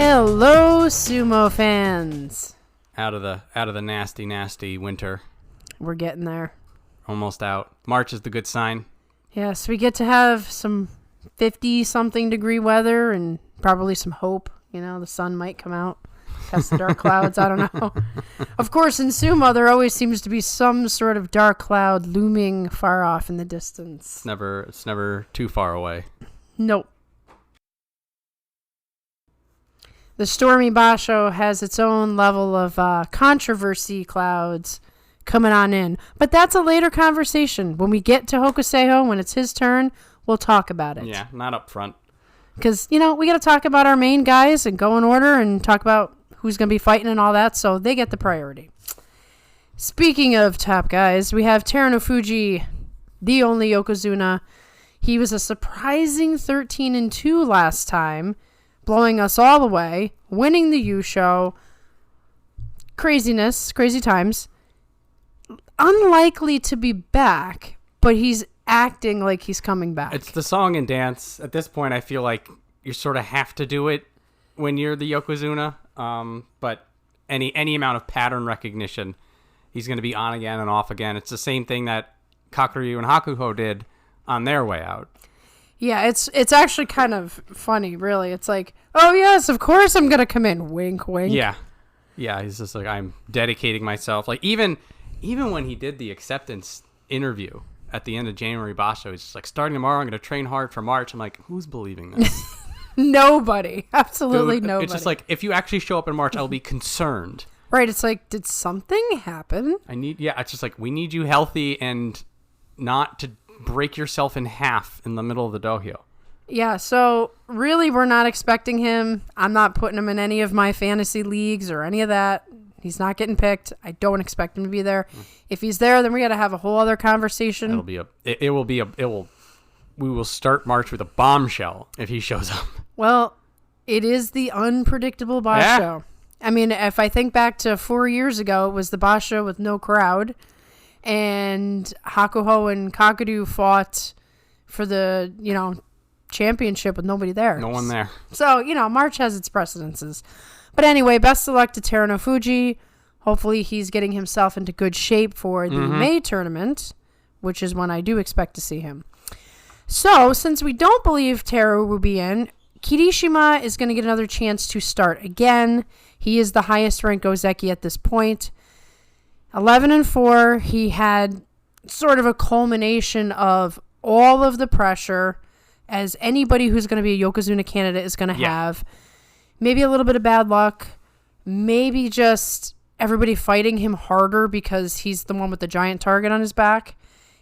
Hello, Sumo fans. Out of the nasty winter. We're getting there. Almost out. March is the good sign. Yes, we get to have some 50-something degree weather and probably some hope. You know, the sun might come out past the dark clouds. I don't know. Of course, in Sumo, there always seems to be some sort of dark cloud looming far off in the distance. It's never too far away. Nope. The stormy Basho has its own level of controversy clouds coming on in. But that's a later conversation. When we get to Hokuseiho, when it's his turn, we'll talk about it. Yeah, not up front. Because, you know, we got to talk about our main guys and go in order and talk about who's going to be fighting and all that, so they get the priority. Speaking of top guys, we have Terunofuji, the only Yokozuna. He was a surprising 13-2 last time, blowing us all away, winning the Yusho. Craziness, crazy times. Unlikely to be back, but he's acting like he's coming back. It's the song and dance. At this point, I feel like you sort of have to do it when you're the Yokozuna. But any amount of pattern recognition, he's going to be on again and off again. It's the same thing that Kotoryu and Hakuho did on their way out. Yeah, it's actually kind of funny, really. It's like, oh, yes, of course I'm going to come in. Wink, wink. Yeah, he's just like, I'm dedicating myself. Like, even when he did the acceptance interview at the end of January Basho, he's just like, starting tomorrow, I'm going to train hard for March. I'm like, who's believing this? Nobody. Absolutely Dude, nobody. It's just like, if you actually show up in March, I'll be concerned. Right, it's like, did something happen? It's just like, we need you healthy and not to break yourself in half in the middle of the dohyo. Yeah, so really we're not expecting him. I'm not putting him in any of my fantasy leagues or any of that. He's not getting picked. I don't expect him to be there. If he's there, then we got to have a whole other conversation. We will start March with a bombshell if he shows up. Well, it is the unpredictable Basho. Yeah. I mean, if I think back to 4 years ago, it was the Basho with no crowd. And Hakuho and Kotoryu fought for the, championship with nobody there. No one there. So, March has its precedences. But anyway, best of luck to Terunofuji. Hopefully he's getting himself into good shape for the May tournament, which is when I do expect to see him. So, since we don't believe Teru will be in, Kirishima is going to get another chance to start again. He is the highest ranked Ozeki at this point. 11-4, he had sort of a culmination of all of the pressure as anybody who's going to be a Yokozuna candidate is going to have. Maybe a little bit of bad luck. Maybe just everybody fighting him harder because he's the one with the giant target on his back.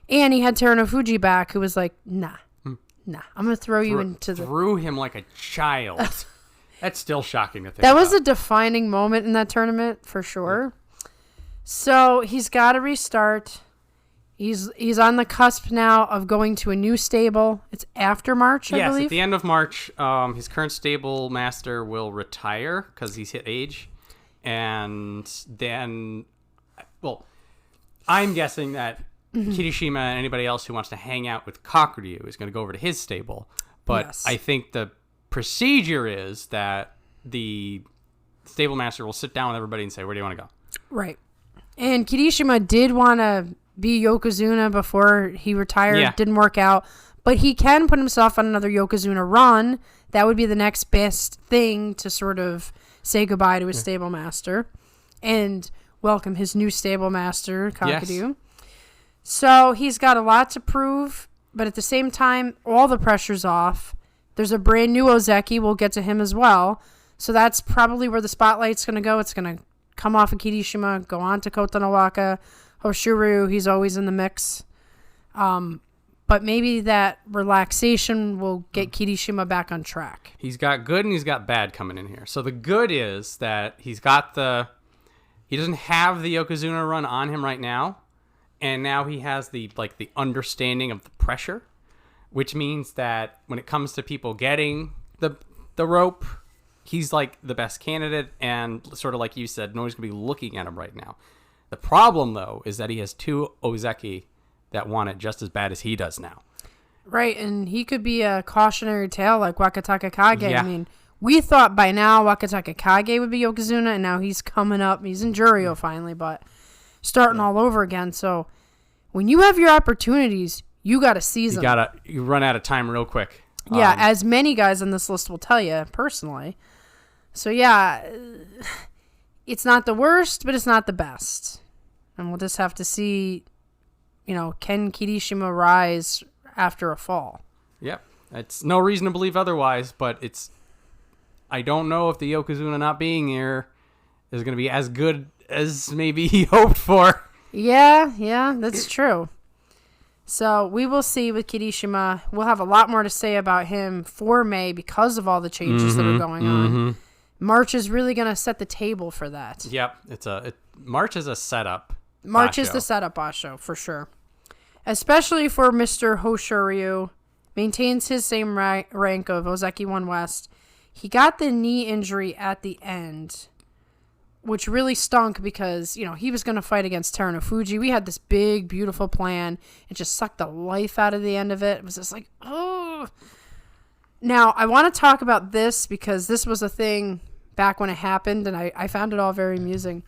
And he had Terunofuji back who was like, nah, I'm going to throw you into the... Threw him like a child. That's still shocking to think That about. was a defining moment in that tournament, for sure. So he's got to restart. He's on the cusp now of going to a new stable. It's after March, I believe. Yes, at the end of March, his current stable master will retire because he's hit age. And then, I'm guessing that Kirishima and anybody else who wants to hang out with Kotoryu is going to go over to his stable. But yes. I think the procedure is that the stable master will sit down with everybody and say, where do you want to go? Right. And Kirishima did want to be Yokozuna before he retired. Yeah. Didn't work out. But he can put himself on another Yokozuna run. That would be the next best thing to sort of say goodbye to his stable master and welcome his new stable master, Kotoryu. Yes. So he's got a lot to prove, but at the same time, all the pressure's off. There's a brand new Ozeki. We'll get to him as well. So that's probably where the spotlight's going to go. It's going to come off of Kirishima, go on to Kotonowaka. Hoshoryu, he's always in the mix. But maybe that relaxation will get Kirishima back on track. He's got good and he's got bad coming in here. So the good is that he doesn't have the Yokozuna run on him right now. And now he has the understanding of the pressure, which means that when it comes to people getting the rope, he's like the best candidate, and sort of like you said, nobody's going to be looking at him right now. The problem, though, is that he has two Ozeki that want it just as bad as he does now. Right, and he could be a cautionary tale like Wakatakakage. Yeah. I mean, we thought by now Wakataka Kage would be Yokozuna, and now he's coming up. He's in Juryo finally, but starting all over again. So when you have your opportunities, you got to seize them. You run out of time real quick. Yeah, as many guys on this list will tell you personally. So yeah, it's not the worst, but it's not the best. And we'll just have to see, can Kirishima rise after a fall? Yep. It's no reason to believe otherwise, but I don't know if the Yokozuna not being here is going to be as good as maybe he hoped for. Yeah, that's true. So we will see with Kirishima. We'll have a lot more to say about him for May because of all the changes that are going on. March is really going to set the table for that. Yep. March is a setup. March is the setup Basho, for sure. Especially for Mr. Hoshoryu. Maintains his same rank of Ozeki 1 West. He got the knee injury at the end, which really stunk because, he was going to fight against Terunofuji. We had this big, beautiful plan. It just sucked the life out of the end of it. It was just like, oh. Now, I want to talk about this because this was a thing back when it happened, and I found it all very amusing.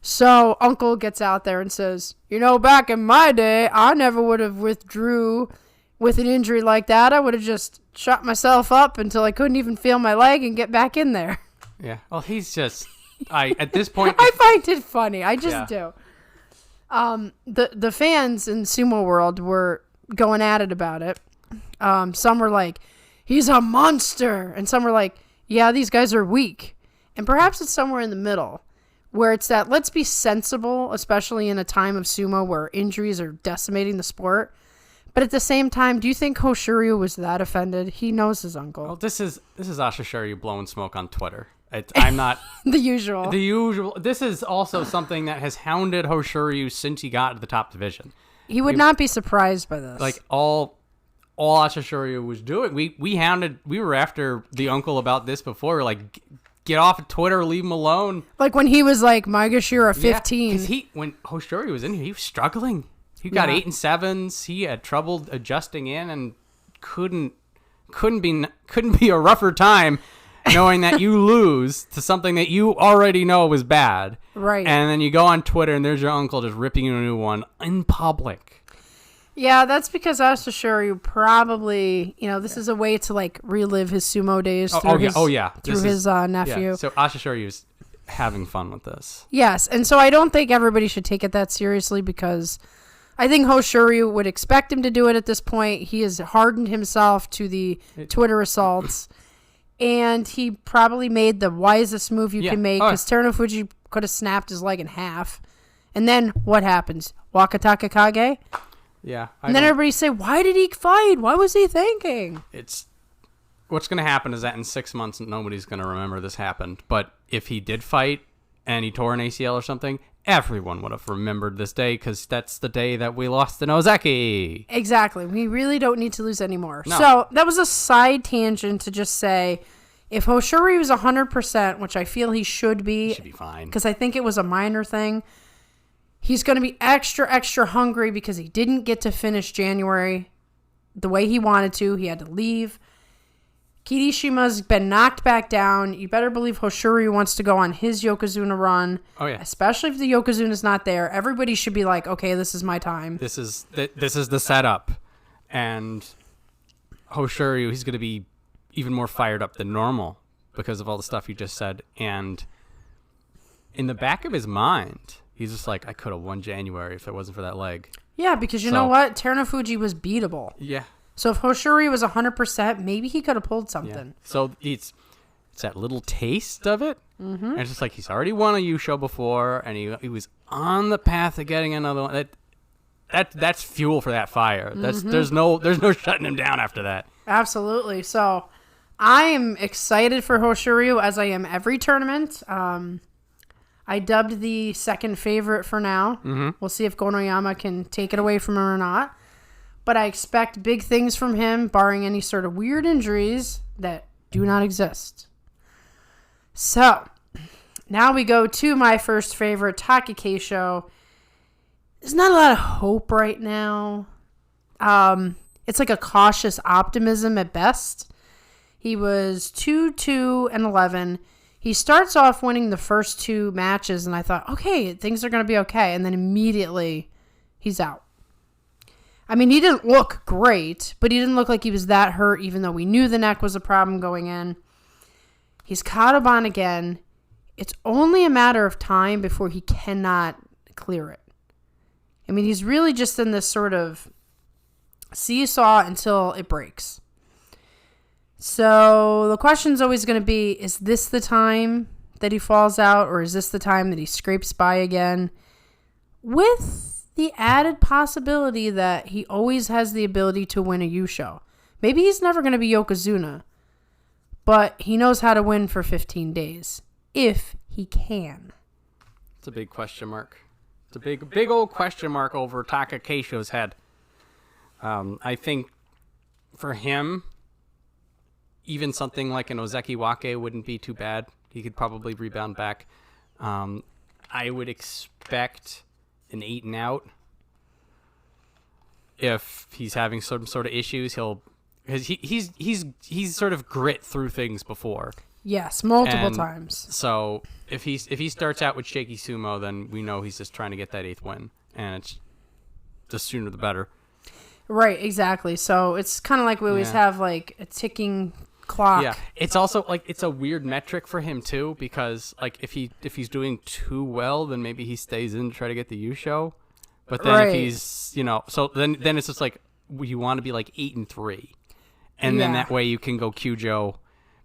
So, Uncle gets out there and says, back in my day, I never would have withdrew with an injury like that. I would have just shot myself up until I couldn't even feel my leg and get back in there. Yeah. Well, he's just... at this point... I find it funny. I just do. The fans in Sumo World were going at it about it. Some were like, he's a monster. And some were like, yeah, these guys are weak. And perhaps it's somewhere in the middle where it's that let's be sensible, especially in a time of sumo where injuries are decimating the sport. But at the same time, do you think Hoshoryu was that offended? He knows his uncle. Well, this is Hoshoryu blowing smoke on Twitter. I'm not... The usual. This is also something that has hounded Hoshoryu since he got to the top division. He would not be surprised by this. Like, all Hoshoryu was doing, we were after the uncle about this before. We're like, get off of Twitter, leave him alone. Like when he was like, Maegashira 15. Because when Hoshoryu was in here, he was struggling. He got 8 and 7s. He had trouble adjusting in and couldn't be a rougher time knowing that you lose to something that you already know was bad. Right. And then you go on Twitter and there's your uncle just ripping you a new one in public. Yeah, that's because Hoshoryu probably, this is a way to like relive his sumo days through his nephew. Yeah. So Hoshoryu is having fun with this. Yes, and so I don't think everybody should take it that seriously because I think Hoshoryu would expect him to do it at this point. He has hardened himself to the Twitter assaults, and he probably made the wisest move you can make because Terunofuji could have snapped his leg in half. And then what happens? Wakataka Kage? Yeah. And then everybody say, why did he fight? What was he thinking? What's going to happen is that in 6 months, nobody's going to remember this happened. But if he did fight and he tore an ACL or something, everyone would have remembered this day because that's the day that we lost in Ozeki. Exactly. We really don't need to lose anymore. No. So that was a side tangent to just say, if Hoshoryu was 100%, which I feel he should be fine. Because I think it was a minor thing, he's going to be extra, extra hungry because he didn't get to finish January the way he wanted to. He had to leave. Kirishima's been knocked back down. You better believe Hoshoryu wants to go on his Yokozuna run. Oh, yeah. Especially if the Yokozuna's not there. Everybody should be like, okay, this is my time. This is the setup. And Hoshoryu, he's going to be even more fired up than normal because of all the stuff you just said. And in the back of his mind, he's just like, I could have won January if it wasn't for that leg. Yeah, because you know what? Terunofuji was beatable. Yeah. So if Hoshoryu was 100%, maybe he could have pulled something. Yeah. So it's that little taste of it. Mm-hmm. And it's just like he's already won a Yusho before, and he was on the path of getting another one. That's fuel for that fire. Mm-hmm. There's no shutting him down after that. Absolutely. So I am excited for Hoshoryu as I am every tournament. I dubbed the second favorite for now. Mm-hmm. We'll see if Gonoyama can take it away from him or not. But I expect big things from him, barring any sort of weird injuries that do not exist. So, now we go to my first favorite, Takakeisho. There's not a lot of hope right now. It's like a cautious optimism at best. He was 2-2-11. He starts off winning the first 2 matches, and I thought, okay, things are going to be okay. And then immediately, he's out. I mean, he didn't look great, but he didn't look like he was that hurt, even though we knew the neck was a problem going in. He's Kadoban again. It's only a matter of time before he cannot clear it. I mean, he's really just in this sort of seesaw until it breaks. So the question's always going to be, is this the time that he falls out, or is this the time that he scrapes by again? With the added possibility that he always has the ability to win a Yusho. Maybe he's never going to be Yokozuna, but he knows how to win for 15 days, if he can. It's a big question mark. It's a big old question mark over Takakeisho's head. I think for him, even something like an Ozeki Wake wouldn't be too bad. He could probably rebound back. I would expect an 8 and out. If he's having some sort of issues, because he's sort of grit through things before. Yes, multiple times. So if he starts out with shaky sumo, then we know he's just trying to get that 8th win, and it's the sooner the better. Right, exactly. So it's kind of like we always have like a ticking clock. Yeah, it's also like it's a weird metric for him too, because like if he's doing too well, then maybe he stays in to try to get the Yusho. But then if he's so then it's just like you want to be like 8 and 3, and then that way you can go Kyujo,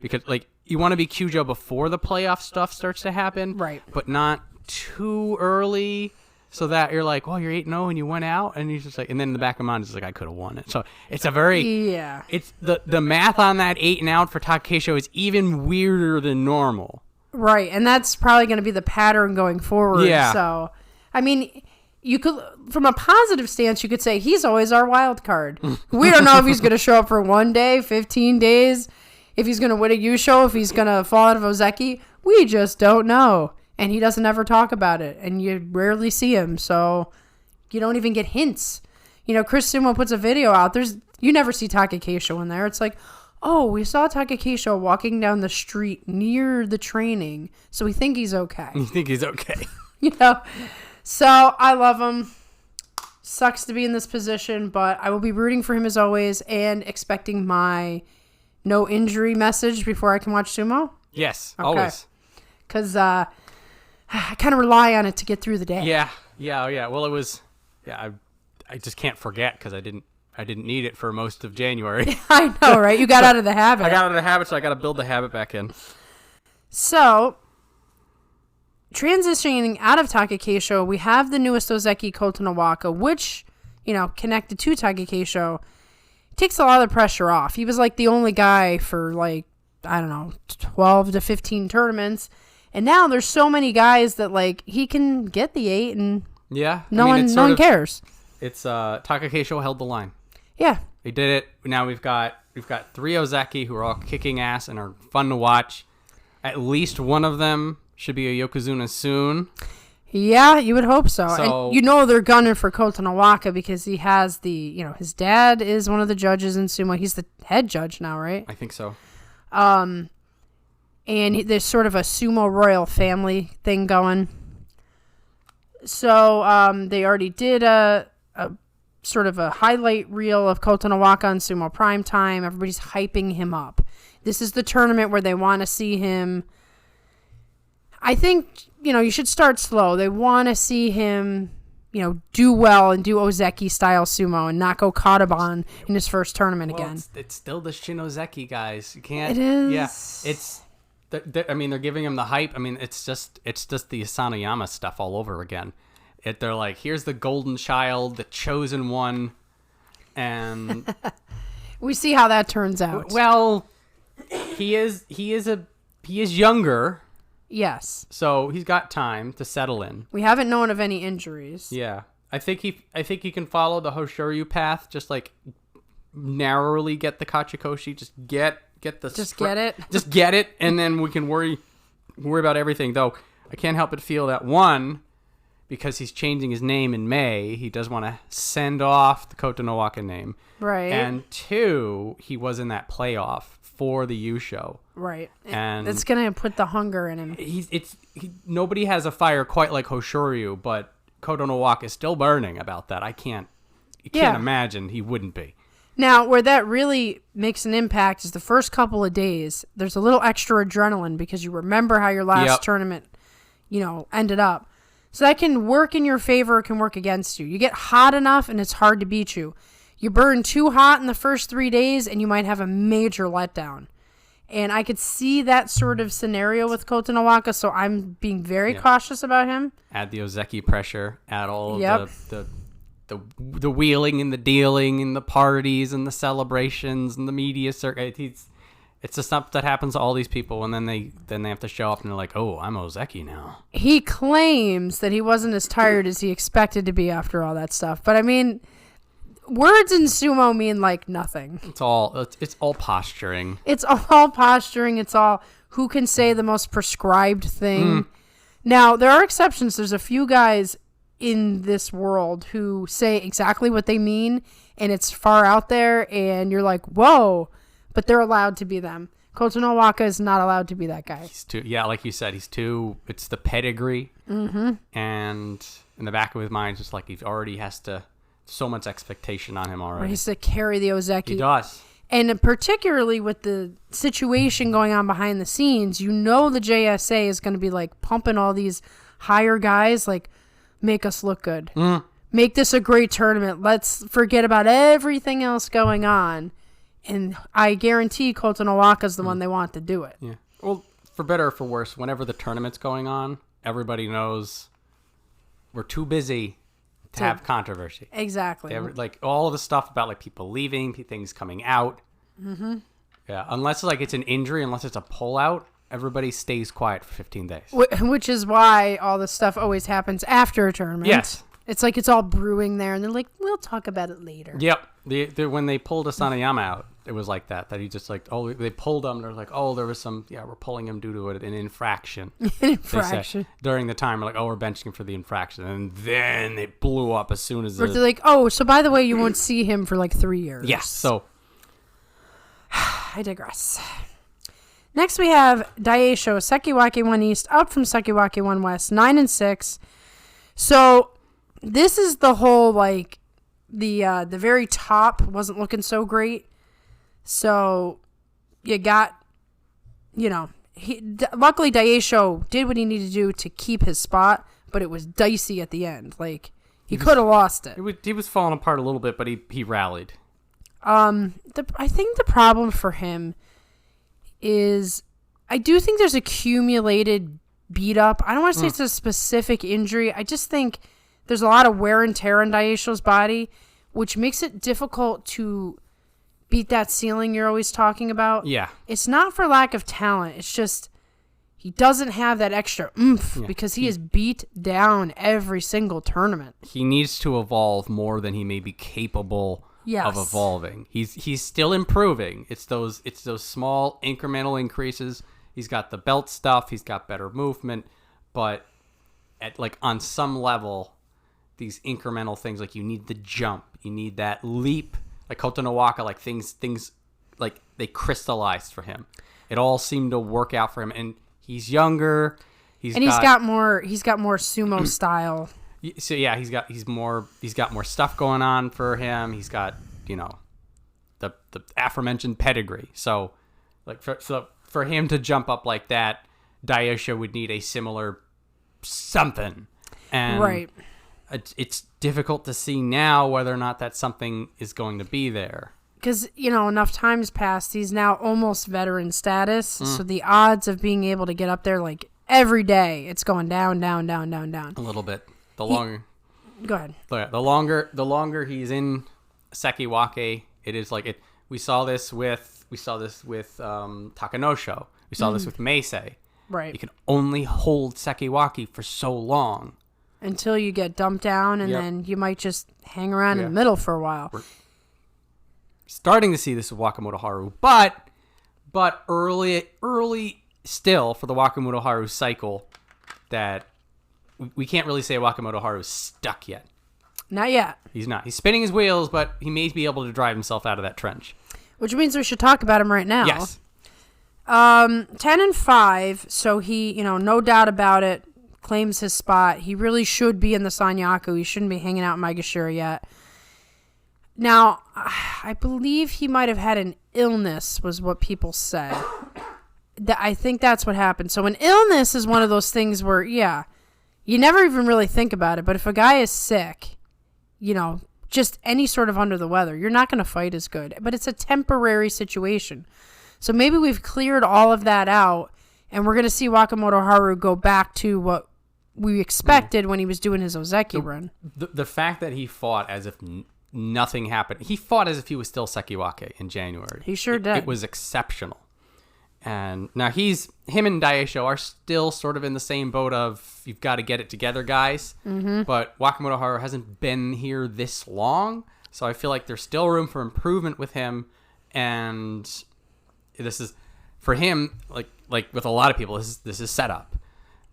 because like you want to be Kyujo before the playoff stuff starts to happen, right? But not too early. So that you're like, well, you're 8-0 and you went out, and he's just like, and then in the back of mind is like, I could have won it. So it's a very, it's the math on that 8 and out for Takakeisho is even weirder than normal. Right, and that's probably going to be the pattern going forward. Yeah. So, I mean, you could, from a positive stance, you could say he's always our wild card. We don't know if he's going to show up for 1 day, 15 days, if he's going to win a Yusho, if he's going to fall out of Ozeki. We just don't know. And he doesn't ever talk about it. And you rarely see him. So you don't even get hints. Chris Sumo puts a video out. You never see Takakeisho in there. It's like, oh, we saw Takakeisho walking down the street near the training. So we think he's okay. You think he's okay. So I love him. Sucks to be in this position. But I will be rooting for him as always. And expecting my no injury message before I can watch Sumo. Yes, okay. Always. Because I kind of rely on it to get through the day. Yeah. Well, it was. Yeah, I just can't forget because I didn't need it for most of January. I know, right? You got out of the habit. I got out of the habit, so I got to build the habit back in. So, transitioning out of Takakeisho, we have the newest Ozeki Kotonowaka, which connected to Takakeisho, takes a lot of the pressure off. He was like the only guy for 12 to 15 tournaments. And now there's so many guys that like he can get the 8 and no one cares. It's Takakeisho held the line. Yeah. He did it. Now we've got 3 Ozeki who are all kicking ass and are fun to watch. At least one of them should be a Yokozuna soon. Yeah, you would hope so. And they're gunning for Kotonowaka because he has his dad is one of the judges in Sumo. He's the head judge now, right? I think so. And there's sort of a sumo royal family thing going. So they already did a sort of a highlight reel of Kotonowaka on Sumo Primetime. Everybody's hyping him up. This is the tournament where they want to see him. I think, you should start slow. They want to see him, do well and do Ozeki style sumo and not go Kadoban in his first tournament again. It's still the Shin Ozeki, guys. You can't. It is. Yeah. It's. They're giving him the hype. I mean, it's just the Asanoyama stuff all over again. They're like, here's the golden child, the chosen one, and we see how that turns out. Well, he is younger. Yes. So he's got time to settle in. We haven't known of any injuries. Yeah, I think he can follow the Hoshoryu path, just like narrowly get the Kachikoshi, just get it, and then we can worry about everything. Though I can't help but feel that one, because he's changing his name in May, he does want to send off the Kotonowaka name. Right. And 2, he was in that playoff for the Yusho. Right. And it's going to put the hunger in him. Nobody has a fire quite like Hoshoryu, but Kotonowaka is still burning about that. You can't imagine he wouldn't be. Now, where that really makes an impact is the first couple of days. There's a little extra adrenaline because you remember how your last tournament, ended up. So that can work in your favor, can work against you. You get hot enough and it's hard to beat you. You burn too hot in the first 3 days and you might have a major letdown. And I could see that sort of scenario with Kotonowaka, so I'm being very cautious about him. Add the Ozeki pressure, add all of the wheeling and the dealing and the parties and the celebrations and the media circuit. It's just stuff that happens to all these people, and then they have to show up and they're like, oh, I'm Ozeki now. He claims that he wasn't as tired as he expected to be after all that stuff. But I mean, words in sumo mean like nothing. It's all posturing. It's all posturing. It's all who can say the most prescribed thing. Now, there are exceptions. There's a few guys in this world who say exactly what they mean, and it's far out there, and you're like, whoa, but they're allowed to be them. Kotonowaka is not allowed to be that guy. He's too, like you said, it's the pedigree, and in the back of his mind, it's just like he already has to, so much expectation on him already. He has to carry the Ozeki. He does. And particularly with the situation going on behind the scenes, the JSA is going to be like pumping all these higher guys, like, make us look good. Make this a great tournament. Let's forget about everything else going on. And I guarantee Kotonowaka is the one they want to do it. Yeah. Well, for better or for worse, whenever the tournament's going on, everybody knows we're too busy to have controversy. Exactly. Like all of the stuff about like people leaving, things coming out. Yeah. Unless like it's an injury, unless it's a pullout, everybody stays quiet for 15 days. Which is why all this stuff always happens after a tournament. Yes. It's like it's all brewing there, and they're like, we'll talk about it later. Yep. When they pulled Asanoyama out, it was like that he just like, oh, they pulled him. They're like, oh, there was we're pulling him due to an infraction. An infraction. During the time, we're like, oh, we're benching him for the infraction. And then they blew up as soon as they're like, oh, so by the way, you won't see him for like 3 years. Yes. So. I digress. Next, we have Daieisho, Sekiwake 1 East, up from Sekiwake 1 West, 9-6. So, this is the whole, like, the very top wasn't looking so great. So, you got, luckily Daieisho did what he needed to do to keep his spot, but it was dicey at the end. Like, he could have lost it. He was falling apart a little bit, but he rallied. I think the problem for him is I do think there's accumulated beat up. I don't want to say it's a specific injury. I just think there's a lot of wear and tear on Daieisho's body, which makes it difficult to beat that ceiling you're always talking about. Yeah. It's not for lack of talent. It's just he doesn't have that extra oomph because he is beat down every single tournament. He needs to evolve more than he may be capable of evolving. He's still improving. It's those small incremental increases. He's got the belt stuff. He's got better movement, but at like on some level, these incremental things, like you need the jump, you need that leap. Like Kotonowaka, like things like they crystallized for him. It all seemed to work out for him, and he's younger. He's got more sumo style. So yeah, he's got more stuff going on for him. He's got, the aforementioned pedigree. So like for him to jump up like that, Daieisho would need a similar something. And right. It's difficult to see now whether or not that something is going to be there. Because, enough time's passed. He's now almost veteran status. So the odds of being able to get up there like every day, it's going down, down, down, down, down. A little bit. Go ahead. The longer he's in Sekiwake, it is like it. We saw this with Takanosho. We saw this with Meisei. Right. You can only hold Sekiwake for so long until you get dumped down, and then you might just hang around in the middle for a while. We're starting to see this with Wakamotoharu, but early still for the Wakamotoharu cycle that we can't really say Wakamotoharu is stuck yet. Not yet. He's not. He's spinning his wheels, but he may be able to drive himself out of that trench. Which means we should talk about him right now. Yes. 10 and 5, so he, no doubt about it, claims his spot. He really should be in the Sanyaku. He shouldn't be hanging out in Maegashira yet. Now, I believe he might have had an illness, was what people said. I think that's what happened. So an illness is one of those things where, yeah, you never even really think about it. But if a guy is sick, just any sort of under the weather, you're not going to fight as good. But it's a temporary situation. So maybe we've cleared all of that out, and we're going to see Wakamotoharu go back to what we expected when he was doing his Ozeki run. The fact that he fought as if nothing happened. He fought as if he was still Sekiwake in January. He sure did. It was exceptional. And now him and Daieisho are still sort of in the same boat of, you've got to get it together, guys. Mm-hmm. But Wakamotoharu hasn't been here this long, so I feel like there's still room for improvement with him. And this is, for him, like with a lot of people, this is set up.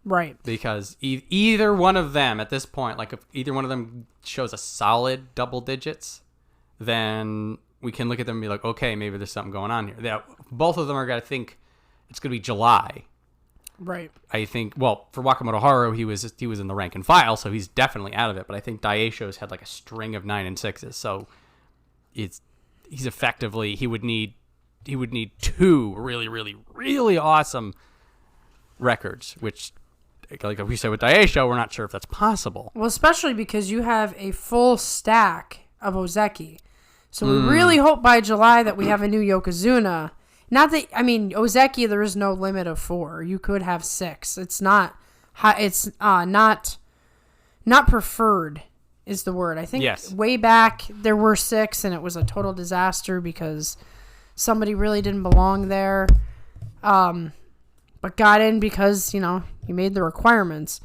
Right. Because either one of them at this point, like if either one of them shows a solid double digits, then we can look at them and be like, okay, maybe there's something going on here. Both of them are going to think it's going to be July. Right. I think, well, for Wakamotoharu, he was in the rank and file, so he's definitely out of it. But I think Daieisho's had like a string of 9 and 6s, so he's effectively, he would need 2 really, really, really awesome records, which, like we said with Daieisho, we're not sure if that's possible. Well, especially because you have a full stack of Ozeki. So we really hope by July that we have a new Yokozuna. Not that, Ozeki, there is no limit of 4. You could have 6. It's not preferred is the word. I think way back there were 6 and it was a total disaster because somebody really didn't belong there. But got in because, you made the requirements.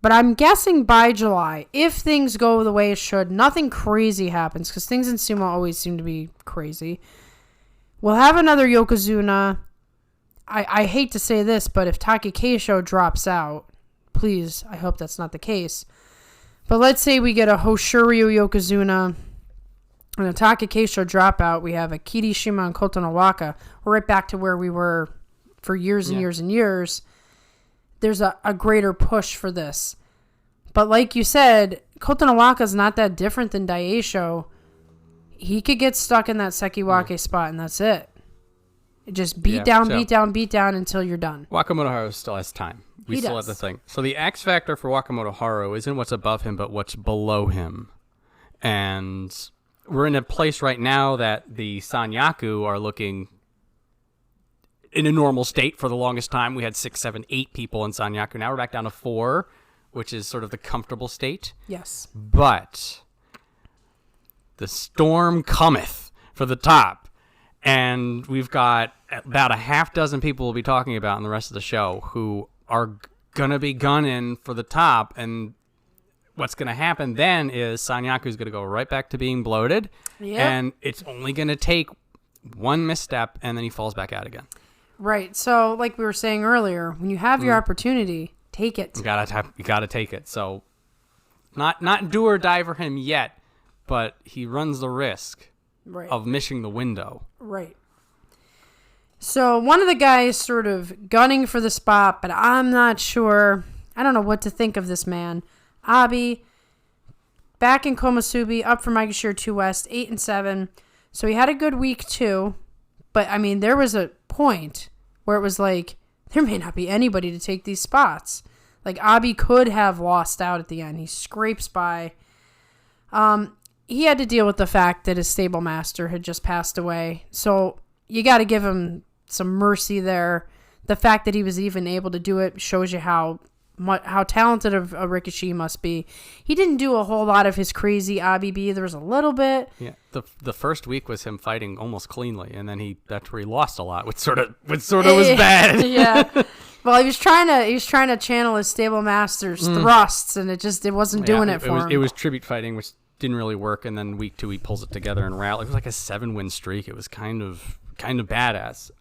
But I'm guessing by July, if things go the way it should, nothing crazy happens, because things in sumo always seem to be crazy. We'll have another Yokozuna. I hate to say this, but if Takakeisho drops out, please, I hope that's not the case. But let's say we get a Hoshoryu Yokozuna and a Takakeisho dropout. We have a Kirishima and Kotonowaka. We're right back to where we were for years and years and years. There's a greater push for this. But like you said, Kotonowaka is not that different than Daieisho. He could get stuck in that Sekiwake spot, and that's it. Just beat down until you're done. Wakamotoharu still has time. We still have the thing. So the X factor for Wakamotoharu isn't what's above him, but what's below him. And we're in a place right now that the Sanyaku are looking in a normal state. For the longest time, we had 6, 7, 8 people in Sanyaku. Now we're back down to 4, which is sort of the comfortable state. Yes. But the storm cometh for the top. And we've got about a half dozen people we'll be talking about in the rest of the show who are going to be gunning for the top. And what's going to happen then is Sanyaku's going to go right back to being bloated. Yep. And it's only going to take one misstep, and then he falls back out again. Right. So, like we were saying earlier, when you have your opportunity, take it. You gotta take it. So, not do or die for him yet, but he runs the risk of missing the window. Right. So, one of the guys sort of gunning for the spot, but I'm not sure. I don't know what to think of this man. Abi, back in Komusubi, up from Maegashira 2 West, 8 and 7. So, he had a good week, too. But, there was a point where it was like, there may not be anybody to take these spots. Like, Abi could have lost out at the end. He scrapes by. He had to deal with the fact that his stable master had just passed away. So, you got to give him some mercy there. The fact that he was even able to do it shows you how talented a Rikishi must be. He didn't do a whole lot of his crazy Abi-B. There was a little bit. Yeah, the first week was him fighting almost cleanly, and then that's where he lost a lot, which sort of was bad. Yeah. Well, he was trying to channel his stable master's thrusts, and it wasn't doing it for him. It was tribute fighting, which didn't really work, and then week 2 he pulls it together and rally. It was like a 7-win streak. It was kind of badass.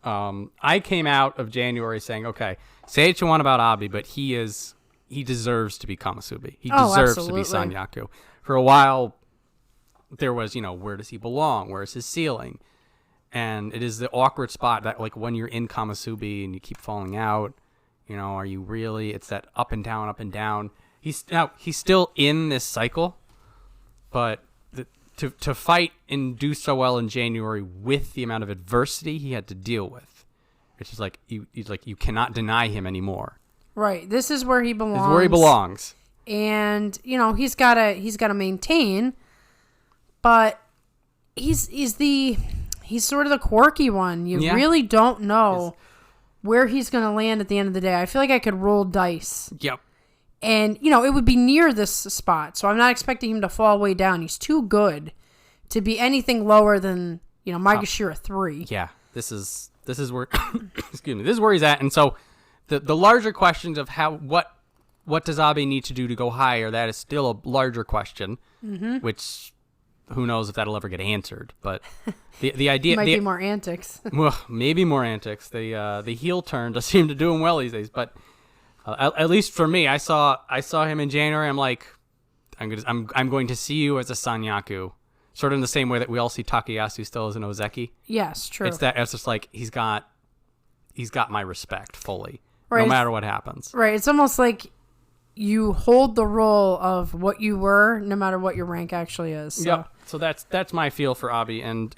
I came out of January saying, okay, say what you want about Abi, but he is he deserves to be Komusubi. He deserves absolutely. to be Sanyaku. For a while, there was, where does he belong? Where's his ceiling? And it is the awkward spot that, like, when you're in Komusubi and you keep falling out, are you really? It's that up and down, up and down. He's still in this cycle, but to fight and do so well in January with the amount of adversity he had to deal with, it's just like you cannot deny him anymore. Right. This is where he belongs. This is where he belongs. And he's gotta maintain, but he's sort of the quirky one. You really don't know where he's gonna land at the end of the day. I feel like I could roll dice. Yep. And it would be near this spot, so I'm not expecting him to fall way down. He's too good to be anything lower than Maegashira 3. Yeah. This is where excuse me. This is where he's at, and so the larger questions of what does Abe need to do to go higher, that is still a larger question, which who knows if that'll ever get answered. But the idea might be more antics. Well, maybe more antics. The heel turn does seem to do him well these days. But at least for me, I saw him in January. I'm like, I'm going to see you as a Sanyaku, sort of in the same way that we all see Takayasu still as an Ozeki. Yes, true. It's just like he's got my respect fully, right. No matter what happens. Right. It's almost like you hold the role of what you were, no matter what your rank actually is. So. Yep. So that's my feel for Abi, and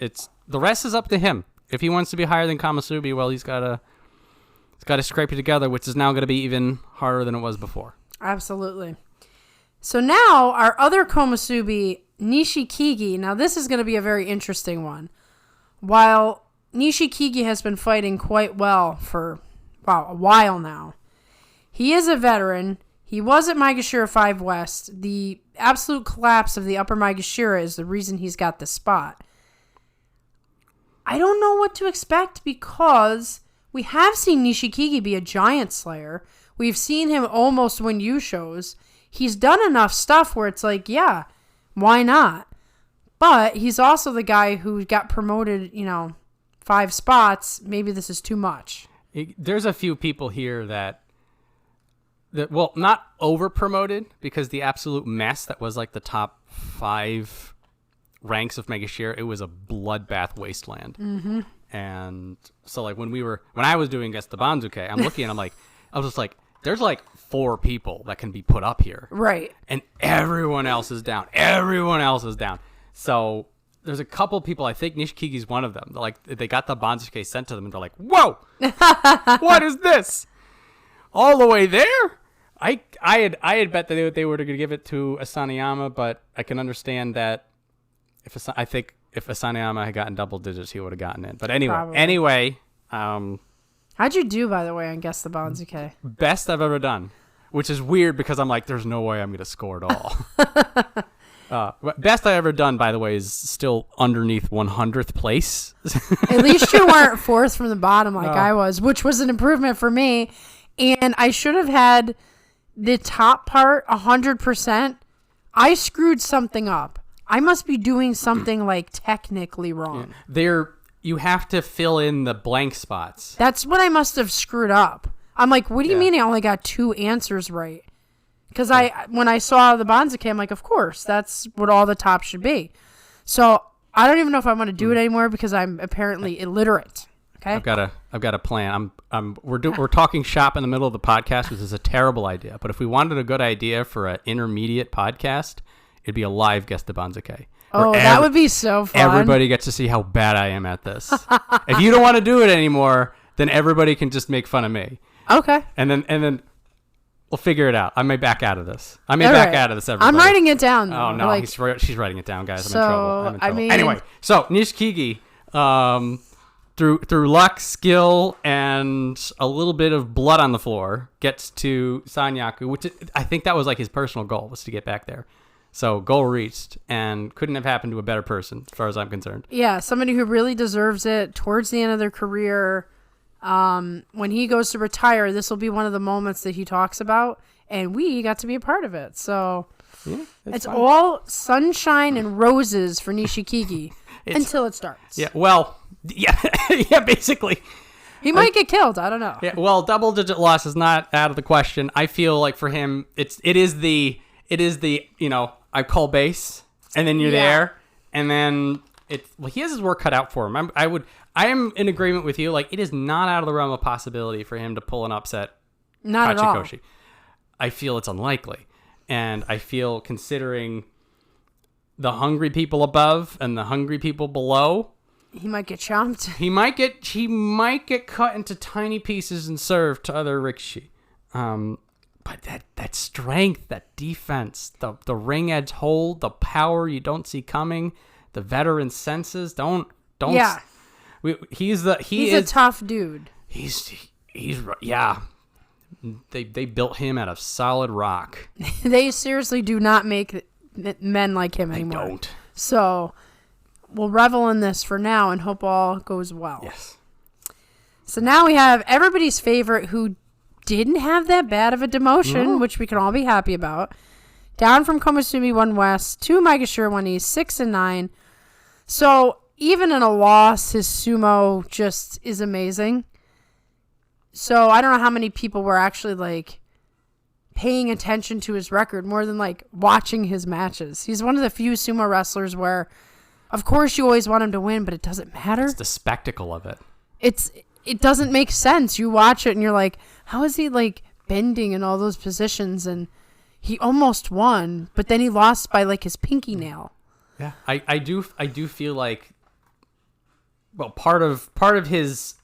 the rest is up to him. If he wants to be higher than Komusubi, well, he's got to scrape it together, which is now going to be even harder than it was before. Absolutely. So now our other Komusubi, Nishikigi. Now this is going to be a very interesting one. While Nishikigi has been fighting quite well for a while now, he is a veteran. He was at Maegashira 5 West. The absolute collapse of the upper Maegashira is the reason he's got the spot. I don't know what to expect because we have seen Nishikigi be a giant slayer. We've seen him almost win Yushos. He's done enough stuff where it's like, yeah, why not? But he's also the guy who got promoted, 5 spots. Maybe this is too much. There's a few people here that not over promoted, because the absolute mess that was like the top 5 ranks of Megashira, it was a bloodbath wasteland. Mm-hmm. And so like when I was doing Guess the Banzuke, I'm looking and I was just like, there's like 4 people that can be put up here. Right. And everyone else is down. So there's a couple people, I think Nishikigi's one of them. Like they got the Banzuke sent to them and they're like, whoa, what is this? All the way there? I had bet that they were going to give it to Asanoyama, but I can understand that if Asanoyama had gotten double digits, he would have gotten in. But anyway. How'd you do, by the way, on Guess the Banzuke? Best I've ever done, which is weird because I'm like, there's no way I'm going to score at all. Best I ever done, by the way, is still underneath 100th place. At least you weren't 4th from the bottom like I was, which was an improvement for me. And I should have had the top part 100%. I screwed something up. I must be doing something like technically wrong. Yeah. You have to fill in the blank spots. That's what I must have screwed up. I'm like, what do you mean I only got 2 answers right? Because when I saw the Banzuke, I'm like, of course, that's what all the tops should be. So I don't even know if I want to do it anymore because I'm apparently illiterate. Okay. I've got a plan. We're talking shop in the middle of the podcast, which is a terrible idea. But if we wanted a good idea for an intermediate podcast, it'd be a live Guess the Banzuke. Oh, that would be so fun. Everybody gets to see how bad I am at this. If you don't want to do it anymore, then everybody can just make fun of me. Okay. And then we'll figure it out. I may back out of this. Everybody. I'm writing it down, though. Oh, no. She's writing it down, guys. I'm in trouble. Anyway, so Nishikigi, through luck, skill, and a little bit of blood on the floor, gets to Sanyaku, which I think that was like his personal goal, was to get back there. So goal reached, and couldn't have happened to a better person, as far as I'm concerned. Yeah, somebody who really deserves it towards the end of their career. When he goes to retire, this will be one of the moments that he talks about, and we got to be a part of it. So it's fun. All sunshine and roses for Nishikigi until it starts. Yeah, well, yeah, basically. He might get killed. I don't know. Yeah, well, double-digit loss is not out of the question. I feel like for him, it is the I call base, and then you're there, and then he has his work cut out for him. I am in agreement with you. Like, it is not out of the realm of possibility for him to pull an upset. Not at all. I feel it's unlikely, and I feel considering the hungry people above and the hungry people below, he might get chomped. He might get cut into tiny pieces and served to other rikishi. But that strength, that defense, the ring edge hold, the power you don't see coming, the veteran senses, don't. Yeah. He's a tough dude. He's yeah. They built him out of solid rock. They seriously do not make men like him anymore. They don't. So we'll revel in this for now and hope all goes well. Yes. So now we have everybody's favorite who didn't have that bad of a demotion, which we can all be happy about. Down from Komusumi 1 West to Maegashira 1 East, 6 and 9. So even in a loss, his sumo just is amazing. So I don't know how many people were actually like paying attention to his record more than like watching his matches. He's one of the few sumo wrestlers where, of course, you always want him to win, but it doesn't matter. It's the spectacle of it. It doesn't make sense. You watch it and you're like, how is he like bending in all those positions? And he almost won, but then he lost by like his pinky nail. Yeah, I do feel like, well, part of his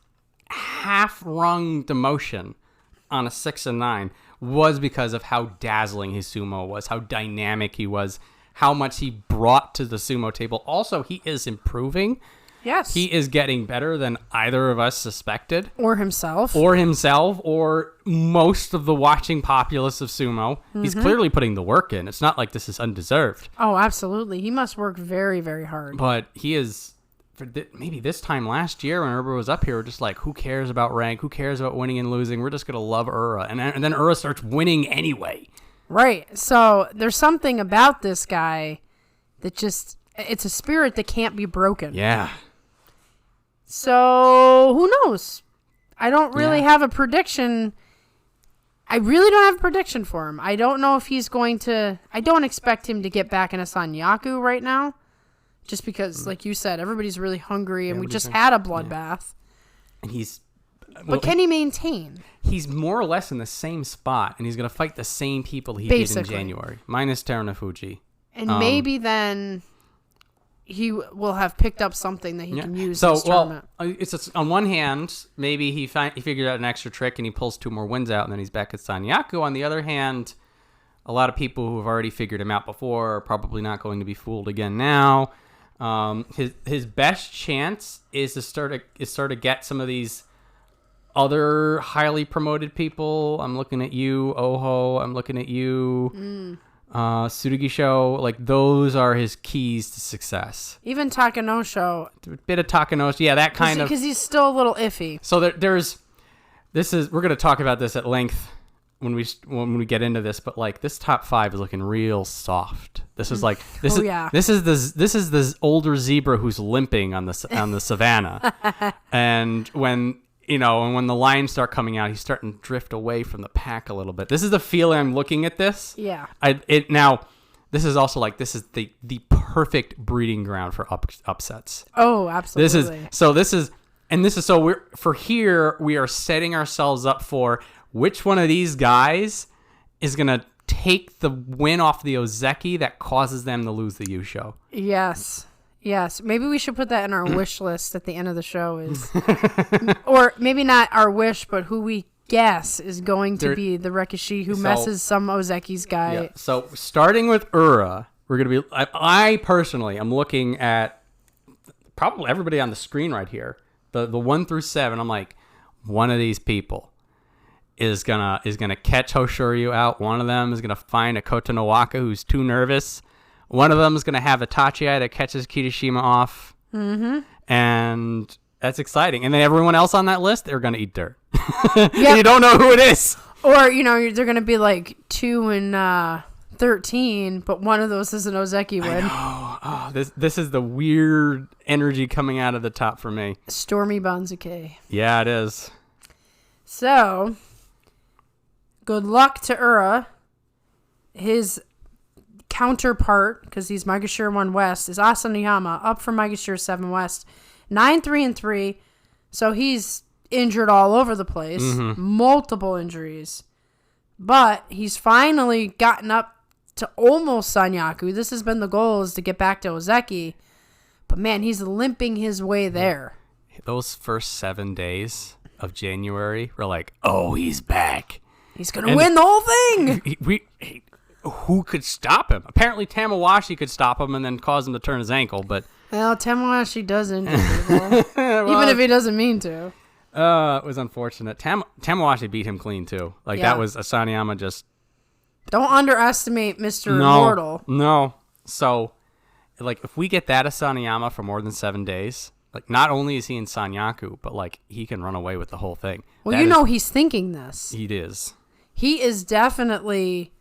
half-rung demotion on a 6 and 9 was because of how dazzling his sumo was, how dynamic he was, how much he brought to the sumo table. Also, he is improving. Yes. He is getting better than either of us suspected. Or himself, or most of the watching populace of sumo. Mm-hmm. He's clearly putting the work in. It's not like this is undeserved. Oh, absolutely. He must work very, very hard. But he is, maybe this time last year when Ura was up here, we're just like, who cares about rank? Who cares about winning and losing? We're just going to love Ura. And then Ura starts winning anyway. Right. So there's something about this guy that just, it's a spirit that can't be broken. Yeah. So, who knows? I don't really have a prediction. I really don't have a prediction for him. I don't know if he's going to... I don't expect him to get back in a Sanyaku right now. Just because, like you said, everybody's really hungry and we just had a bloodbath. And he's... But can he maintain? He's more or less in the same spot, and he's going to fight the same people he did in January. Minus Terunofuji. And maybe then... he will have picked up something that he can use in this tournament. It's on one hand, maybe he figured out an extra trick and he pulls 2 more wins out and then he's back at Sanyaku. On the other hand, a lot of people who have already figured him out before are probably not going to be fooled again now. His best chance is to start to get some of these other highly promoted people. I'm looking at you, Oho. I'm looking at you. Tsurugisho, like those are his keys to success. Even Takanosho. A bit of Takanosho, yeah, that kind of. Because he's still a little iffy. So we're going to talk about this at length when we get into this, but like this top 5 is looking real soft. This is like this is the older zebra who's limping on the savannah, and when the lions start coming out, he's starting to drift away from the pack a little bit. This is the feeling I'm looking at this. Yeah. Now, this is also like, this is the perfect breeding ground for upsets. Oh, absolutely. We are setting ourselves up for which one of these guys is going to take the win off the Ozeki that causes them to lose the Yusho. Yes, maybe we should put that in our wish list at the end of the show. Or maybe not our wish, but who we guess is going to be the Rikishi who messes some Ozeki's guy. Yeah. So starting with Ura, we're going to be... I personally am looking at probably everybody on the screen right here. The 1 through 7, I'm like, one of these people is gonna catch Hoshoryu out. One of them is going to find a Kotonowaka who's too nervous. One of them is going to have a Tachiai that catches Kirishima off. Mm-hmm. And that's exciting. And then everyone else on that list, they're going to eat dirt. Yep. You don't know who it is. Or, they're going to be like 2 and 13, but one of those is an Ozeki win. Oh, this is the weird energy coming out of the top for me. Stormy Banzuke. Yeah, it is. So, good luck to Ura. His counterpart, because he's Maegashira 1 West, is Asanoyama, up from Maegashira 7 West. 9-3-3. So he's injured all over the place. Multiple injuries. But he's finally gotten up to almost Sanyaku. This has been the goal, is to get back to Ozeki. But man, he's limping his way there. Those first 7 days of January were like, oh, he's back. He's going to win the whole thing. Who could stop him? Apparently Tamawashi could stop him and then cause him to turn his ankle, but... Well, Tamawashi does injure people. Well, even if he doesn't mean to. It was unfortunate. Tamawashi beat him clean, too. That was Asanoyama just... Don't underestimate Mr. Immortal. No. So, if we get that Asanoyama for more than 7 days, not only is he in Sanyaku, but, he can run away with the whole thing. Well, he's thinking this. He is. He is definitely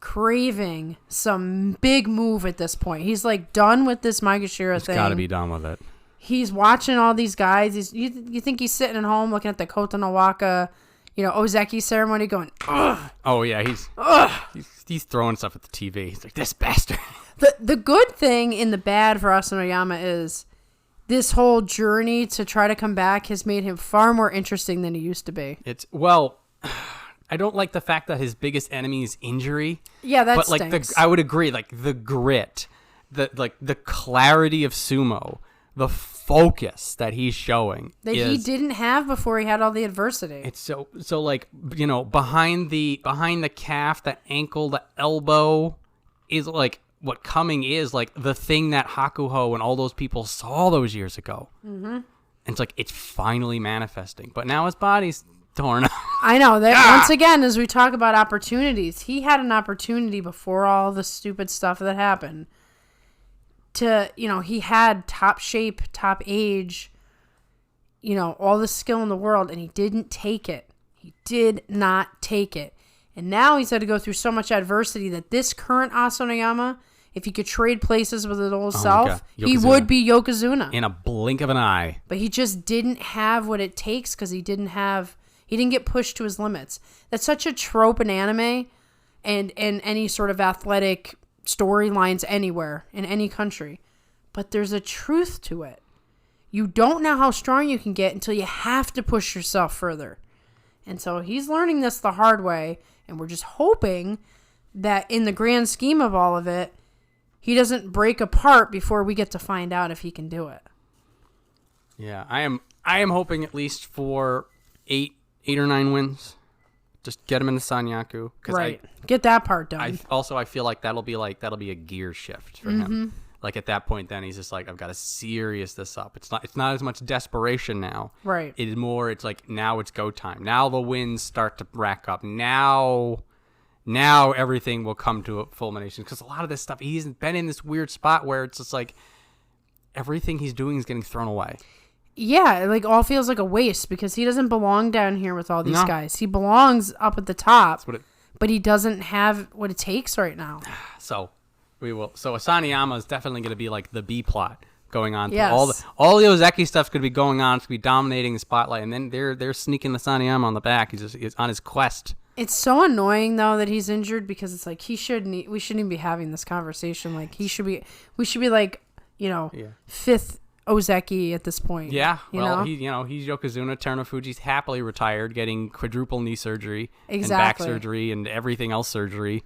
craving some big move at this point. He's, done with this Maegashira thing. He's got to be done with it. He's watching all these guys. You think he's sitting at home looking at the Kotonowaka, Ozeki ceremony going, ugh. Oh, yeah, he's throwing stuff at the TV. He's like, this bastard. The good thing in the bad for Asanoyama is this whole journey to try to come back has made him far more interesting than he used to be. I don't like the fact that his biggest enemy is injury. Yeah, that stinks. I would agree, the grit, the clarity of Sumo, the focus that he's showing that he didn't have before he had all the adversity. It's so behind the calf, the ankle, the elbow is what coming is the thing that Hakuho and all those people saw those years ago. And it's it's finally manifesting, but now his body's torn up. I know that once again, as we talk about opportunities, he had an opportunity before all the stupid stuff that happened to, he had top shape, top age, all the skill in the world, and he didn't take it. He did not take it. And now he's had to go through so much adversity that this current Asanoyama, if he could trade places with his old self, he would be Yokozuna. In a blink of an eye. But he just didn't have what it takes because he didn't get pushed to his limits. That's such a trope in anime and any sort of athletic storylines anywhere in any country. But there's a truth to it. You don't know how strong you can get until you have to push yourself further. And so he's learning this the hard way, and we're just hoping that in the grand scheme of all of it, he doesn't break apart before we get to find out if he can do it. Yeah, I am hoping at least for 8 or 9 wins. Just get him into Sanyaku. Right. Get that part done. I feel like that'll be a gear shift for him. At that point, then he's just I've got to serious this up. It's not as much desperation now. Right. It is more. It's now it's go time. Now the wins start to rack up. Now everything will come to a fulmination, because a lot of this stuff, he's been in this weird spot where it's just everything he's doing is getting thrown away. Yeah, all feels like a waste because he doesn't belong down here with all these guys. He belongs up at the top, but he doesn't have what it takes right now. So we will. So Asanoyama is definitely going to be the B plot going on. Yes. All the Ozeki stuff's going to be going on. It's going to be dominating the spotlight, and then they're sneaking Asanoyama on the back. He's on his quest. It's so annoying though that he's injured, because it's we shouldn't even be having this conversation. We should be fifth Ozeki at this point. Yeah, he's Yokozuna. Terunofuji's happily retired, getting quadruple knee surgery and back surgery and everything else surgery.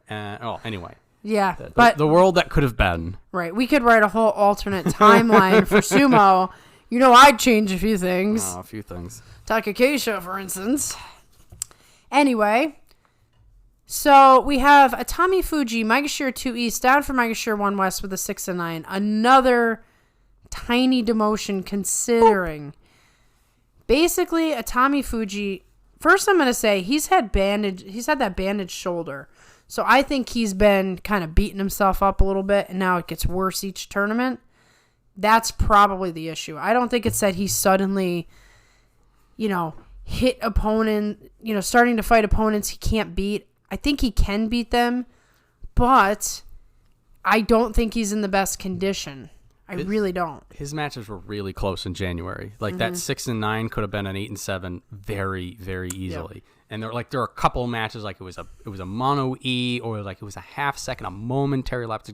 Anyway. Yeah, but the world that could have been. Right, we could write a whole alternate timeline for Sumo. I'd change a few things. A few things. Takakeisho, for instance. Anyway, so we have Atamifuji, Maegashira 2 East, down for Maegashira 1 West with a 6-9. Another tiny demotion considering. Basically, Atamifuji, first I'm going to say he's had that bandaged shoulder. So I think he's been kind of beating himself up a little bit, and now it gets worse each tournament. That's probably the issue. I don't think it's that he suddenly, hit opponent, starting to fight opponents he can't beat. I think he can beat them, but I don't think he's in the best condition. I really don't. His matches were really close in January. Like that 6-9 could have been an 8-7 very, very easily. Yep. And there are a couple of matches like it was a mono E or like it was a half second, a momentary lapse.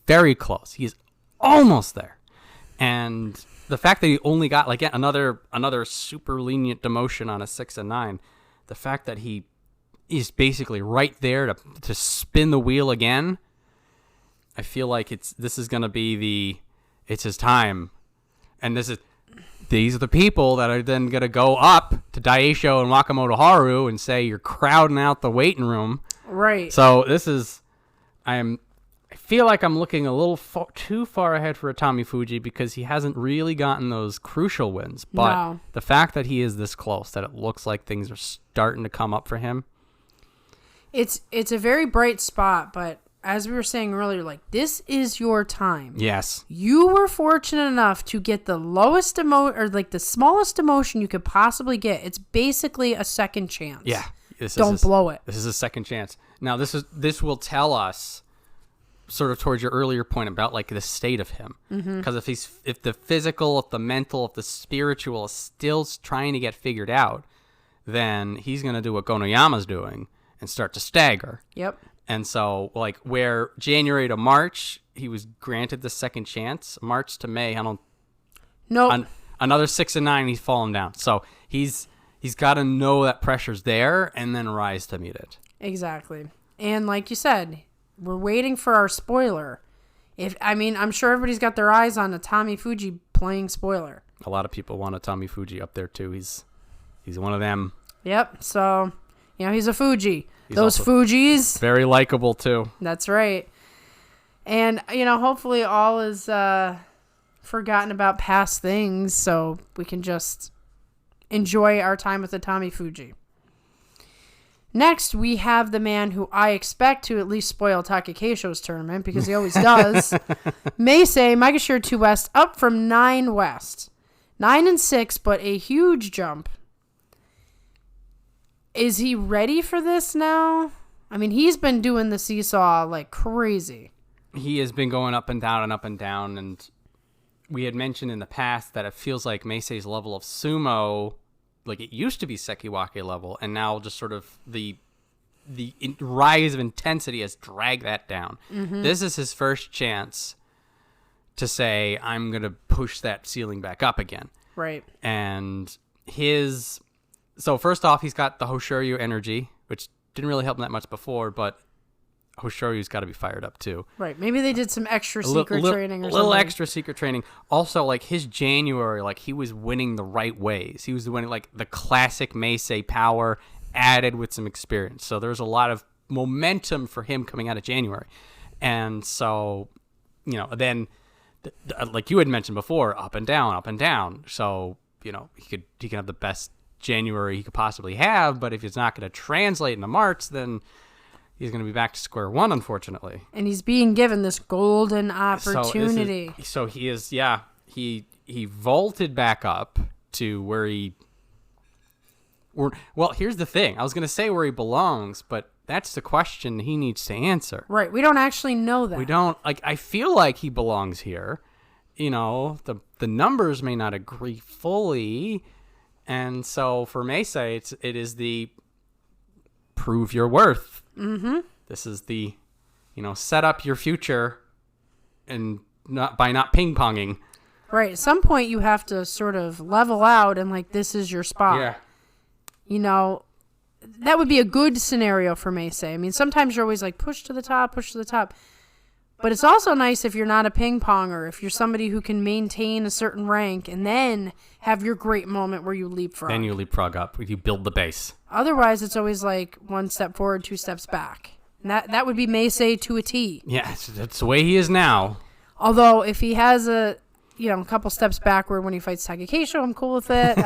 Very close. He is almost there. And the fact that he only got like another super lenient demotion on a 6-9, the fact that he is basically right there to spin the wheel again, I feel like this is going to be it's his time. And these are the people that are then going to go up to Daieisho and Wakamotoharu and say, you're crowding out the waiting room. Right. So I feel like I'm looking a little too far ahead for Atamifuji because he hasn't really gotten those crucial wins. But the fact that he is this close, that it looks like things are starting to come up for him. It's a very bright spot, but as we were saying earlier, like, this is your time. Yes. You were fortunate enough to get the lowest or like the smallest emotion you could possibly get. It's basically a second chance. Yeah. Don't blow it. This is a second chance. Now, this will tell us sort of towards your earlier point about like the state of him. Because if the physical, if the mental, if the spiritual is still trying to get figured out, then he's going to do what Gonoyama's doing and start to stagger. Yep. And so, like, where January to March, he was granted the second chance. March to May, Nope. Another 6-9, he's fallen down. So he's got to know that pressure's there and then rise to meet it. Exactly. And like you said, we're waiting for our spoiler. I'm sure everybody's got their eyes on Atamifuji playing spoiler. A lot of people want Atamifuji up there too. He's one of them. Yep. So, he's a Fuji. Those Fujis. Very likable, too. That's right. And, hopefully all is forgotten about past things so we can just enjoy our time with Atamifuji. Next, we have the man who I expect to at least spoil Takakeisho's tournament because he always does. Meisei, Maegashira 2 West, up from 9 West. 9-6, but a huge jump. Is he ready for this now? I mean, he's been doing the seesaw like crazy. He has been going up and down and up and down. And we had mentioned in the past that it feels like Meisei's level of sumo, like it used to be Sekiwake level, and now just sort of the rise of intensity has dragged that down. This is his first chance to say, I'm going to push that ceiling back up again. Right. And so first off, he's got the Hoshoryu energy, which didn't really help him that much before, but Hoshoryu's got to be fired up too. Right. Maybe they did some extra secret training or something. A little extra secret training. Also, like his January, like he was winning the right ways. He was winning like the classic Meisei power added with some experience. So there's a lot of momentum for him coming out of January. And so, then like you had mentioned before, up and down, up and down. So, he can have the best January he could possibly have, but if it's not going to translate into March, then he's going to be back to square one, unfortunately. And he's being given this golden opportunity. So he is, he vaulted back up to where well, here's the thing. I was going to say where he belongs, but that's the question he needs to answer. Right. We don't actually know that. We don't, I feel like he belongs here. The numbers may not agree fully. And so for Meisei, it is the prove your worth. This is the, set up your future and not ping-ponging. Right. At some point you have to sort of level out and like, this is your spot. Yeah. That would be a good scenario for Meisei. I mean, sometimes you're always like, push to the top. But it's also nice if you're not a ping-ponger, if you're somebody who can maintain a certain rank and then have your great moment where you leapfrog. Then you leapfrog up. You build the base. Otherwise, it's always like 1 step forward, 2 steps back. And that would be Meisei to a T. Yeah, that's the way he is now. Although, if he has a couple steps backward when he fights Takakeisho, I'm cool with it.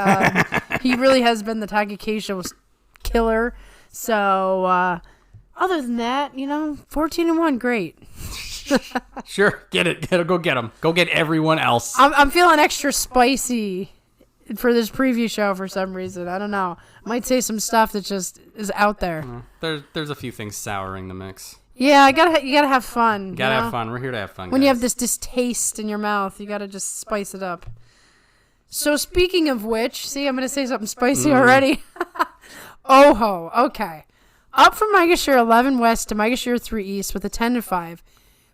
He really has been the Takakeisho killer. So, other than that, 14-1, great. Sure, get it. Go get them. Go get everyone else. I'm feeling extra spicy for this preview show for some reason. I don't know. Might say some stuff that just is out there. There's a few things souring the mix. Yeah, you gotta have fun. Gotta have fun. We're here to have fun. When you have this distaste in your mouth, you gotta just spice it up. So speaking of which, see, I'm gonna say something spicy already. Oho, okay. Up from Maegashira 11 West to Maegashira 3 East with a 10-5.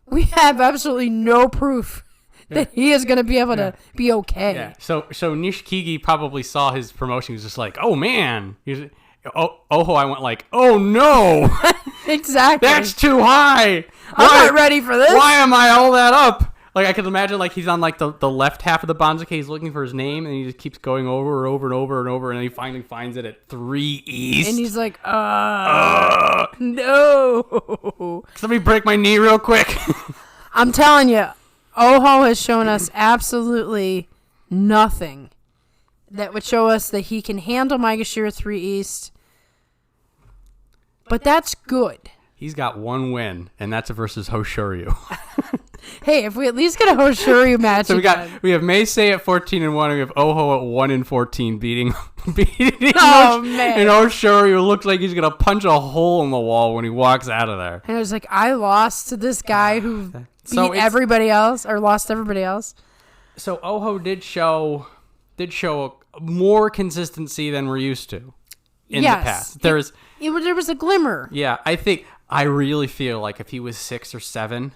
We have absolutely no proof that he is going to be able to be okay. Yeah. So Nishikigi probably saw his promotion. He was just like, oh, man. Oho, I went like, oh, no. Exactly. That's too high. I'm not ready for this. Why am I all that up? Like, I can imagine, like, he's on, like, the left half of the Banzuke. He's looking for his name, and he just keeps going over and over and over and over, and then he finally finds it at 3 East. And he's like, no. Let me break my knee real quick. I'm telling you, Oho has shown us absolutely nothing that would show us that he can handle Maegashira 3 East. But that's good. He's got one win, and that's versus Hoshoryu. Hey, if we at least get a Hoshoryu match, so we have Meisei at 14-1, and we have Oho at 1-14 beating. Oh man! And Hoshoryu looks like he's gonna punch a hole in the wall when he walks out of there. And it was like, I lost to this guy who beat everybody else, or lost everybody else. So Oho did show more consistency than we're used to in the past. There was a glimmer. Yeah, I really feel like if he was 6 or 7.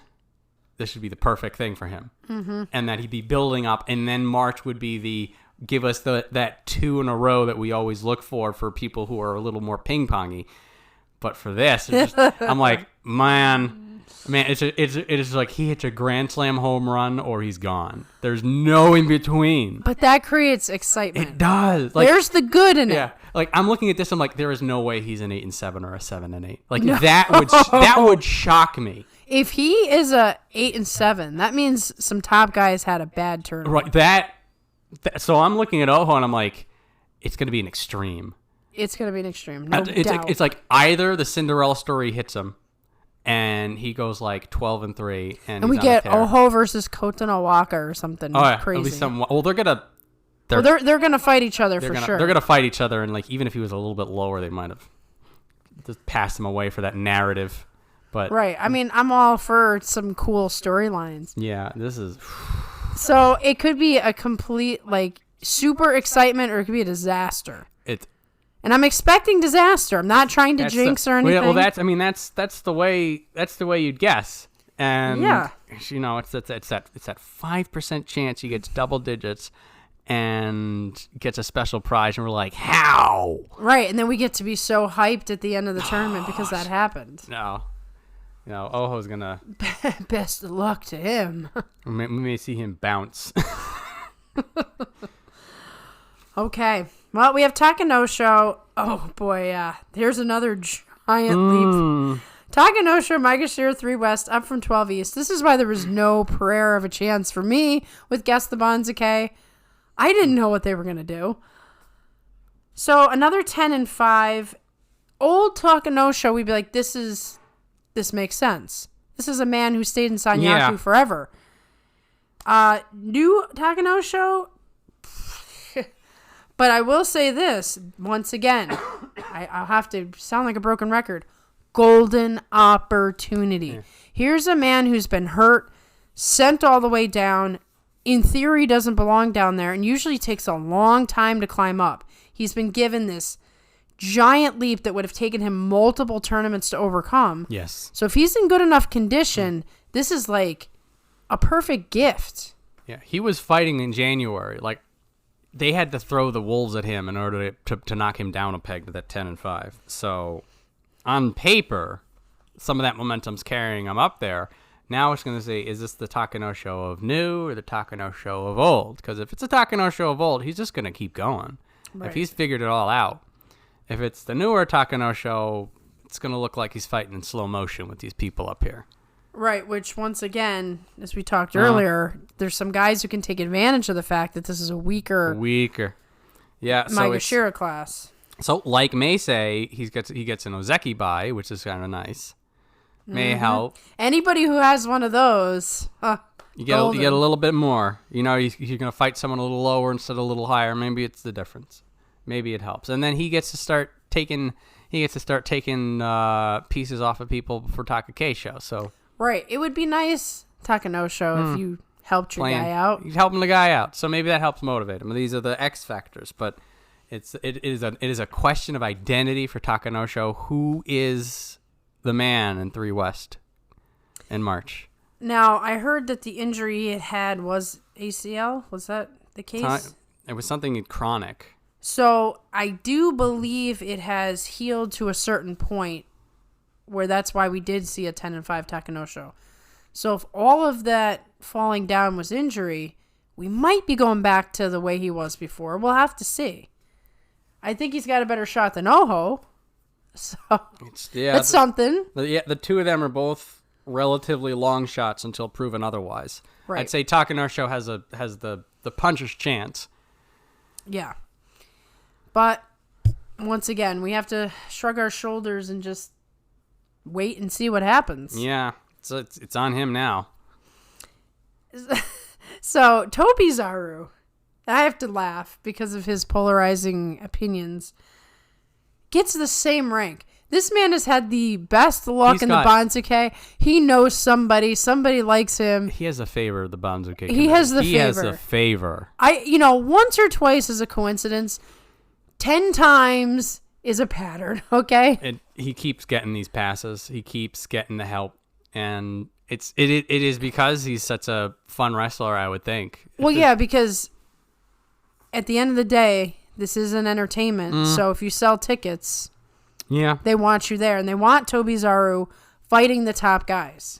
This would be the perfect thing for him. Mm-hmm. And that he'd be building up, and then March would be give us that 2 in a row that we always look for people who are a little more ping-pongy. But for this, I'm like, man, it's like he hits a grand slam home run or he's gone. There's no in between. But that creates excitement. It does. Like, there's the good in it. Yeah. Like, I'm looking at this, I'm like, there is no way he's an 8-7 or a 7-8. Like, that would shock me. If he is a 8-7, that means some top guys had a bad turn. Right. So I'm looking at Oho and I'm like, it's going to be an extreme. It's going to be an extreme. No doubt. It's like either the Cinderella story hits him and he goes like 12-3 and we get Oho versus Kotonowaka or something crazy. Well, they're going to they're going to fight each other for sure. They're going to fight each other, and like even if he was a little bit lower, they might have just passed him away for that narrative. But right. I mean, I'm all for some cool storylines. Yeah, this is... So it could be a complete, like, super excitement, or it could be a disaster. And I'm expecting disaster. I'm not trying to jinx or anything. Well, that's the way you'd guess. And you know, it's that 5% chance he gets double digits and gets a special prize, and we're like, how? Right, and then we get to be so hyped at the end of the tournament because that happened. No, Oho's gonna... Best of luck to him. We may see him bounce. Okay. Well, we have Takanosho. Oh, boy, yeah. Here's another giant leap. Takanosho, Maegashira 3 West, up from 12 East. This is why there was no prayer of a chance for me with Guess the Banzuke. I didn't know what they were going to do. So, another 10-5. Old Takanosho, we'd be like, this makes sense. This is a man who stayed in Sanyaku forever. New Takanosho, but I will say this once again. I'll have to sound like a broken record. Golden opportunity. Yeah. Here's a man who's been hurt, sent all the way down. In theory, doesn't belong down there, and usually takes a long time to climb up. He's been given this giant leap that would have taken him multiple tournaments to overcome. Yes. So if he's in good enough condition, this is like a perfect gift. Yeah, he was fighting in January. Like, they had to throw the wolves at him in order to knock him down a peg to that 10-5. So on paper, some of that momentum's carrying him up there. Now it's going to say, is this the Takanosho of new or the Takanosho of old? Because if it's a Takanosho of old, he's just going to keep going. Right. If he's figured it all out. If it's the newer Takanosho, it's going to look like he's fighting in slow motion with these people up here. Right, which once again, as we talked earlier, there's some guys who can take advantage of the fact that this is a weaker. Yeah, Maegashira class. So, like Meisei, he gets an Ozeki buy, which is kind of nice. May help. Anybody who has one of those, you get a little bit more. You know, you're going to fight someone a little lower instead of a little higher. Maybe it's the difference. Maybe it helps. And then he gets to start taking he gets to start taking pieces off of people for Takakeisho. So right, it would be nice, Takanosho, if you helped your guy out. He's helping the guy out, so maybe that helps motivate him. These are the X factors, but it is a question of identity for Takanosho. Who is the man in 3 West in March? Now, I heard that the injury it had was ACL. Was that the case? It was something chronic. So I do believe it has healed to a certain point where that's why we did see a 10-5 Takanosho. So if all of that falling down was injury, we might be going back to the way he was before. We'll have to see. I think he's got a better shot than Oho. So that's something. The two of them are both relatively long shots until proven otherwise. Right. I'd say Takanosho has the puncher's chance. Yeah. But once again, we have to shrug our shoulders and just wait and see what happens. Yeah. It's on him now. So, Tobizaru, I have to laugh because of his polarizing opinions, gets the same rank. This man has had the best luck in the Banzuke. He knows somebody likes him. He has a favor of the Banzuke. He has the favor. He has a favor. Once or twice is a coincidence. 10 times is a pattern, okay? And he keeps getting these passes. He keeps getting the help. And it is because he's such a fun wrestler, I would think. Well, yeah, because at the end of the day, this is an entertainment. So if you sell tickets, they want you there. And they want Tobizaru fighting the top guys.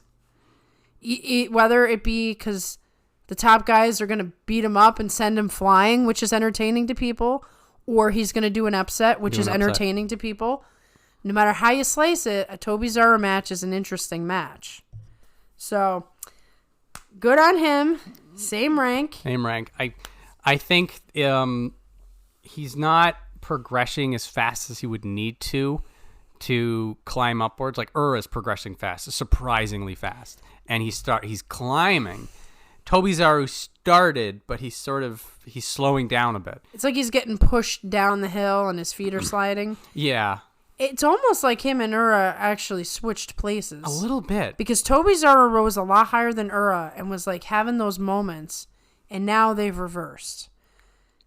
Whether it be because the top guys are going to beat him up and send him flying, which is entertaining to people, or he's going to do an upset, which is entertaining to people. No matter how you slice it, a Tobizaru match is an interesting match. So, good on him. Same rank. I think he's not progressing as fast as he would need to climb upwards. Like is progressing fast, surprisingly fast, and he's climbing. Tobizaru started, but he's slowing down a bit. It's like he's getting pushed down the hill and his feet are sliding. Yeah. It's almost like him and Ura actually switched places. A little bit. Because Tobizaru rose a lot higher than Ura and was like having those moments, and now they've reversed.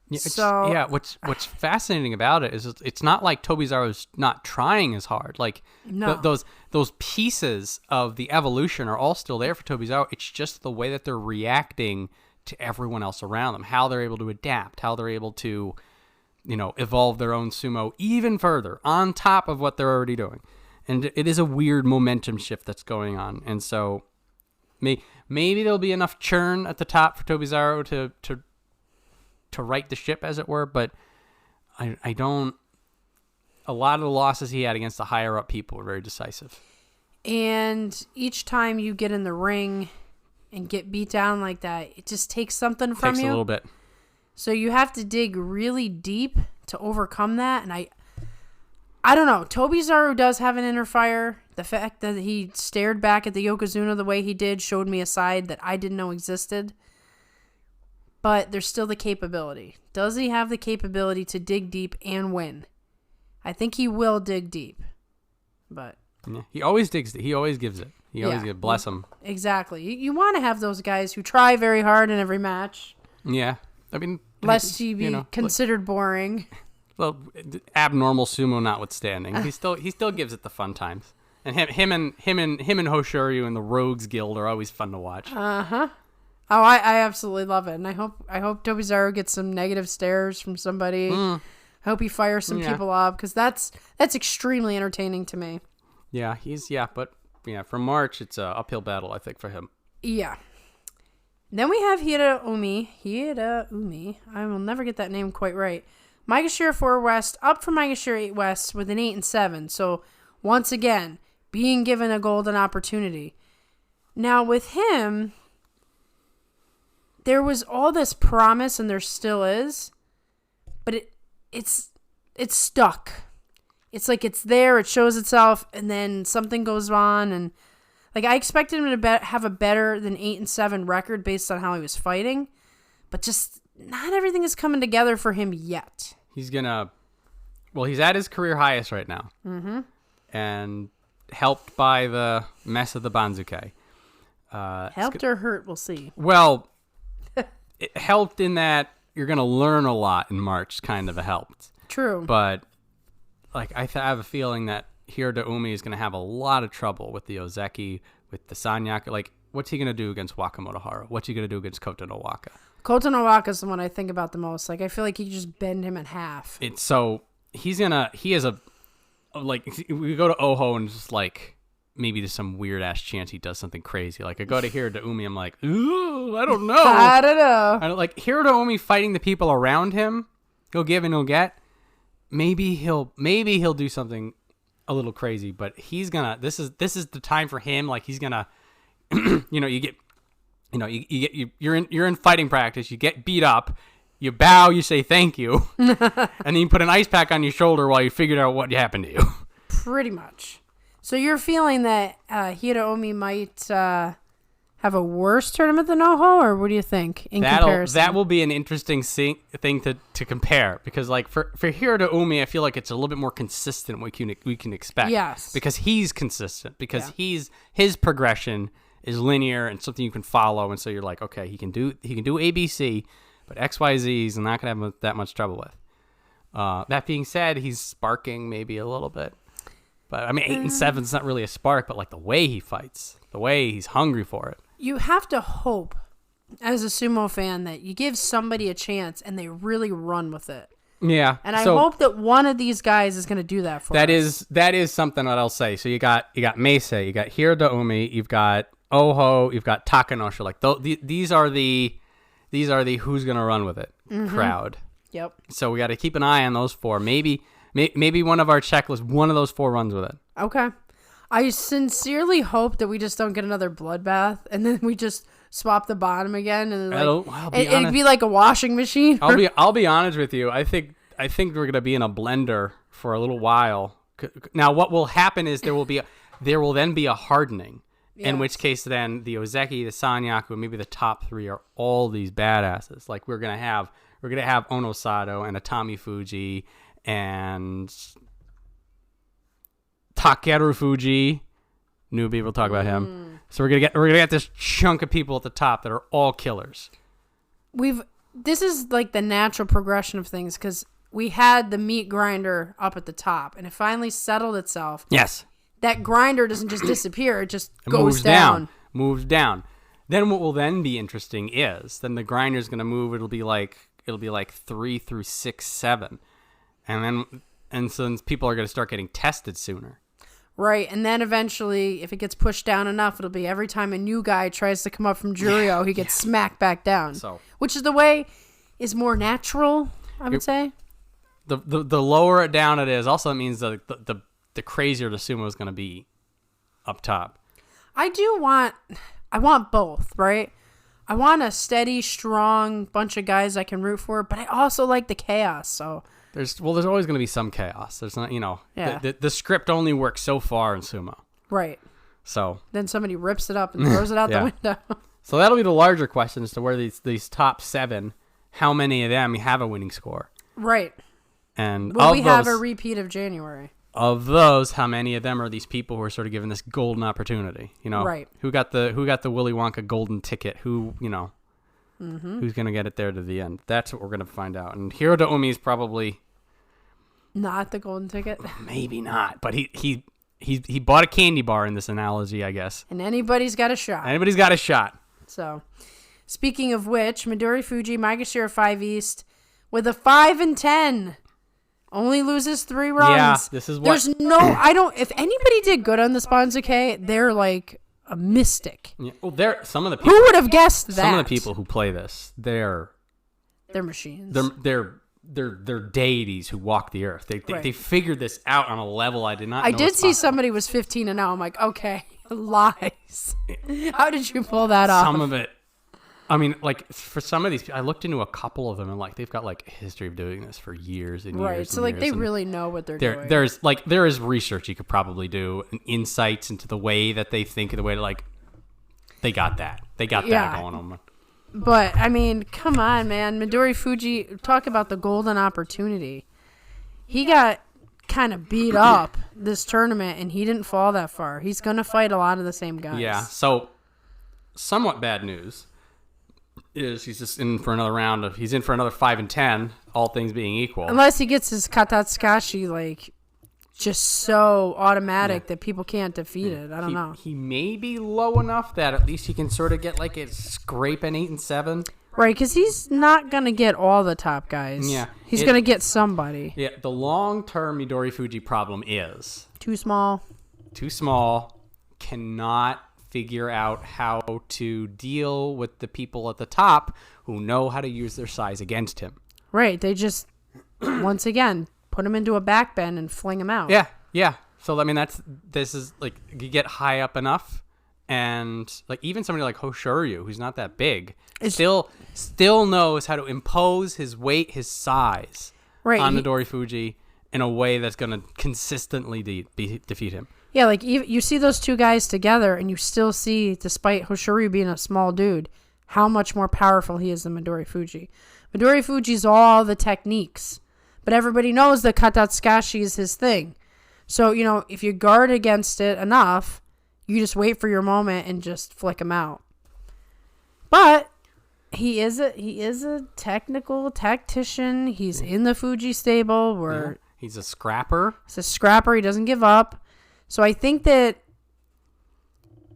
Yeah, what's fascinating about it is it's not like Tobizaru's not trying as hard. Like those pieces of the evolution are all still there for Tobizaru. It's just the way that they're reacting to everyone else around them, how they're able to adapt, how they're able to evolve their own sumo even further on top of what they're already doing. And it is a weird momentum shift that's going on. And so maybe there'll be enough churn at the top for Tobizaru to right the ship, as it were. But I don't... A lot of the losses he had against the higher up people were very decisive. And each time you get in the ring and get beat down like that, it just takes something from you. Takes a little bit. So you have to dig really deep to overcome that. And I don't know. Tobizaru does have an inner fire. The fact that he stared back at the Yokozuna the way he did showed me a side that I didn't know existed. But there's still the capability. Does he have the capability to dig deep and win? I think he will dig deep. But yeah, he always digs. He always gives it. He always gives. Bless him. Exactly. You want to have those guys who try very hard in every match. Yeah. I mean, lest he be considered boring. Well, abnormal sumo notwithstanding, he still gives it the fun times. And him and Hoshoryu and the Rogues Guild are always fun to watch. Oh, I absolutely love it, and I hope Tobizaru gets some negative stares from somebody. I hope he fires some people up because that's extremely entertaining to me. Yeah, but for March it's an uphill battle, I think, for him. Yeah. Then we have Hiradoumi. I will never get that name quite right. Maegashira 4 West, up from Maegashira 8 West with an 8-7. So, once again, being given a golden opportunity. Now, with him, there was all this promise, and there still is, but it's stuck. It's like it's there, it shows itself, and then something goes on, and like I expected him to have a better than 8-7 record based on how he was fighting, but just not everything is coming together for him yet. He's gonna Well, he's at his career highest right now. Mm-hmm. And helped by the mess of the Banzuke. Helped or hurt, we'll see. Well, it helped in that you're going to learn a lot in March, kind of helped. True. But like I have a feeling that Hiradoumi is going to have a lot of trouble with the Ozeki, with the Sanyaka. Like, what's he going to do against Wakamotoharu? What's he going to do against Kotonowaka? Kotonowaka is the one I think about the most. Like, I feel like he could just bend him in half. He has a, like, we go to Oho and just like, maybe there's some weird ass chance he does something crazy. Like I go to Hiradoumi, I'm like, ooh, I don't know. I don't know. I don't like Hiradoumi fighting the people around him. He'll give and he'll get. Maybe he'll do something a little crazy, but he's gonna. This is the time for him. Like he's gonna, you're in fighting practice. You get beat up. You bow. You say thank you, and then you put an ice pack on your shoulder while you figured out what happened to you. Pretty much. So you're feeling that Hiradoumi might have a worse tournament than Oho, or what do you think in comparison? That will be an interesting thing to compare, because like for Hiradoumi, I feel like it's a little bit more consistent what we can expect. Yes. Because he's consistent, because his progression is linear and something you can follow, and so you're like, okay, he can do ABC, but XYZ he's not going to have that much trouble with. That being said, he's sparking maybe a little bit. But I mean, 8 and 7 is not really a spark, but like the way he fights, the way he's hungry for it. You have to hope, as a sumo fan, that you give somebody a chance and they really run with it. Yeah, and I hope that one of these guys is going to do that for us. That is something that I'll say. So you got Meisei, you got Hiradoumi, you've got Oho, you've got Takanosho. Like these are the who's going to run with it crowd. Yep. So we got to keep an eye on those 4. Maybe one of our checklists, one of those 4 runs with it. Okay. I sincerely hope that we just don't get another bloodbath, and then we just swap the bottom again, and it'd be like a washing machine. I'll be honest with you. I think we're gonna be in a blender for a little while. Now, what will happen is there will then be a hardening. Yes. In which case, then the Ozeki, the Sanyaku, maybe the top 3 are all these badasses. Like we're gonna have Onosato and Atamifuji and Terunofuji. New people talk about him. So we're gonna get this chunk of people at the top that are all killers. This is like the natural progression of things, because we had the meat grinder up at the top, and it finally settled itself. Yes. That grinder doesn't just disappear; it just goes down. Moves down. Then what will then be interesting is then the grinder's gonna move. It'll be like 3 through 6, 7. And so people are going to start getting tested sooner. Right. And then eventually, if it gets pushed down enough, it'll be every time a new guy tries to come up from Juryo, he gets smacked back down. So, which is the way is more natural, I would say. The lower it down it is, also it means the crazier the sumo is going to be up top. I want both, right? I want a steady, strong bunch of guys I can root for, but I also like the chaos, so... There's always going to be some chaos. There's not, the script only works so far in sumo. Right. So then somebody rips it up and throws it out the window. So that'll be the larger question as to where these top 7, how many of them have a winning score. Right. And will we have a repeat of January? Of those, how many of them are these people who are sort of given this golden opportunity? Right. Who got the Willy Wonka golden ticket? Who, who's going to get it there to the end? That's what we're going to find out. And Hiradoumi is probably not the golden ticket. Maybe not, but he bought a candy bar in this analogy, I guess. And anybody's got a shot. So, speaking of which, Midorifuji, Maegashira 5 East with a 5-10. Only loses 3 runs. Yeah, this is what... if anybody did good on the Banzuke, they're like a mystic. Yeah. Well, some of the people... Who would have guessed that? Some of the people who play this, they're machines. They're deities who walk the earth. They figured this out on a level I did not know. I did see somebody was 15 and now I'm like, okay, lies. How did you pull that off? Some of it... I mean, like, for some of these, I looked into a couple of them, and, like, they've got, like, a history of doing this for years and years. Right, so, like, they really know what they're doing. There is research you could probably do, and insights into the way that they think, the way to, like, they got that. They got that going on. But, I mean, come on, man. Midorifuji, talk about the golden opportunity. he got kind of beat up this tournament, and he didn't fall that far. He's going to fight a lot of the same guys. Yeah, so somewhat bad news is he's just in for another round of, he's in for another 5 and 10, all things being equal. Unless he gets his Katatsukashi, like, just so automatic that people can't defeat it. I don't know. He may be low enough that at least he can sort of get like a scrape an 8 and 7. Right, because he's not going to get all the top guys. Yeah. He's going to get somebody. Yeah, the long-term Midorifuji problem is... Too small. Too small. Cannot figure out how to deal with the people at the top who know how to use their size against him. Right, they just, once again, put him into a back bend and fling him out. Yeah. So, I mean, this is, like, you get high up enough, and, like, even somebody like Hoshoryu, who's not that big, still knows how to impose his weight, his size on Midorifuji in a way that's going to consistently defeat him. Yeah, like, you see those two guys together, and you still see, despite Hoshoryu being a small dude, how much more powerful he is than Midorifuji. Midorifuji's all the techniques, but everybody knows that Katatsukashi is his thing. So, you know, if you guard against it enough, you just wait for your moment and just flick him out. But he is a technical tactician. He's in the Fuji stable where he's a scrapper. He's a scrapper. He doesn't give up. So I think that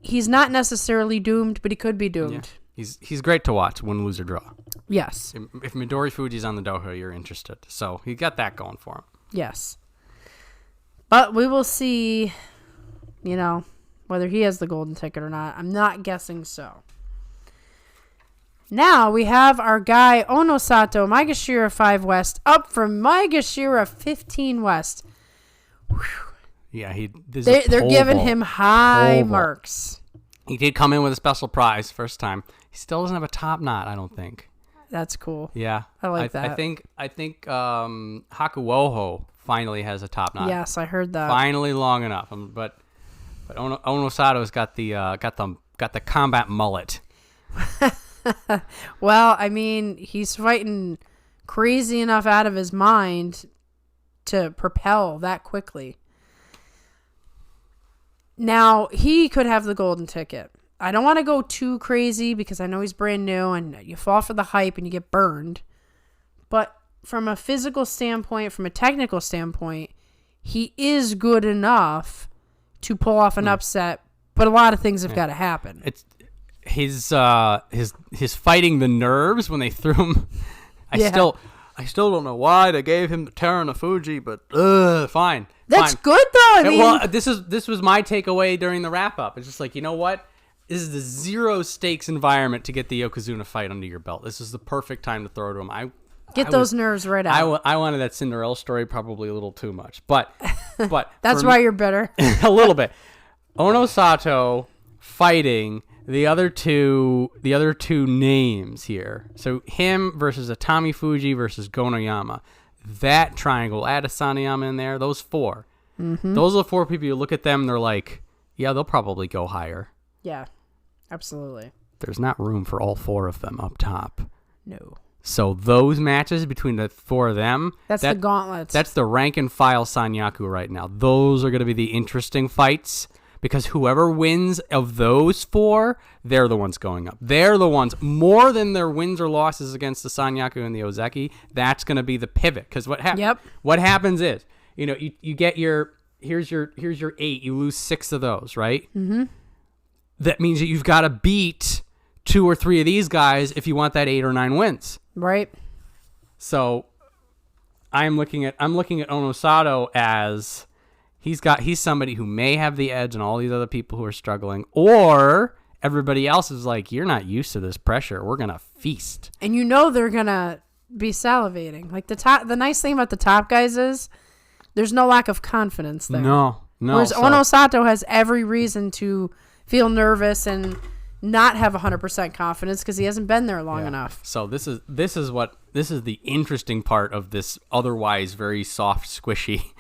he's not necessarily doomed, but he could be doomed. Yeah. He's great to watch, win, lose, or draw. Yes. If Midorifuji's on the dojo, you're interested. So he got that going for him. Yes. But we will see, you know, whether he has the golden ticket or not. I'm not guessing so. Now we have our guy Onosato, Maegashira 5 West, up from Maegashira 15 West. Whew. Yeah, they're giving him high marks. He did come in with a special prize first time. He still doesn't have a top knot, I don't think. That's cool. Yeah, I like that. I think Hakuho finally has a top knot. Yes, I heard that. Finally, long enough. But Onosato's got the combat mullet. Well, I mean, he's fighting crazy enough out of his mind to propel that quickly. Now, he could have the golden ticket. I don't want to go too crazy because I know he's brand new and you fall for the hype and you get burned. But from a physical standpoint, from a technical standpoint, he is good enough to pull off an upset, but a lot of things have got to happen. It's his fighting the nerves when they threw him. I still don't know why they gave him the Terunofuji, but fine. That's good though. I mean, well, this was my takeaway during the wrap up. It's just like, you know what? This is the zero stakes environment to get the Yokozuna fight under your belt. This is the perfect time to throw to him. Get those nerves right out. I wanted that Cinderella story probably a little too much, but that's why you're bitter. A little bit. Onosato fighting the other two names here. So him versus Atamifuji versus Gonoyama. That triangle, add Asanoyama in there, those four. Mm-hmm. Those are the four people you look at them, they're like, yeah, they'll probably go higher. Yeah, absolutely. There's not room for all four of them up top. No. So those matches between the four of them, that's the gauntlets. That's the rank and file Sanyaku right now. Those are going to be the interesting fights. Because whoever wins of those four, they're the ones going up. They're the ones, more than their wins or losses against the Sanyaku and the Ozeki, that's going to be the pivot. Because what happens is, you know, you get here's your 8, you lose 6 of those, right? Mm-hmm. That means that you've got to beat 2 or 3 of these guys if you want that 8 or 9 wins. Right. So I'm looking at Onosato as... He's somebody who may have the edge on all these other people who are struggling, or everybody else is like, you're not used to this pressure. We're going to feast. And you know they're going to be salivating. Like the nice thing about the top guys is there's no lack of confidence there. No. Whereas Onosato has every reason to feel nervous and not have 100% confidence because he hasn't been there long enough. So this is the interesting part of this otherwise very soft, squishy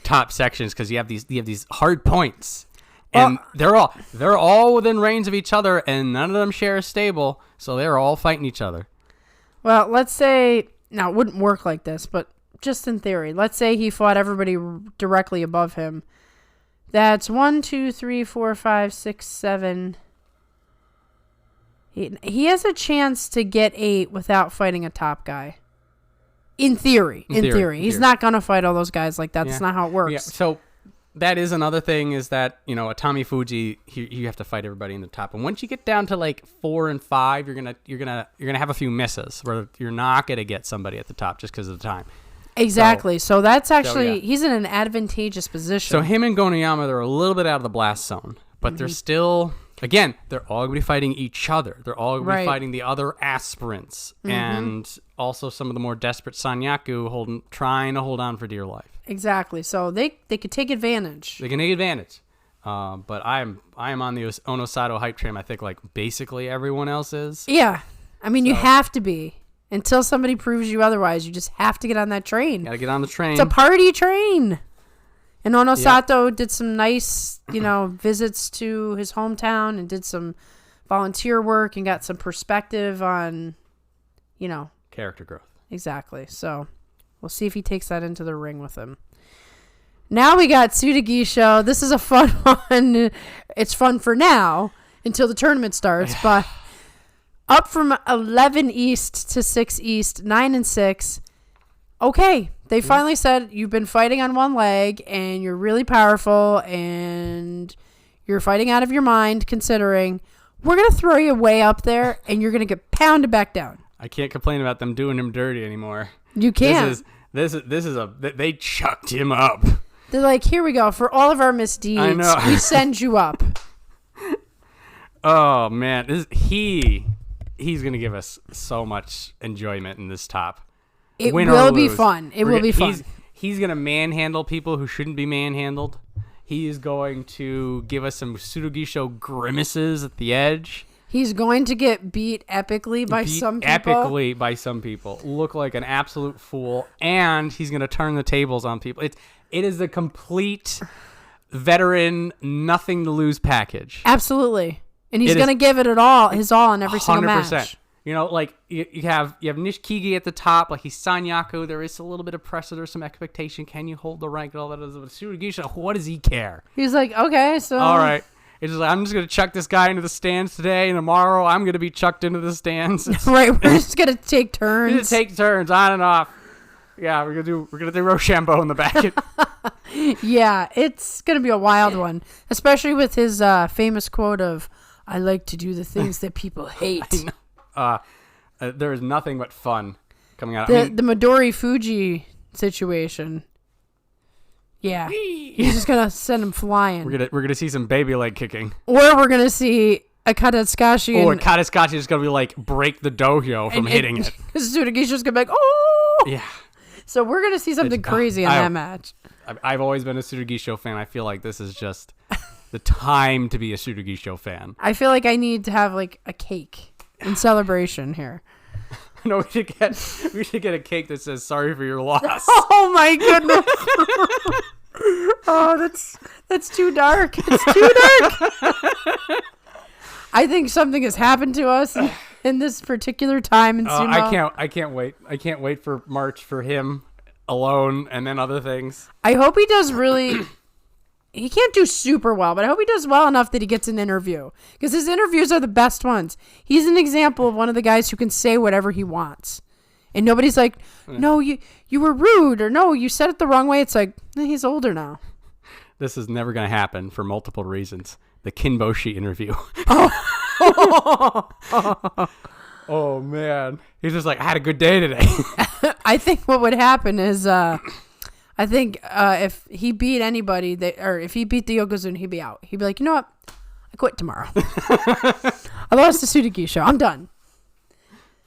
top sections, because you have these hard points, and they're all within range of each other, and none of them share a stable, so they're all fighting each other. Well, let's say now it wouldn't work like this, but just in theory, let's say he fought everybody directly above him. That's 1, 2, 3, 4, 5, 6, 7. He has a chance to get 8 without fighting a top guy. In theory. He's not going to fight all those guys like that. That's not how it works. Yeah. So that is another thing is that, Atamifuji, you have to fight everybody in the top. And once you get down to like 4 and 5, you're gonna have a few misses where you're not going to get somebody at the top just because of the time. Exactly. So that's actually, he's in an advantageous position. So him and Gonoyama, they're a little bit out of the blast zone, but they're still, again, they're all going to be fighting each other. They're all going to be fighting the other aspirants and also some of the more desperate Sanyaku trying to hold on for dear life. Exactly. So they could take advantage. They can take advantage. But I am on the Onosato hype train. I think like basically everyone else is. Yeah. I mean, you have to be. Until somebody proves you otherwise, you just have to get on that train. Gotta get on the train. It's a party train. And Onosato did some nice, visits to his hometown and did some volunteer work and got some perspective on, character growth. Exactly. So we'll see if he takes that into the ring with him. Now we got Tsurugisho. This is a fun one. It's fun for now until the tournament starts, but up from 11 East to 6 East, 9 and 6. Okay, they finally said you've been fighting on one leg and you're really powerful and you're fighting out of your mind considering we're going to throw you way up there and you're going to get pounded back down. I can't complain about them doing him dirty anymore. You can't. They chucked him up. They're like, here we go. For all of our misdeeds, we send you up. Oh, man. He's going to give us so much enjoyment in this top. It will be fun. It will be fun. He's going to manhandle people who shouldn't be manhandled. He is going to give us some Tsurugisho grimaces at the edge. He's going to get beat epically by some people. Look like an absolute fool. And he's going to turn the tables on people. It is a complete veteran, nothing to lose package. Absolutely. And he's going to give it his all in every single match. You have Nishikigi at the top, like he's Sanyaku. There is a little bit of pressure, there's some expectation. Can you hold the rank and all that? Tsurugisho, what does he care? He's like, okay, so all right. It's just like, I'm just gonna chuck this guy into the stands today, and tomorrow I'm gonna be chucked into the stands. Right, we're just gonna take turns. We're gonna take turns on and off. Yeah, we're gonna do Rochambeau in the back. Yeah, it's gonna be a wild one, especially with his famous quote of, "I like to do the things that people hate." There is nothing but fun coming out. The Midorifuji situation. Yeah, he's just gonna send him flying. We're gonna see some baby leg kicking, or we're gonna see a Katsukashi. Or Katsukashi is gonna be like break the dojo from hitting it. Tsurugisho's gonna be like, oh yeah. So we're gonna see something crazy in that match. I've always been a Tsurugisho fan. I feel like this is just the time to be a Tsurugisho fan. I feel like I need to have like a cake in celebration here. No, we should get a cake that says "Sorry for your loss." Oh my goodness! Oh, that's too dark. It's too dark. I think something has happened to us in this particular time in Sumo. I can't wait. I can't wait for March for him alone, and then other things. I hope he does really. He can't do super well, but I hope he does well enough that he gets an interview. Because his interviews are the best ones. He's an example of one of the guys who can say whatever he wants. And nobody's like, no, you were rude, or no, you said it the wrong way. It's like, he's older now. This is never going to happen for multiple reasons. The Kinbozan interview. Oh, man. He's just like, I had a good day today. I think what would happen is... if he beat anybody, or if he beat the Yokozuna, he'd be out. He'd be like, you know what? I quit tomorrow. I lost to Tsurugisho. I'm done.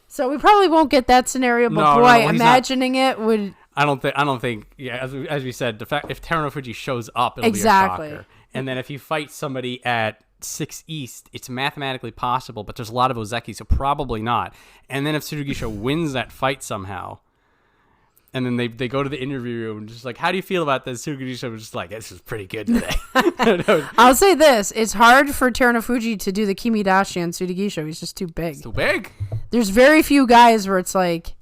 So we probably won't get that scenario, but imagining it would. I don't think. Yeah, as we said, the fact if Terunofuji shows up, it'll be a shocker. And then if you fight somebody at 6 East, it's mathematically possible, but there's a lot of Ozeki, so probably not. And then if Tsurugisho wins that fight somehow. And then they go to the interview room and just like, how do you feel about this? Tsurugisho was just like, this is pretty good today. I'll say this. It's hard for Terunofuji to do the Kimidashi on Tsurugisho. He's just too big. It's too big. There's very few guys where it's like,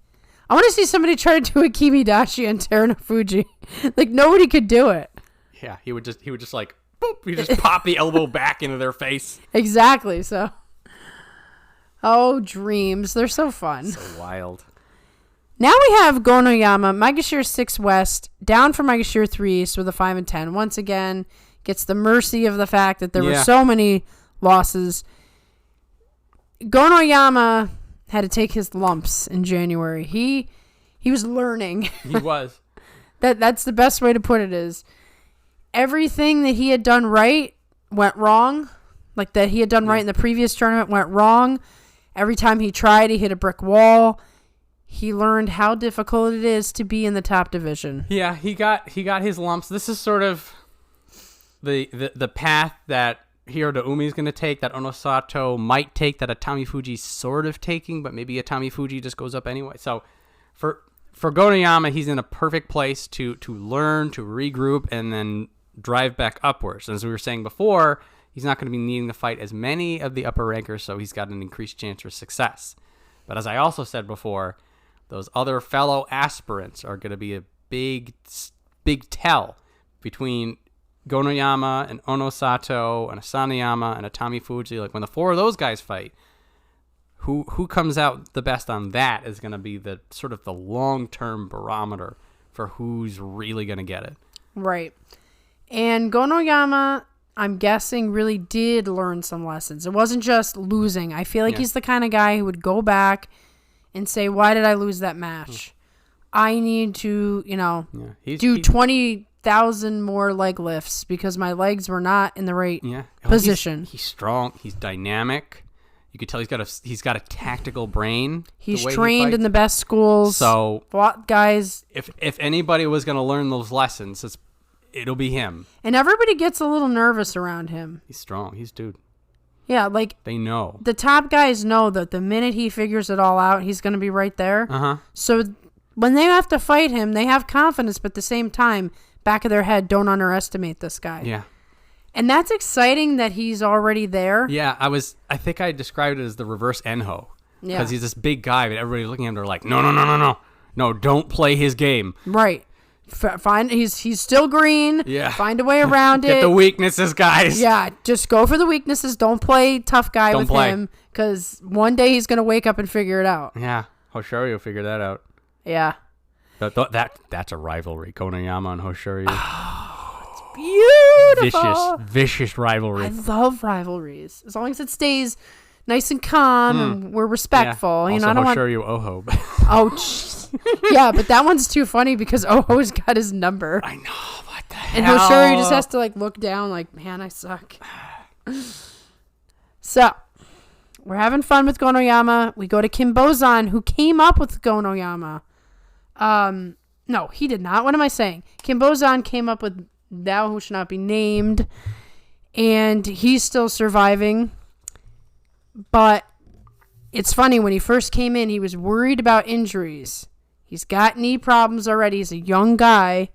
I want to see somebody try to do a Kimidashi on Terunofuji. Like, nobody could do it. Yeah, he would just like, boop, he just pop the elbow back into their face. Exactly, so. Oh, dreams. They're so fun. So wild. Now we have Gonoyama, Maegashira 6 West, down from Maegashira 3 East with a 5 and 10. Once again, gets the mercy of the fact that there were so many losses. Gonoyama had to take his lumps in January. He was learning. He was. That's the best way to put it is everything that he had done right went wrong. Like that he had done right in the previous tournament went wrong. Every time he tried, he hit a brick wall. He learned how difficult it is to be in the top division. Yeah, he got his lumps. This is sort of the path that Hiradoumi is going to take, that Onosato might take, that Atamifuji's sort of taking, but maybe Atamifuji just goes up anyway. So for Gonoyama, he's in a perfect place to learn, to regroup, and then drive back upwards. As we were saying before, he's not going to be needing to fight as many of the upper rankers, so he's got an increased chance for success. But as I also said before, those other fellow aspirants are going to be a big tell between Gonoyama and Onosato and Asanoyama and Atamifuji. Like when the four of those guys fight, who comes out the best on that is going to be the sort of the long-term barometer for who's really going to get it. Right. And Gonoyama, I'm guessing, really did learn some lessons. It wasn't just losing. I feel like he's the kind of guy who would go back and say, why did I lose that match? I need to, do 20,000 more leg lifts because my legs were not in the right position. He's strong. He's dynamic. You could tell he's got a tactical brain. He's trained in the best schools. So guys, if anybody was going to learn those lessons, it'll be him. And everybody gets a little nervous around him. He's strong. He's dude. Yeah, like they know. The top guys know that the minute he figures it all out, he's going to be right there. So when they have to fight him, they have confidence, but at the same time, back of their head, don't underestimate this guy. Yeah. And that's exciting that he's already there. Yeah, I think I described it as the reverse Enho. Yeah. Because he's this big guy, but everybody looking at him, they're like, no, don't play his game. Right. He's still green. Yeah. Find a way around it. Get the weaknesses, guys. Yeah, just go for the weaknesses. Don't play tough guy with him because one day he's gonna wake up and figure it out. Yeah, Hoshoryu will figure that out. Yeah. That's a rivalry, Gonoyama and Hoshoryu. Oh, it's beautiful. Vicious rivalry. I love rivalries as long as it stays nice and calm and we're respectful. Yeah. Also, I don't Hoshoryu Oho. Oh, yeah, but that one's too funny because Oho's got his number. I know. What the and hell? And Hoshoryu just has to look down like, man, I suck. So, we're having fun with Gonoyama. We go to Kinbozan, who came up with Gonoyama. No, he did not. What am I saying? Kinbozan came up with Thou Who Should Not Be Named, and he's still surviving. But it's funny, when he first came in, he was worried about injuries. He's got knee problems already. He's a young guy.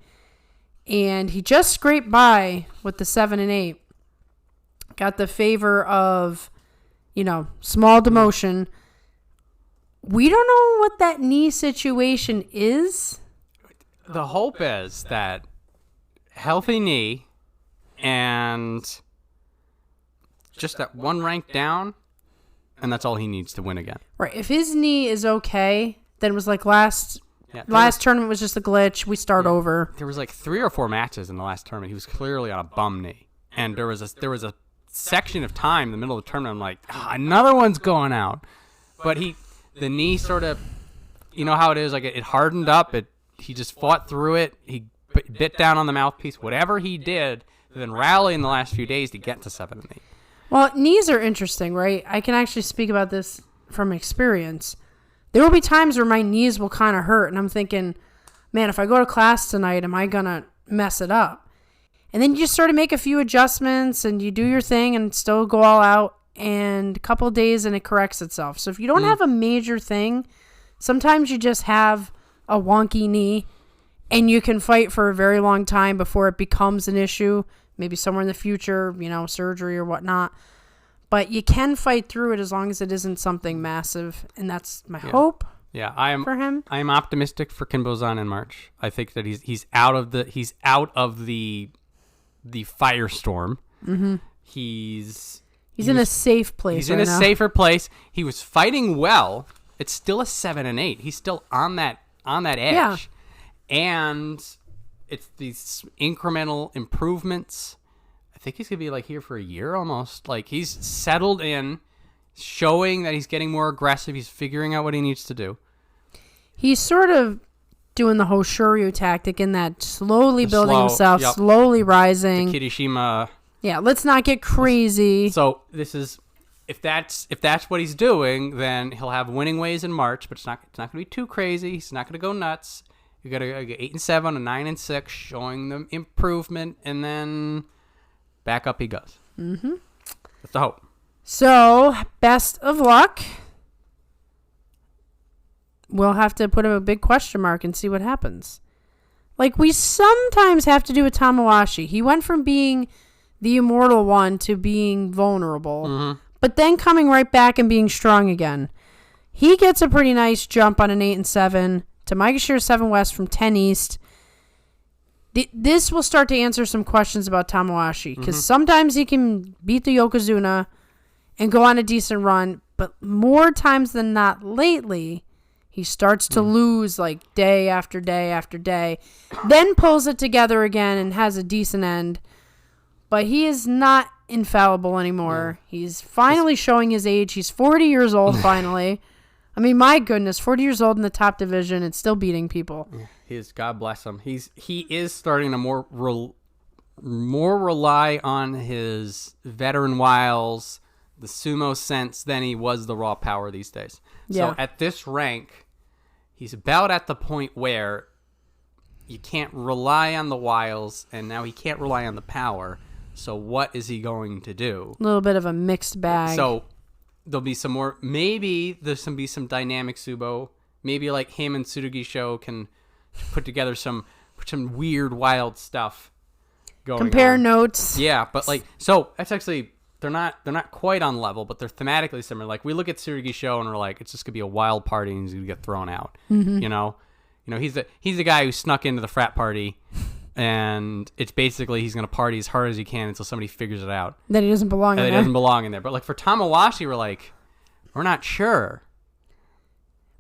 And he just scraped by with the 7 and 8. Got the favor of, small demotion. We don't know what that knee situation is. The hope is that healthy knee and just that one rank down, and that's all he needs to win again. Right. If his knee is okay, then it was like last tournament was just a glitch. We start over. There was 3 or 4 matches in the last tournament. He was clearly on a bum knee, and there was a section of time in the middle of the tournament. I'm like, another one's going out, but the knee sort of, you know how it is, it hardened up. He just fought through it. He bit down on the mouthpiece. Whatever he did, then rally in the last few days to get to 7 and 8. Well, knees are interesting, right? I can actually speak about this from experience. There will be times where my knees will kind of hurt, and I'm thinking, man, if I go to class tonight, am I going to mess it up? And then you just sort of make a few adjustments, and you do your thing and still go all out, and a couple of days, and it corrects itself. So if you don't have a major thing, sometimes you just have a wonky knee, and you can fight for a very long time before it becomes an issue. Maybe somewhere in the future, surgery or whatnot. But you can fight through it as long as it isn't something massive. And that's my hope. Yeah, I am for him. I am optimistic for Kinbozan in March. I think that he's out of the firestorm. Mm-hmm. He's in a safe place. He's in a safer place. He was fighting well. It's still a 7 and 8. He's still on that edge. Yeah. And it's these incremental improvements. I think he's gonna be like here for a year almost. Like he's settled in, showing that he's getting more aggressive. He's figuring out what he needs to do. He's sort of doing the Hoshoryu tactic in that slowly building himself, slowly rising. The Kirishima. Yeah, let's not get crazy. So this is, if that's what he's doing, then he'll have winning ways in March, but it's not going to be too crazy. He's not going to go nuts. You got to get 8 and 7 and 9 and 6, showing them improvement, and then back up he goes. Mm-hmm. That's the hope. So best of luck. We'll have to put a big question mark and see what happens. Like we sometimes have to do with Tamawashi. He went from being the immortal one to being vulnerable, but then coming right back and being strong again. He gets a pretty nice jump on an 8 and 7 to Maegashira 7 West from 10 East. This will start to answer some questions about Tamawashi, because sometimes he can beat the Yokozuna and go on a decent run, but more times than not lately, he starts to lose like day after day after day, then pulls it together again and has a decent end. But he is not infallible anymore. He's finally showing his age. He's 40 years old finally. I mean, my goodness, 40 years old in the top division and still beating people. He is, God bless him. He is starting to more rely on his veteran wiles, the sumo sense, than he was the raw power these days. Yeah. So at this rank, he's about at the point where you can't rely on the wiles, and now he can't rely on the power. So what is he going to do? A little bit of a mixed bag. So there'll be some more. Maybe there's be some dynamic Sumo. Maybe like him and Tsurugisho can put together some weird, wild stuff going Compare on. notes. Yeah, but like, so that's actually, they're not quite on level, but they're thematically similar. Like we look at Tsurugisho and we're like, it's just gonna be a wild party and he's gonna get thrown out. You know, he's the guy who snuck into the frat party. And it's basically he's going to party as hard as he can until somebody figures it out. That he doesn't belong in there. He doesn't belong in there. But like for Tamawashi, we're not sure.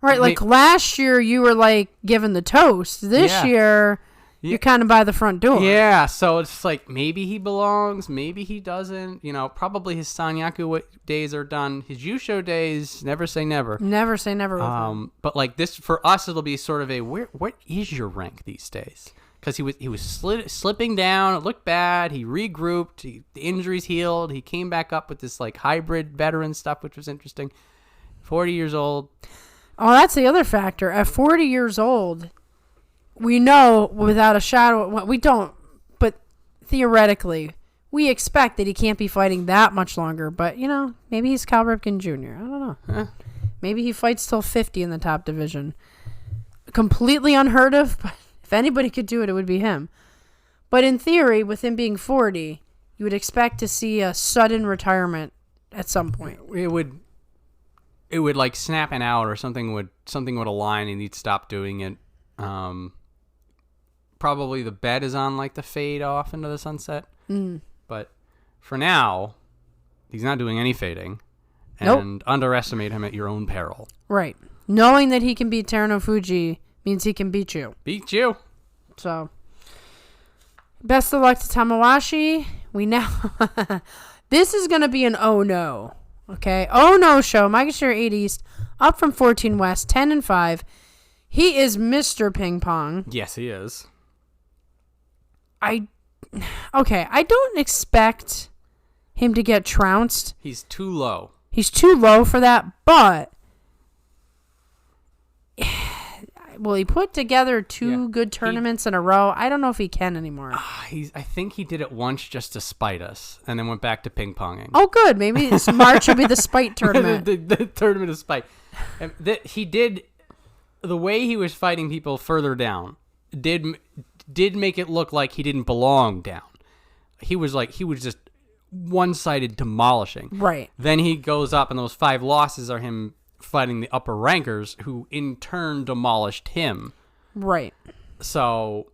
Right, like last year you were like given the toast. This year you're kind of by the front door. Yeah, so it's like maybe he belongs, maybe he doesn't. You know, probably his Sanyaku days are done. His Yusho days, never say never. Never say never. But like this, for us, it'll be sort of a, what is your rank these days? Because he was slipping down. It looked bad. He regrouped. The injuries healed. He came back up with this like hybrid veteran stuff, which was interesting. 40 years old. Oh, that's the other factor. At 40 years old, we know without a shadow. We don't, but theoretically, we expect that he can't be fighting that much longer. But maybe he's Cal Ripken Jr. I don't know. Maybe he fights till 50 in the top division. Completely unheard of, but. If anybody could do it, it would be him. But in theory, with him being 40, you would expect to see a sudden retirement at some point. It would like snapping out, or something would align and he'd stop doing it. Probably the bet is on like the fade off into the sunset. But for now, he's not doing any fading. And underestimate him at your own peril. Right. Knowing that he can beat Terunofuji means he can beat you. Beat you. So, best of luck to Tamawashi. We now... This is going to be an oh no. Okay? Oh no show. Maegashira 8 East. Up from 14 West. 10 and 5. He is Mr. Ping Pong. Yes, he is. I don't expect him to get trounced. He's too low. He's too low for that, but... Well, he put together two good tournaments in a row. I don't know if he can anymore. I think he did it once just to spite us, and then went back to ping-ponging. Oh, good. Maybe March should be the spite tournament. the tournament of spite. He did... The way he was fighting people further down did make it look like he didn't belong down. He was just one-sided demolishing. Right. Then he goes up, and those 5 losses are him fighting the upper rankers, who in turn demolished him. Right. So,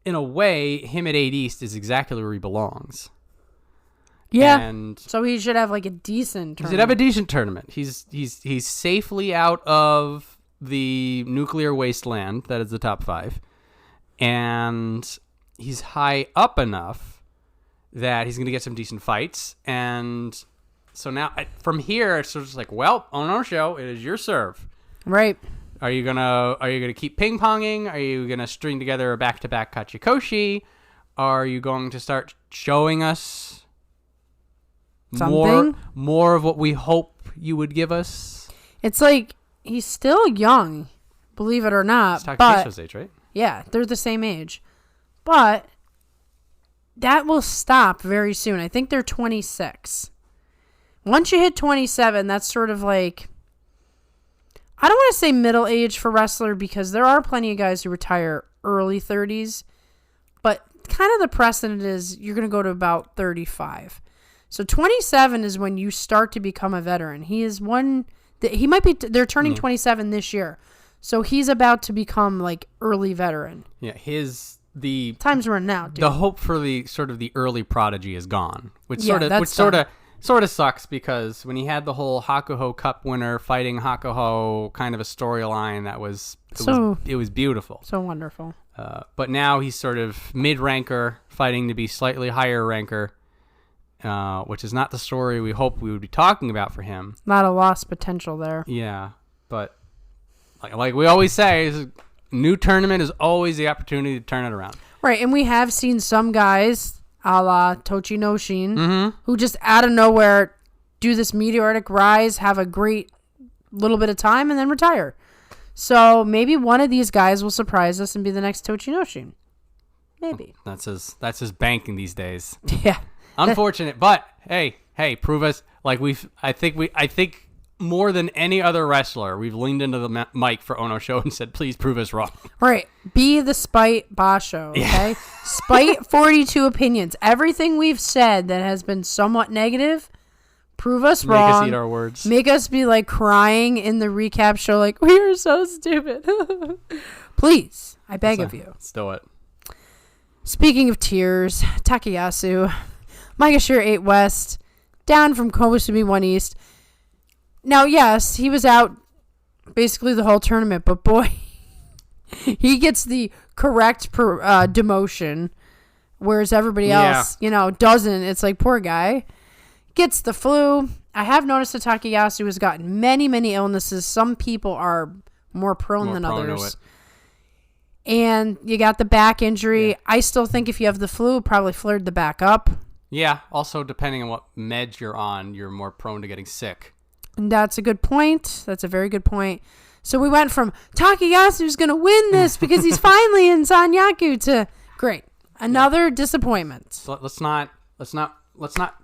in a way, him at 8 East is exactly where he belongs. Yeah. And so he should have like a decent tournament. He should have a decent tournament. He's safely out of the nuclear wasteland that is the top 5. And he's high up enough that he's going to get some decent fights. And so now, from here, it's sort of like, well, Onosho, it is your serve. Right. Are you gonna keep ping-ponging? Are you going to string together a back-to-back Kachikoshi? Are you going to start showing us something? More of what we hope you would give us? It's like, he's still young, believe it or not. It's Takakeisho's age, right? Yeah, they're the same age. But that will stop very soon. I think they're 26. Once you hit 27, that's sort of like, I don't want to say middle age for wrestler, because there are plenty of guys who retire early 30s. But kind of the precedent is you're going to go to about 35. So 27 is when you start to become a veteran. He is one that he might be, they're turning 27 this year. So he's about to become like early veteran. Yeah, the time's running out, dude. The hope for the sort of the early prodigy is gone, which sort of sucks, because when he had the whole Hakuho Cup winner fighting Hakuho kind of a storyline, it was beautiful. So wonderful. But now he's sort of mid-ranker fighting to be slightly higher ranker, which is not the story we hope we would be talking about for him. Not a lost potential there. Yeah, but like we always say, new tournament is always the opportunity to turn it around. Right, and we have seen some guys, a la Tochinoshin, who just out of nowhere do this meteoric rise, have a great little bit of time, and then retire. So maybe one of these guys will surprise us and be the next Tochinoshin. Maybe. That's his banking these days. Yeah. Unfortunate, but hey, prove us. I think more than any other wrestler, we've leaned into the mic for Onosho and said, please prove us wrong. Right. Be the Spite Basho, okay? Yeah. Spite 42 opinions. Everything we've said that has been somewhat negative, prove us wrong. Make us eat our words. Make us be like crying in the recap show like, we are so stupid. Please, I beg of you. Let's do it. Speaking of tears, Takayasu, Maegashira 8 West, down from Kobusumi 1 East. Now, yes, he was out basically the whole tournament, but boy, he gets the correct demotion, whereas everybody else, doesn't. It's like, poor guy. Gets the flu. I have noticed that Takayasu has gotten many, many illnesses. Some people are more prone than others. And you got the back injury. Yeah. I still think if you have the flu, it probably flared the back up. Yeah, also depending on what meds you're on, you're more prone to getting sick. And that's a good point. That's a very good point. So we went from Takayasu's going to win this because he's finally in Sanyaku to great. Another disappointment. So let's not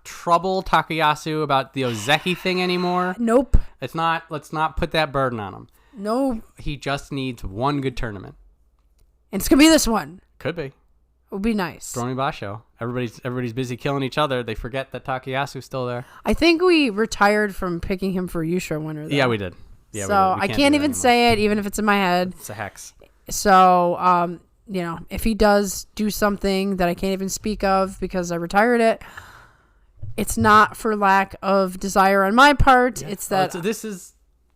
trouble Takayasu about the Ozeki thing anymore. Nope. Let's not put that burden on him. No. He just needs one good tournament. And it's going to be this one. Could be. It would be nice. Throwing Basho. Everybody's busy killing each other. They forget that Takayasu's still there. I think we retired from picking him for Yusha winner, though. Yeah, we did. Yeah, so I can't even say it, even if it's in my head. It's a hex. So, if he does do something that I can't even speak of because I retired it, it's not for lack of desire on my part. Yeah. It's that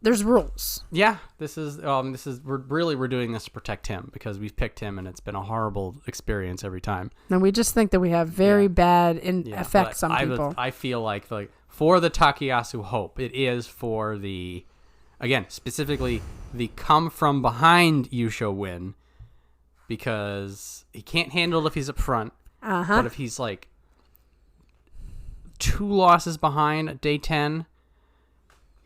there's rules. Yeah, we're doing this to protect him because we've picked him and it's been a horrible experience every time. And we just think that we have very bad effects on people. I feel like for the Takayasu hope, it is for specifically the come from behind Yusho win, because he can't handle it if he's up front. But if he's like 2 losses behind at day 10,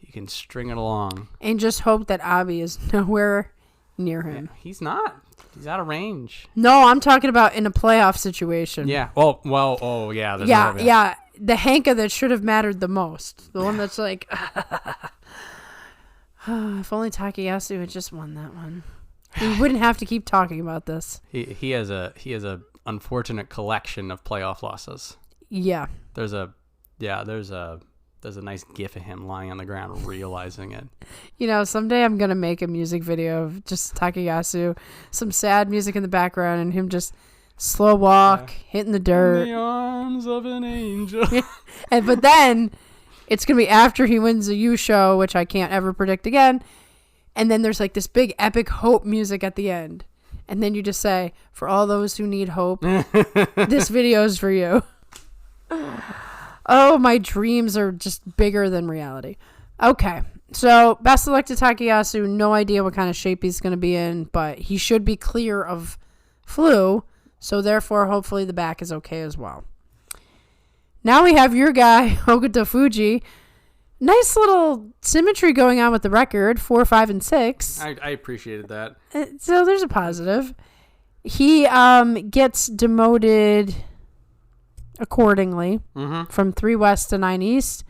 you can string it along. And just hope that Abi is nowhere near him. Yeah, he's not. He's out of range. No, I'm talking about in a playoff situation. Yeah. Well, yeah. Yeah. The Hanka that should have mattered the most. The one that's like, if only Takayasu had just won that one. We wouldn't have to keep talking about this. He has a unfortunate collection of playoff losses. Yeah. There's There's a nice gif of him lying on the ground realizing it. You know, someday I'm going to make a music video of just Takayasu, some sad music in the background, and him just slow walk, hitting the dirt. In the arms of an angel. But then it's going to be after he wins the U show, which I can't ever predict again. And then there's like this big epic hope music at the end. And then you just say, for all those who need hope, this video is for you. Oh, my dreams are just bigger than reality. Okay, so best of luck to Takayasu. No idea what kind of shape he's going to be in, but he should be clear of flu. So therefore, hopefully the back is okay as well. Now we have your guy, Hokutofuji. Nice little symmetry going on with the record, 4, 5, and 6. I appreciated that. So there's a positive. He gets demoted accordingly from 3 West to 9 East.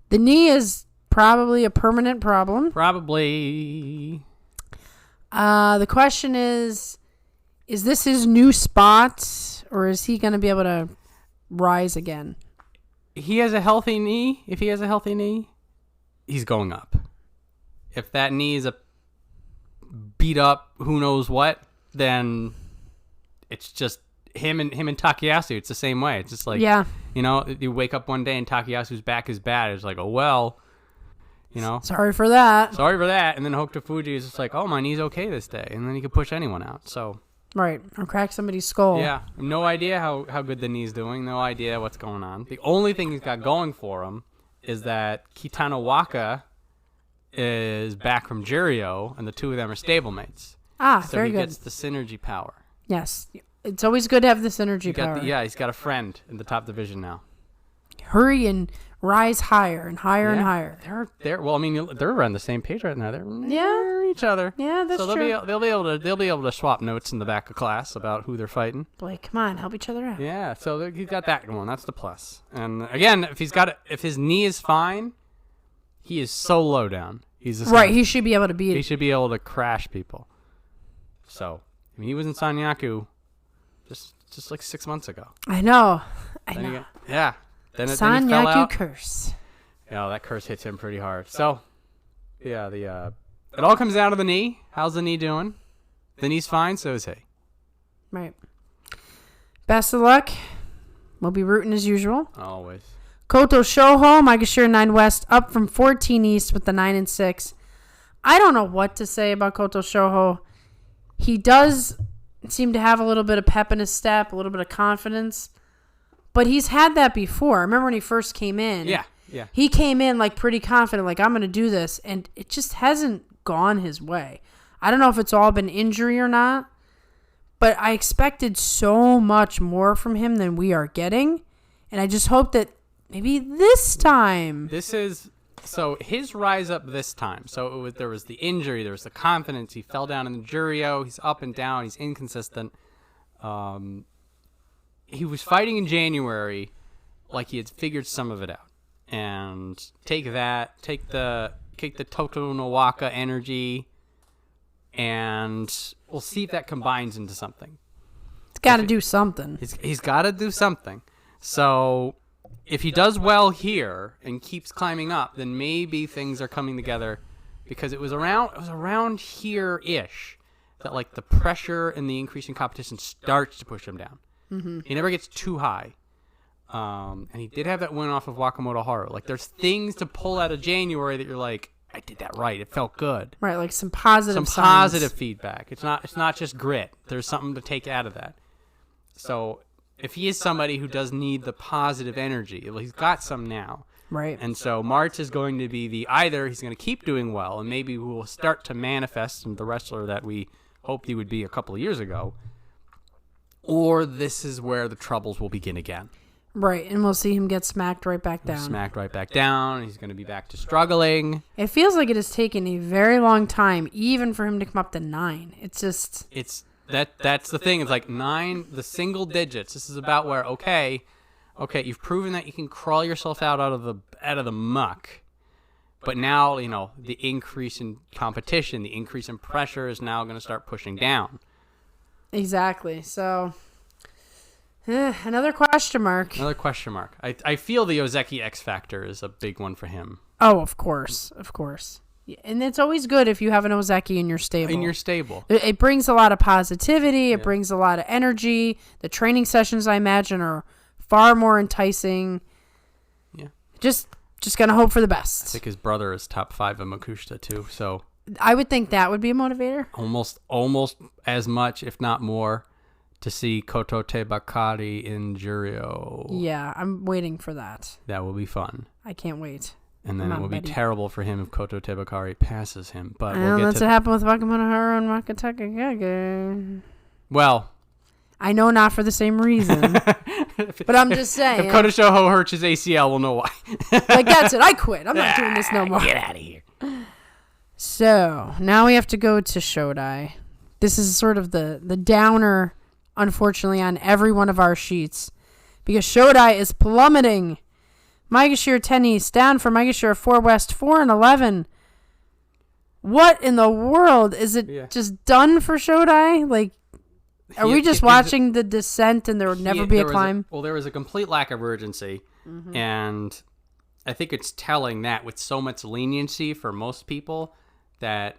The knee is probably a permanent problem. Probably. The question is this his new spot, or is he going to be able to rise again? He has a healthy knee. If he has a healthy knee, he's going up. If that knee is a beat up who knows what, then it's just him and Takayasu. It's the same way. It's just like, you know, you wake up one day and Takayasu's back is bad. It's like, oh, well, you know. Sorry for that. And then Hokutofuji is just like, oh, my knee's okay this day. And then he can push anyone out. So. Right. Or crack somebody's skull. Yeah. No idea how good the knee's doing. No idea what's going on. The only thing he's got going for him is that Kotonowaka is back from Juryo, and the two of them are stablemates. Very good. So he gets the synergy power. Yes. It's always good to have the synergy power. He's got a friend in the top division now. Hurry and rise higher and higher and higher. They're well, I mean, they're on the same page right now. They're near each other. Yeah, that's true. So they'll be able to swap notes in the back of class about who they're fighting. Boy, come on, help each other out. Yeah, so he's got that going. That's the plus. And again, if his knee is fine, he is so low down. He's right. He should be able to beat it. He should be able to crash people. So, I mean, he was in Sanyaku just like 6 months ago. I know. Then he fell Sanyaku out. curse. Yeah, that curse hits him pretty hard. So, yeah, it all comes down to the knee. How's the knee doing? The knee's fine, so is he. Right. Best of luck. We'll be rooting as usual. Always. Koto Shoho, Maegashira 9 West, up from 14 East with the 9 and 6. I don't know what to say about Koto Shoho. He does seem to have a little bit of pep in his step, a little bit of confidence. But he's had that before. I remember when he first came in. Yeah. He came in like pretty confident, like I'm going to do this. And it just hasn't gone his way. I don't know if it's all been injury or not. But I expected so much more from him than we are getting. And I just hope that maybe this time. So his rise up this time. So there was the injury, there was the confidence. He fell down in the Juryo. He's up and down. He's inconsistent. He was fighting in January like he had figured some of it out. And take the Tokonowaka energy, and we'll see if that combines into something. It's got to do something. He's got to do something. So if he does well here and keeps climbing up, then maybe things are coming together, because it was around here-ish that like the pressure and the increasing competition starts to push him down. Mm-hmm. He never gets too high. And he did have that win off of Wakamotoharu. Like, there's things to pull out of January that you're like, I did that right. It felt good. Right, like some positive feedback. It's not just grit. There's something to take out of that. So if he is somebody who does need the positive energy, well, he's got some now. Right. And so March is going to be either he's going to keep doing well, and maybe we will start to manifest into the wrestler that we hoped he would be a couple of years ago, or this is where the troubles will begin again. Right, and we'll see him get smacked right back down. He's going to be back to struggling. It feels like it has taken a very long time, even for him to come up to 9. It's just... That's the thing. It's like 9, the single digits. This is about where, okay, you've proven that you can crawl yourself out of the muck. But now, you know, the increase in competition, the increase in pressure is now going to start pushing down. Exactly. So... Another question mark. Another question mark. I feel the Ozeki X Factor is a big one for him. Oh, of course. And it's always good if you have an Ozeki in your stable. It brings a lot of positivity. It brings a lot of energy. The training sessions, I imagine, are far more enticing. Yeah. Just gonna hope for the best. I think his brother is top 5 of Makushita too, so I would think that would be a motivator. Almost as much, if not more, to see Koto Tebakari in Juryo. Yeah, I'm waiting for that. That will be fun. I can't wait. And then it will be terrible for him if Koto Tebakari passes him. But that's what happened with Wakamotoharu and Takakeisho. Well, I know not for the same reason, but I'm just saying. If Konosho hurts his ACL, we'll know why. Like, that's it. I quit. I'm not doing this no more. Get out of here. So, now we have to go to Shodai. This is sort of the downer, unfortunately, on every one of our sheets. Because Shodai is plummeting. Maegashira 10 East, down for Maegashira 4 West, 4 and 11. What in the world? Is it just done for Shodai? Like, are we just watching the descent and there would never be a climb? There was a complete lack of urgency. Mm-hmm. And I think it's telling that with so much leniency for most people that,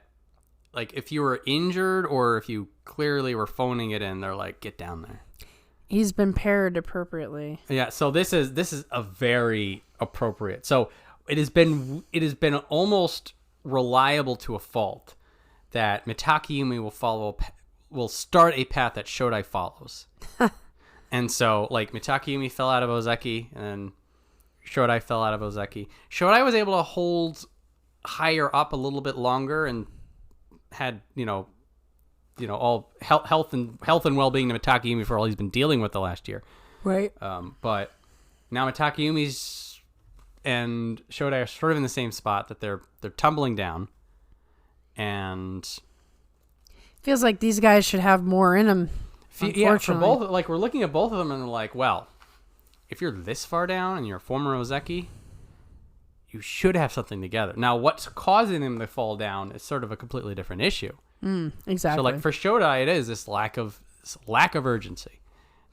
like, if you were injured or if you clearly were phoning it in, they're like, get down there. He's been paired appropriately. Yeah, so this is a very appropriate. So it has been almost reliable to a fault that Mitakayumi will start a path that Shodai follows. And so, like, Mitakayumi fell out of Ozeki, and then Shodai fell out of Ozeki. Shodai was able to hold higher up a little bit longer and had, all health and well-being to Mitakayumi for all he's been dealing with the last year. Right. But now Mitakayumi's and Shodai are sort of in the same spot that they're tumbling down, and feels like these guys should have more in them. Yeah, for both, like, we're looking at both of them and we're like, well, if you're this far down and you're a former Ozeki, you should have something together. Now, what's causing them to fall down is sort of a completely different issue. Exactly. So, like, for Shodai, it is this lack of urgency.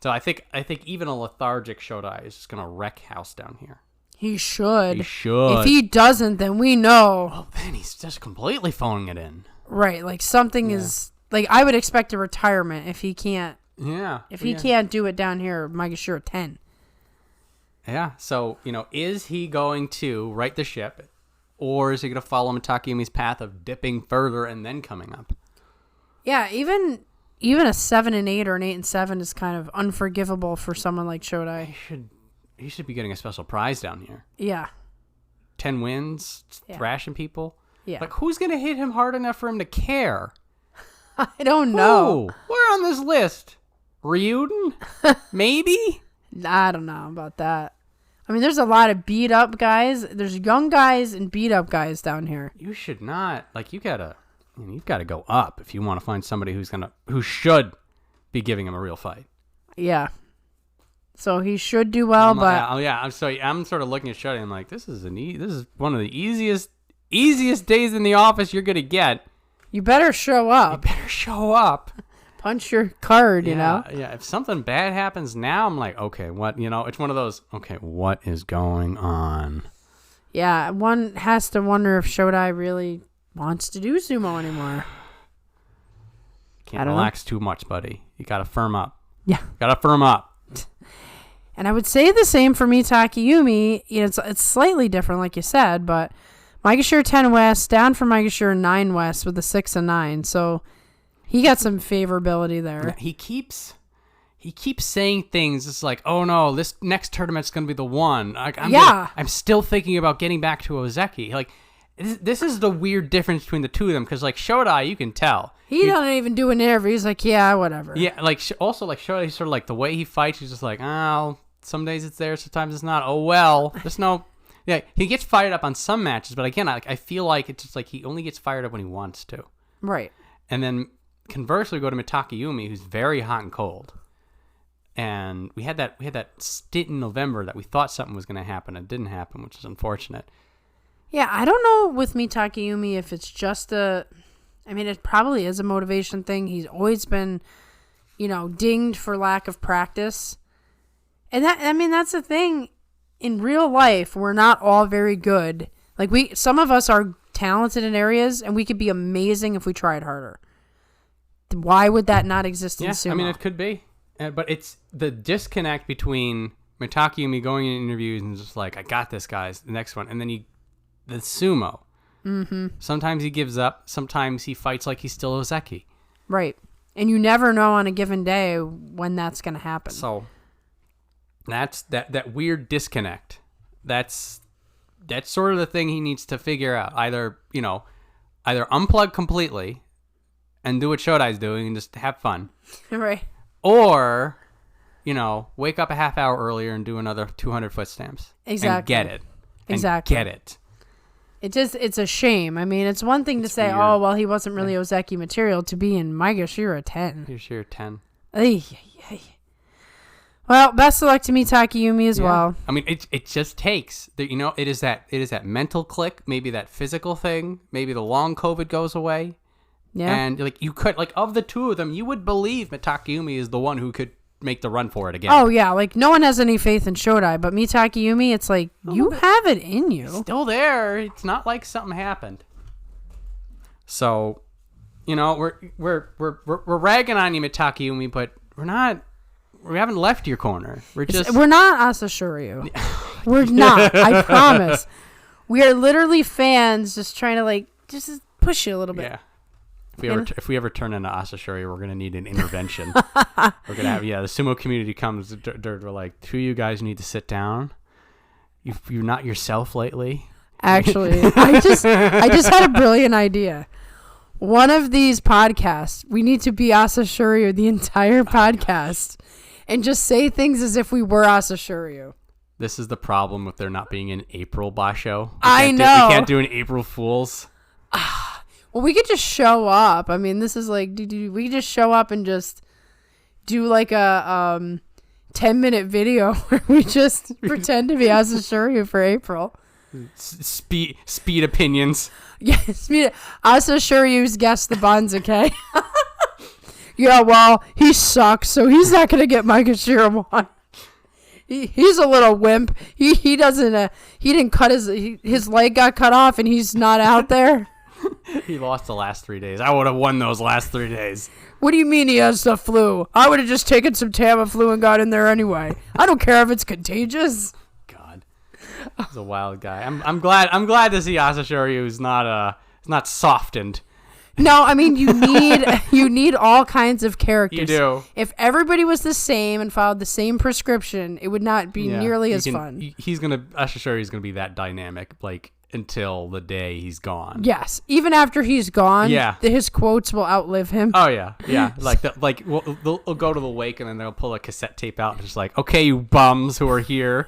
So I think even a lethargic Shodai is just gonna wreck house down here. He should. If he doesn't, then we know. Well, then he's just completely phoning it in. Right. Like, something is, like, I would expect a retirement if he can't. Yeah. If he can't do it down here, Maegashira 10. Yeah. So, is he going to right the ship, or is he going to follow Mitakayumi's path of dipping further and then coming up? Yeah, even a 7 and 8 or an 8 and 7 is kind of unforgivable for someone like Shodai. He should be getting a special prize down here. Yeah. 10 wins, thrashing people. Yeah. Like, who's going to hit him hard enough for him to care? I don't know. We're on this list. Ryuden? Maybe? I don't know about that. I mean, there's a lot of beat up guys. There's young guys and beat up guys down here. You should not. Like, you've got to go up if you want to find somebody who should be giving him a real fight. Yeah. So he should do well, I'm sort of looking at Shodai. I'm like, this is one of the easiest days in the office you're gonna get. You better show up. Punch your card, you know? Yeah, if something bad happens now, I'm like, okay, what? It's one of those, okay, what is going on? Yeah, one has to wonder if Shodai really wants to do sumo anymore. Can't relax too much, buddy. You gotta firm up. Yeah. Gotta firm up. And I would say the same for Mitakayumi. It's slightly different, like you said, but Maegashira 10 West, down from Maegashira 9 West with a 6 and 9. So he got some favorability there. He keeps saying things. It's like, oh no, this next tournament's gonna be the one. I'm still thinking about getting back to Ozeki. Like, this is the weird difference between the two of them, because, like, Shodai, you can tell he doesn't even do an interview. He's like, yeah, whatever. Yeah, like, also, like, Shodai, sort of like the way he fights. He's just like, oh, some days it's there, sometimes it's not. Oh well, there's no. Yeah, he gets fired up on some matches, but again, I feel like it's just like he only gets fired up when he wants to. Right. And then conversely, we go to Mitakayumi, who's very hot and cold. And we had that stint in November that we thought something was going to happen. It didn't happen, which is unfortunate. Yeah, I don't know with Mitakayumi if it's just it probably is a motivation thing. He's always been, dinged for lack of practice. And that's the thing. In real life, we're not all very good. Like some of us are talented in areas, and we could be amazing if we tried harder. Why would that not exist in sumo? I mean, it could be. But it's the disconnect between Takayumi going in interviews and just like, I got this, guys, the next one. And then the sumo. Mm-hmm. Sometimes he gives up. Sometimes he fights like he's still Ozeki. Right. And you never know on a given day when that's going to happen. So that's that weird disconnect. That's sort of the thing he needs to figure out. Either unplug completely and do what Shodai's doing and just have fun. Right. Or, wake up a half hour earlier and do another 200 foot stamps. Exactly. And get it. Exactly. Get it. It's a shame. I mean, it's one thing to say, weird. Oh, well, he wasn't really Ozeki material, to be in Maegashira 10. Maegashira 10. Ay. Well, best of luck to Takayumi as well. I mean, it just takes, it is that mental click, maybe that physical thing, maybe the long COVID goes away. Yeah. And you could, of the two of them, you would believe that Takayumi is the one who could make the run for it again. Oh, yeah. No one has any faith in Shodai, but Takayumi, it's you have it in you. It's still there. It's not like something happened. So, we're ragging on you, Takayumi, but we haven't left your corner. We're not Asashoryu. We're not. I promise. We are literally fans just trying to just push you a little bit. Yeah. If we ever turn into Asashoryu, we're gonna need an intervention. We're gonna have the sumo community comes. We're like, two of you guys need to sit down. You're not yourself lately. Actually, I just had a brilliant idea. One of these podcasts, we need to be Asashoryu the entire podcast, and just say things as if we were Asashoryu. This is the problem with there not being an April Basho. I know. We can't do an April Fools. Well, we could just show up. I mean, this is we could just show up and just do a 10-minute video where we just pretend to be Asashoryu for April. Speed opinions. Yes, Asashoryu's guess the Banzuke. Yeah, well, he sucks, so he's not going to get Maegashira 1. He's a little wimp. He doesn't, he didn't cut his leg got cut off and he's not out there. He lost the last 3 days. I would have won those last 3 days. What do you mean he has the flu? I would have just taken some Tamiflu and got in there anyway. I don't care if it's contagious. God, he's a wild guy. I'm glad to see Asashoryu is not softened. No, I mean you need all kinds of characters. You do. If everybody was the same and followed the same prescription, it would not be nearly as fun. Asashoryu's gonna be that dynamic, until the day he's gone. Yes, even after he's gone, his quotes will outlive him. Oh yeah. They'll go to the wake and then they'll pull a cassette tape out and just okay, you bums who are here.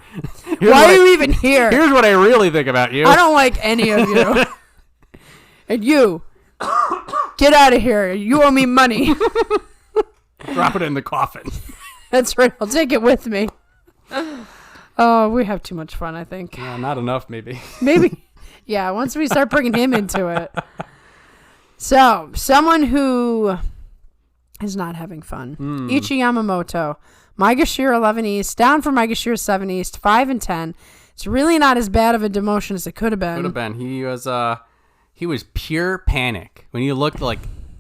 Why are you even here? Here's what I really think about you. I don't like any of you. And you, get out of here. You owe me money. Drop it in the coffin. That's right. I'll take it with me. Oh, we have too much fun, I think. Yeah, not enough, maybe. Maybe. Yeah, once we start bringing him into it. So, someone who is not having fun. Ichi Yamamoto. Maegashira 11 East, down from Maegashira 7 East, 5 and 10. It's really not as bad of a demotion as it could have been. Could have been. He was pure panic. When you looked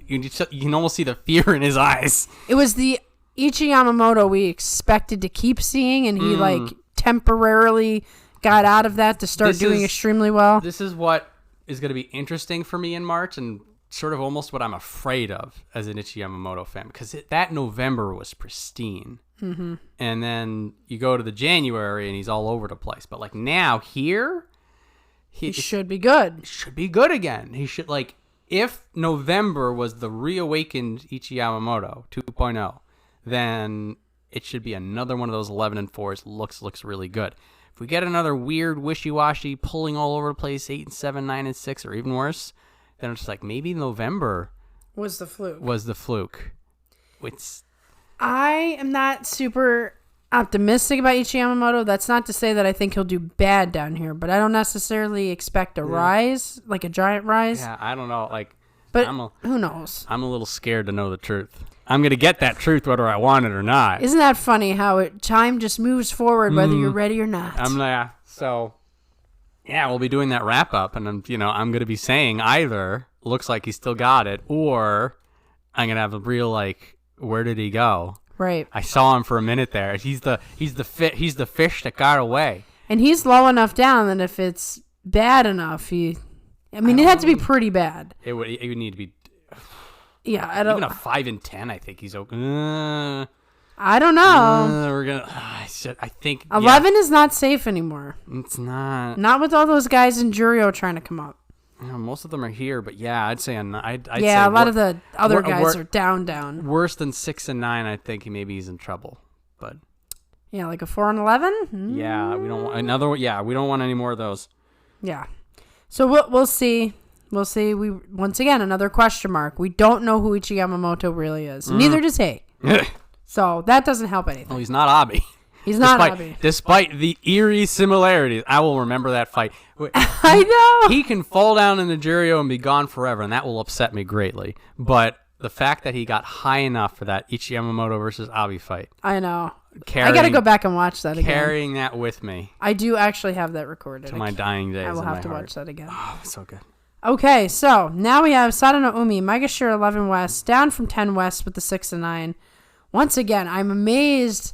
you can almost see the fear in his eyes. It was the Ichi Yamamoto we expected to keep seeing, and he temporarily got out of that to start doing extremely well. This is what is going to be interesting for me in March, and sort of almost what I'm afraid of as an Ichi Yamamoto fan, because that November was pristine. Mm-hmm. And then you go to the January and he's all over the place. But now here, he should be good. Should be good again. He should if November was the reawakened Ichi Yamamoto 2.0, then it should be another one of those 11 and 4s. Looks really good. If we get another weird wishy-washy pulling all over the place 8 and 7, 9 and 6, or even worse, then it's maybe November was the fluke. I am not super optimistic about Ichi Yamamoto. That's not to say that I think he'll do bad down here, but I don't necessarily expect a rise, a giant rise. Yeah, I don't know. But who knows? I'm a little scared to know the truth. I'm going to get that truth whether I want it or not. Isn't that funny how time just moves forward whether you're ready or not? So, yeah, we'll be doing that wrap up, and I'm going to be saying either looks like he still got it, or I'm going to have a real where did he go? Right. I saw him for a minute there. He's the fish that got away. And he's low enough down that if it's bad enough, it had to be pretty bad. It would need to be. Yeah, I don't. Even a 5 and 10, I think he's okay. I don't know. We're gonna. I think 11 is not safe anymore. It's not. Not with all those guys in Juryo trying to come up. Most of them are here, but yeah, I'd say I'd say a lot of the other guys are down. Worse than 6 and 9, I think maybe he's in trouble. But yeah, like a 4 and 11. Yeah, we don't want another. Yeah, we don't want any more of those. Yeah, so we'll see. We'll see. We once again another question mark. We don't know who Ichi Yamamoto really is. Neither does he. So that doesn't help anything. Well, he's not Abi. He's not Abi. Despite the eerie similarities, I will remember that fight. I know. He can fall down in the Juryo and be gone forever, and that will upset me greatly. But the fact that he got high enough for that Ichi Yamamoto versus Abi fight. I know. I got to go back and watch that again. Carrying that with me. I do actually have that recorded. To my dying days. I will have to watch that again. Oh, so good. Okay, so now we have Sadano Umi, Maegashira 11 West, down from 10 West with the 6 and 9. Once again, I'm amazed.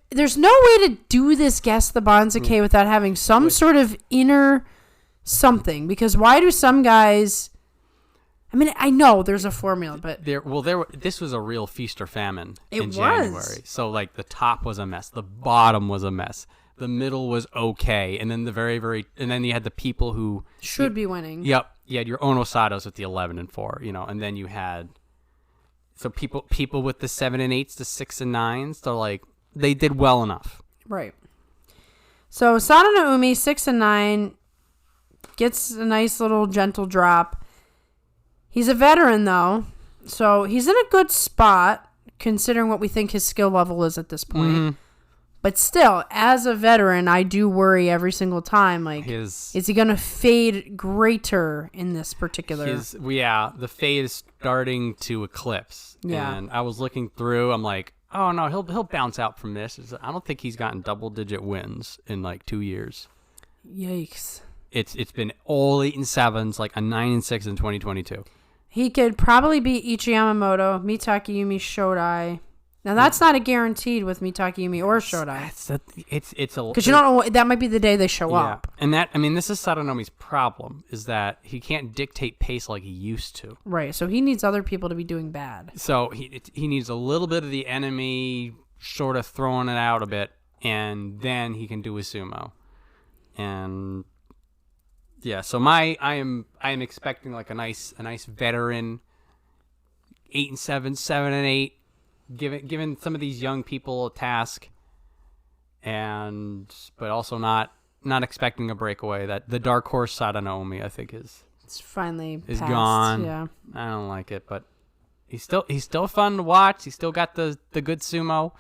There's no way to do this Guess the Banzuke without having some sort of inner something. Because why do some guys... I know there's a formula, but... This was a real feast or famine in was. January. So, the top was a mess. The bottom was a mess. The middle was okay. And then and then you had the people who... should be winning. Yep. You had your Onosatos with the 11 and 4, and then you had... So people with the 7 and 8s, the 6 and 9s, so they did well enough. Right. So Sadano Umi, 6 and 9, gets a nice little gentle drop. He's a veteran though, so he's in a good spot considering what we think his skill level is at this point. Mm-hmm. But still, as a veteran, I do worry every single time. Is he going to fade greater in this particular? The fade is starting to eclipse. Yeah. And I was looking through. I'm like, oh no, he'll bounce out from this. I don't think he's gotten double-digit wins in 2 years. Yikes! It's been all 8 and 7s, a 9 and 6 in 2022. He could probably beat Ichi Yamamoto, Mitakeyumi Shodai. Now, that's not a guaranteed with Mitakeyumi or Shodai. It's a... Because you don't know, that might be the day they show up. And this is Sadanomi's problem, is that he can't dictate pace like he used to. Right, so he needs other people to be doing bad. So he needs a little bit of the enemy sort of throwing it out a bit, and then he can do his sumo. And... yeah, so I am expecting a nice veteran 8 and 7, 7 and 8, giving some of these young people a task, but also not expecting a breakaway. That the dark horse Sadano Umi, I think is finally is passed. gone. Yeah, I don't like it, but he's still fun to watch. He's still got the good sumo,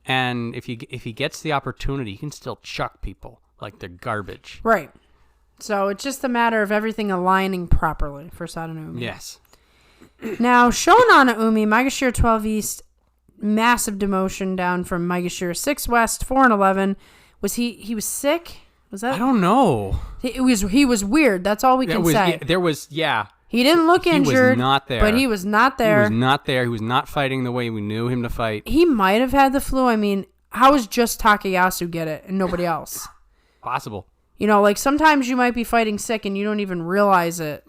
and if he gets the opportunity, he can still chuck people like they're garbage. Right. So it's just a matter of everything aligning properly for Sadano Umi. Yes. Now, Shonana Umi, Maegashira 12 East, massive demotion down from Maegashira 6 West, 4 and 11. Was he was sick? Was that? I don't know. He was weird. That's all we can say. He didn't look injured. He was not there. But he was not there. He was not there. He was not fighting the way we knew him to fight. He might have had the flu. How does just Takayasu get it and nobody else? Possible. Sometimes you might be fighting sick and you don't even realize it.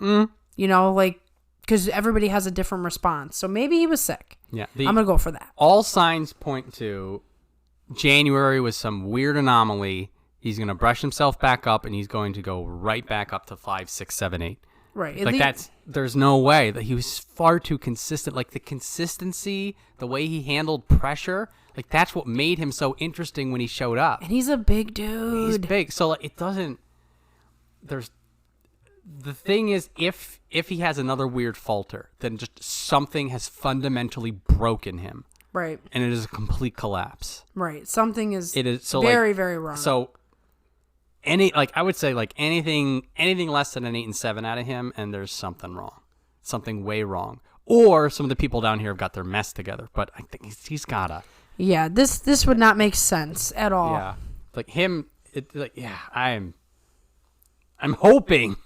Because everybody has a different response. So maybe he was sick. Yeah. I'm going to go for that. All signs point to January was some weird anomaly. He's going to brush himself back up and he's going to go right back up to 5, 6, 7, 8. Right. There's no way. That he was far too consistent. The consistency, the way he handled pressure, that's what made him so interesting when he showed up. And he's a big dude. He's big. So it doesn't... The thing is, if he has another weird falter, then just something has fundamentally broken him. Right. And it is a complete collapse. Right. Something is so very, very wrong. So I would say anything less than an 8 and 7 out of him, and there's something wrong. Something way wrong. or some of the people down here have got their mess together. But I think he's gotta. Yeah, this would not make sense at all. Yeah, like him. I'm hoping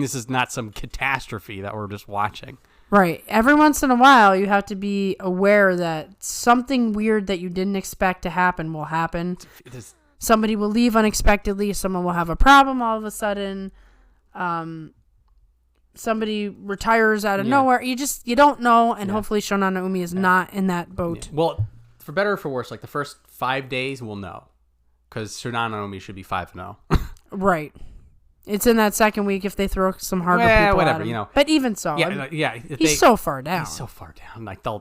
this is not some catastrophe that we're just watching. Right. Every once in a while, you have to be aware that something weird that you didn't expect to happen will happen. Somebody will leave unexpectedly. Someone will have a problem all of a sudden. Somebody retires out of nowhere. You don't know, and hopefully Shonan Naomi is not in that boat. Yeah. Well, for better or for worse, like the first 5 days, we'll know. Because Shonan Naomi should be 5-0. Right. It's in that second week if they throw some harder people whatever, at him. But even so, he's so far down. He's so far down. Like he'll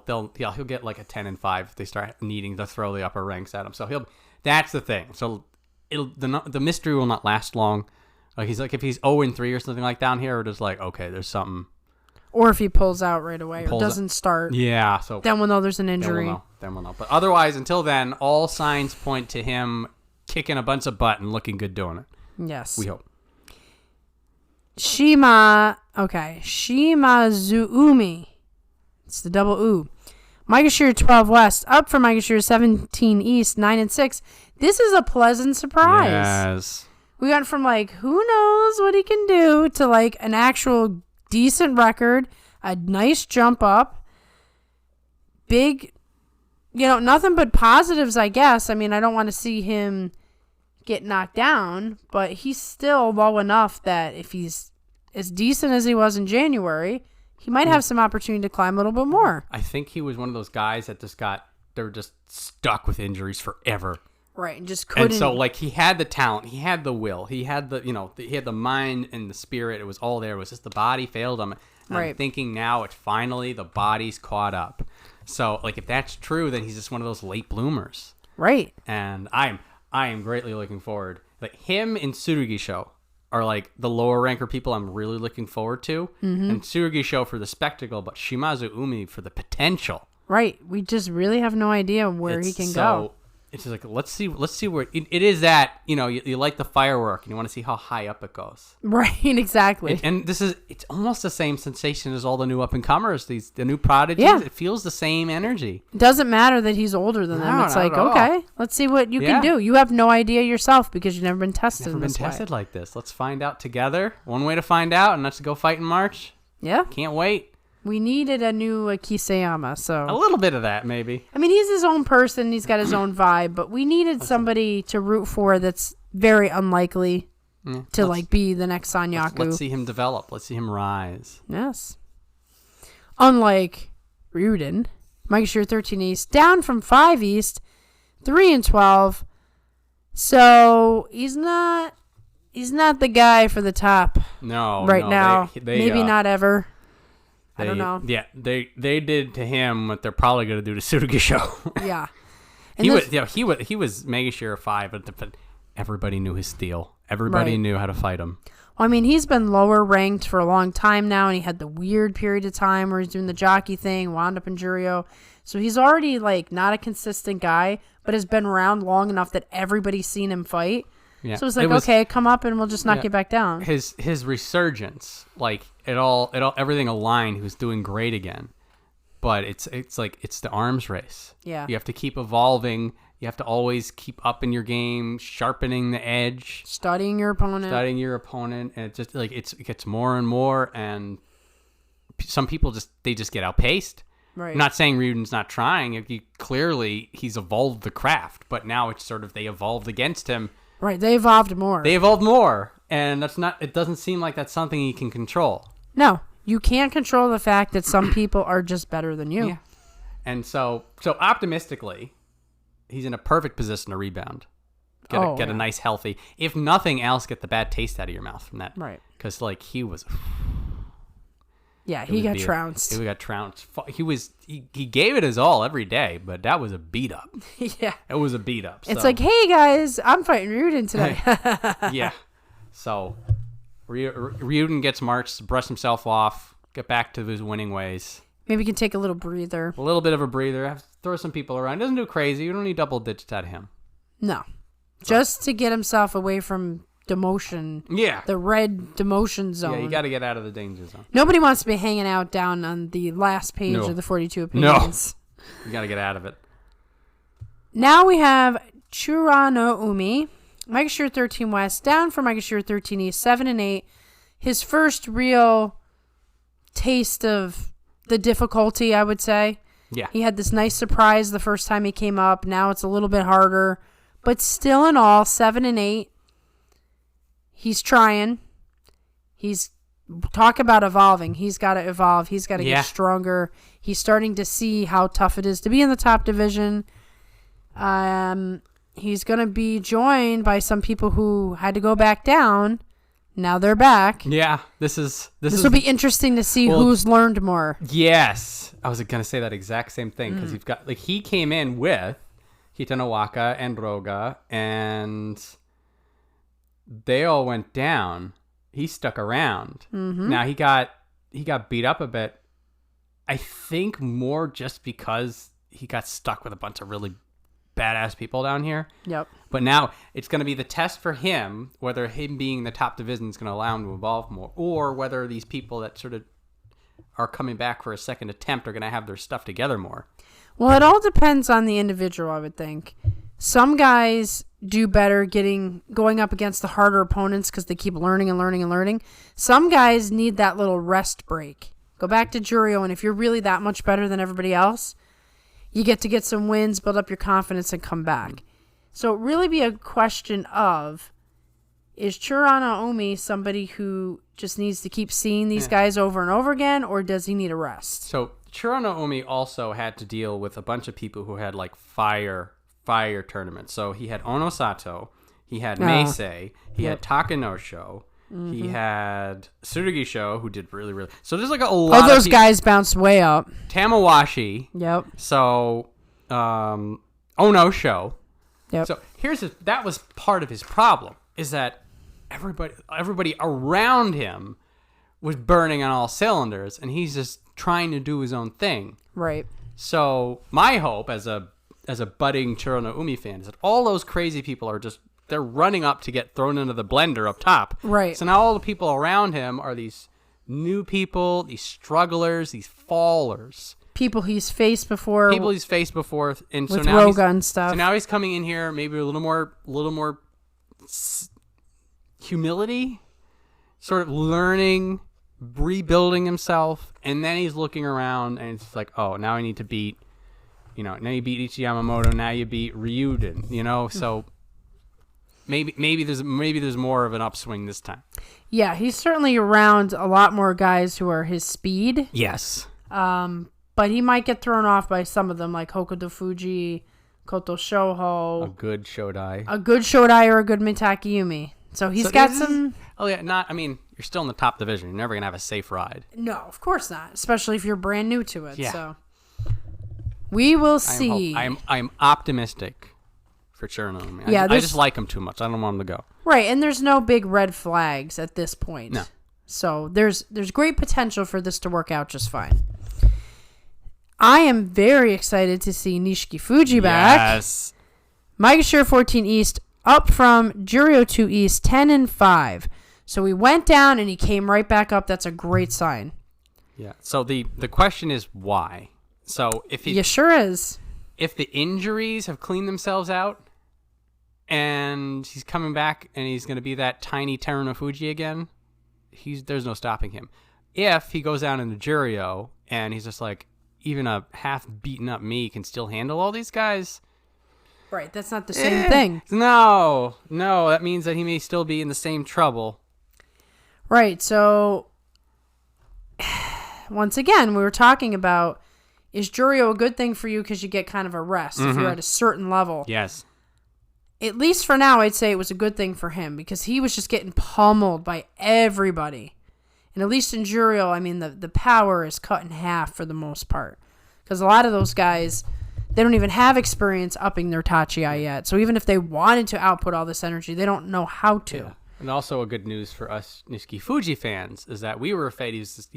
get like a 10-5 if they start needing to throw the upper ranks at him. So that's the thing. So the mystery will not last long. Like if he's 0-3 or something like down here, we're just like, okay, there's something. Or if he pulls out right away or doesn't start. Yeah. So then we'll know there's an injury. Then we'll know. But otherwise, until then, all signs point to him kicking a bunch of butt and looking good doing it. Yes. We hope. Shimazuumi. It's the double U. Maegashira 12 West, up from Maegashira 17 East, 9-6. This is a pleasant surprise. Yes. We went from like, who knows what he can do, to like an actual decent record, a nice jump up. Big, nothing but positives, I guess. I mean, I don't want to see him get knocked down, but he's still low enough that if he's as decent as he was in January, he might have some opportunity to climb a little bit more. I think he was one of those guys that they were just stuck with injuries forever. Right, and just couldn't. And so, like, he had the talent, he had the will, he had he had the mind and the spirit. It was all there. It was just the body failed him. And I'm thinking now it's finally the body's caught up. So, like, if that's true, then he's just one of those late bloomers. Right. And I am greatly looking forward. Like, him and Tsurugisho are like the lower ranker people I'm really looking forward to. Mm-hmm. And Tsurugisho for the spectacle, but Shimazuumi for the potential. Right. We just really have no idea where he can go. It's just like, let's see where it is that, you light the firework and you want to see how high up it goes. Right, exactly. And it's almost the same sensation as all the new up-and-comers, the new prodigies. Yeah. It feels the same energy. It doesn't matter that he's older than them. It's like, okay, let's see what you can do. You have no idea yourself because you've never been tested in this way. Tested like this. Let's find out together. One way to find out, and that's to go fight in March. Yeah. Can't wait. We needed a new Kiseyama, so... A little bit of that, maybe. I mean, he's his own person. He's got his own vibe, but we needed somebody to root for that's very unlikely to be the next Sanyaku. Let's see him develop. Let's see him rise. Yes. Unlike Ryuden, Maegashira 13 East, down from 5 East, 3-12. So, he's not the guy for the top. No, now. They maybe not ever. I don't know. Yeah, they did to him what they're probably going to do to Tsurugisho. Yeah. He was Maegashira 5, but everybody knew his steel. Everybody knew how to fight him. Well, I mean, he's been lower ranked for a long time now, and he had the weird period of time where he's doing the jockey thing, wound up in Juryo. So he's already not a consistent guy, but has been around long enough that everybody's seen him fight. Yeah. So it's like, okay, come up and we'll just knock you back down. His resurgence, everything aligned. He was doing great again, but it's the arms race. Yeah, you have to keep evolving. You have to always keep up in your game, sharpening the edge, studying your opponent, and it just it gets more and more. And some people just get outpaced. Right. I'm not saying Ryuden's not trying. Clearly, he's evolved the craft, but now it's they evolved against him. Right, they evolved more. And it doesn't seem like that's something you can control. No, you can't control the fact that some people are just better than you. Yeah. And so optimistically, he's in a perfect position to rebound. Get a nice, healthy, if nothing else, get the bad taste out of your mouth from that. Right. Because, he was... Yeah, he got trounced. He got trounced. He gave it his all every day, but that was a beat up. Yeah. It was a beat up. It's like, hey guys, I'm fighting Ryuden today. Yeah. So Ryuden gets marched to brush himself off, get back to his winning ways. Maybe he can take a little breather. A little bit of a breather. Throw some people around. Doesn't do crazy. You don't need double digits out of him. No. Just to get himself away from demotion. Yeah. The red demotion zone. Yeah, you got to get out of the danger zone. Nobody wants to be hanging out down on the last page of the 42 opinions. No. You got to get out of it. Now we have Tsurunofuji, Maegashira 13 West, down from Maegashira 13 East, 7 and 8. His first real taste of the difficulty, I would say. Yeah. He had this nice surprise the first time he came up. Now it's a little bit harder. But still in all, 7 and 8. He's trying. Talk about evolving. He's got to evolve. He's got to get stronger. He's starting to see how tough it is to be in the top division. He's going to be joined by some people who had to go back down. Now they're back. Yeah, this will be interesting to see who's learned more. Yes, I was going to say that exact same thing because you've got he came in with Kotonowaka and Roga, and they all went down. He stuck around. Mm-hmm. Now he got beat up a bit. I think more just because he got stuck with a bunch of really badass people down here. Yep. But now it's going to be the test for him, whether him being the top division is going to allow him to evolve more, or whether these people that sort of are coming back for a second attempt are going to have their stuff together more. Well, it all depends on the individual, I would think. Some guys do better going up against the harder opponents because they keep learning and learning and learning. Some guys need that little rest break. Go back to Juryo, and if you're really that much better than everybody else, you get some wins, build up your confidence, and come back. So it really be a question of, is Tsurunofuji somebody who just needs to keep seeing these guys over and over again, or does he need a rest? So Tsurunofuji also had to deal with a bunch of people who had like fire tournaments. So he had Onosato, he had Meisei, he had Takanosho, he had Tsurugisho, who did really, really... So there's like a lot of those guys bounced way up. Tamawashi. Yep. So, Onosho. Yep. So that was part of his problem, is that everybody around him was burning on all cylinders, and he's just trying to do his own thing. Right. So my hope as a budding Tsurunofuji fan is that all those crazy people are they're running up to get thrown into the blender up top. Right. So now all the people around him are these new people, these strugglers, these fallers. People he's faced before. And with so now Roga and stuff. So now he's coming in here maybe a little more humility, sort of learning, rebuilding himself, and then he's looking around and it's like, oh, now I need to beat, now you beat Ichi Yamamoto, now you beat Ryuden, so maybe there's more of an upswing this time. Yeah, he's certainly around a lot more guys who are his speed. Yes. But he might get thrown off by some of them, like Hokutofuji, Koto Shoho. A good Shodai. Or a good Mitakeyumi. So he's got some... Oh, yeah. You're still in the top division. You're never going to have a safe ride. No, of course not. Especially if you're brand new to it. Yeah. So we will see. I'm optimistic for Tsurunofuji. Yeah, I just like him too much. I don't want him to go. Right, and there's no big red flags at this point. No. So there's great potential for this to work out just fine. I am very excited to see Nishikigi back. Yes. Maegashira 14 East up from Juryo 2 East 10 and 5. So he went down and he came right back up. That's a great sign. Yeah. So the question is why? So if he sure is. If the injuries have cleaned themselves out and he's coming back and he's going to be that tiny Terunofuji again, there's no stopping him. If he goes down into Juryo and he's just like, even a half beaten up me can still handle all these guys. Right, that's not the same thing. No, that means that he may still be in the same trouble. Right, so once again, we were talking about, is Juryo a good thing for you because you get kind of a rest if you're at a certain level? Yes. At least for now, I'd say it was a good thing for him because he was just getting pummeled by everybody. And at least in Juryo, the power is cut in half for the most part. Because a lot of those guys, they don't even have experience upping their Tachi yet. So even if they wanted to output all this energy, they don't know how to. Yeah. And also a good news for us Nishikigi fans is that we were afraid he was just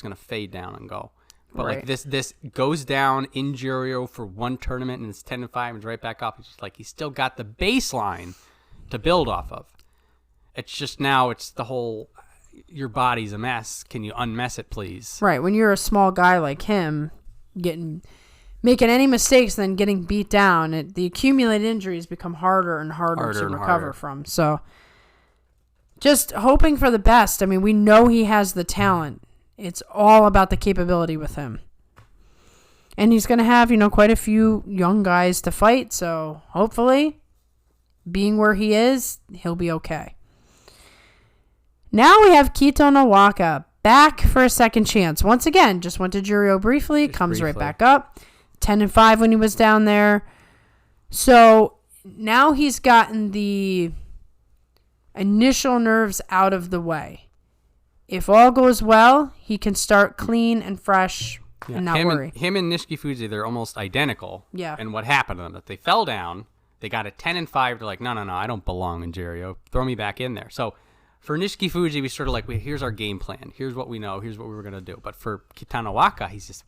going to fade down and go. But right. this goes down in Juryo for one tournament and it's 10 and 5 and it's right back up. It's just like he's still got the baseline to build off of. It's just now it's the whole, your body's a mess. Can you unmess it, please? Right. When you're a small guy like him, making any mistakes, then getting beat down, the accumulated injuries become harder and harder to recover from. So just hoping for the best. I mean, we know he has the talent. It's all about the capability with him. And he's going to have, quite a few young guys to fight. So hopefully, being where he is, he'll be okay. Now we have Kotonowaka back for a second chance. Once again, just went to Juryo briefly, right back up. 10-5 when he was down there. So now he's gotten the initial nerves out of the way. If all goes well, he can start clean and fresh and not worry. Him and Nishikigi, they're almost identical. Yeah. And what happened to them? That they fell down, they got a 10-5. They're like, no, I don't belong in Juryo. Throw me back in there. So for Nishikigi, we sort of like, here's our game plan. Here's what we know. Here's what we were going to do. But for Kotonowaka, he's this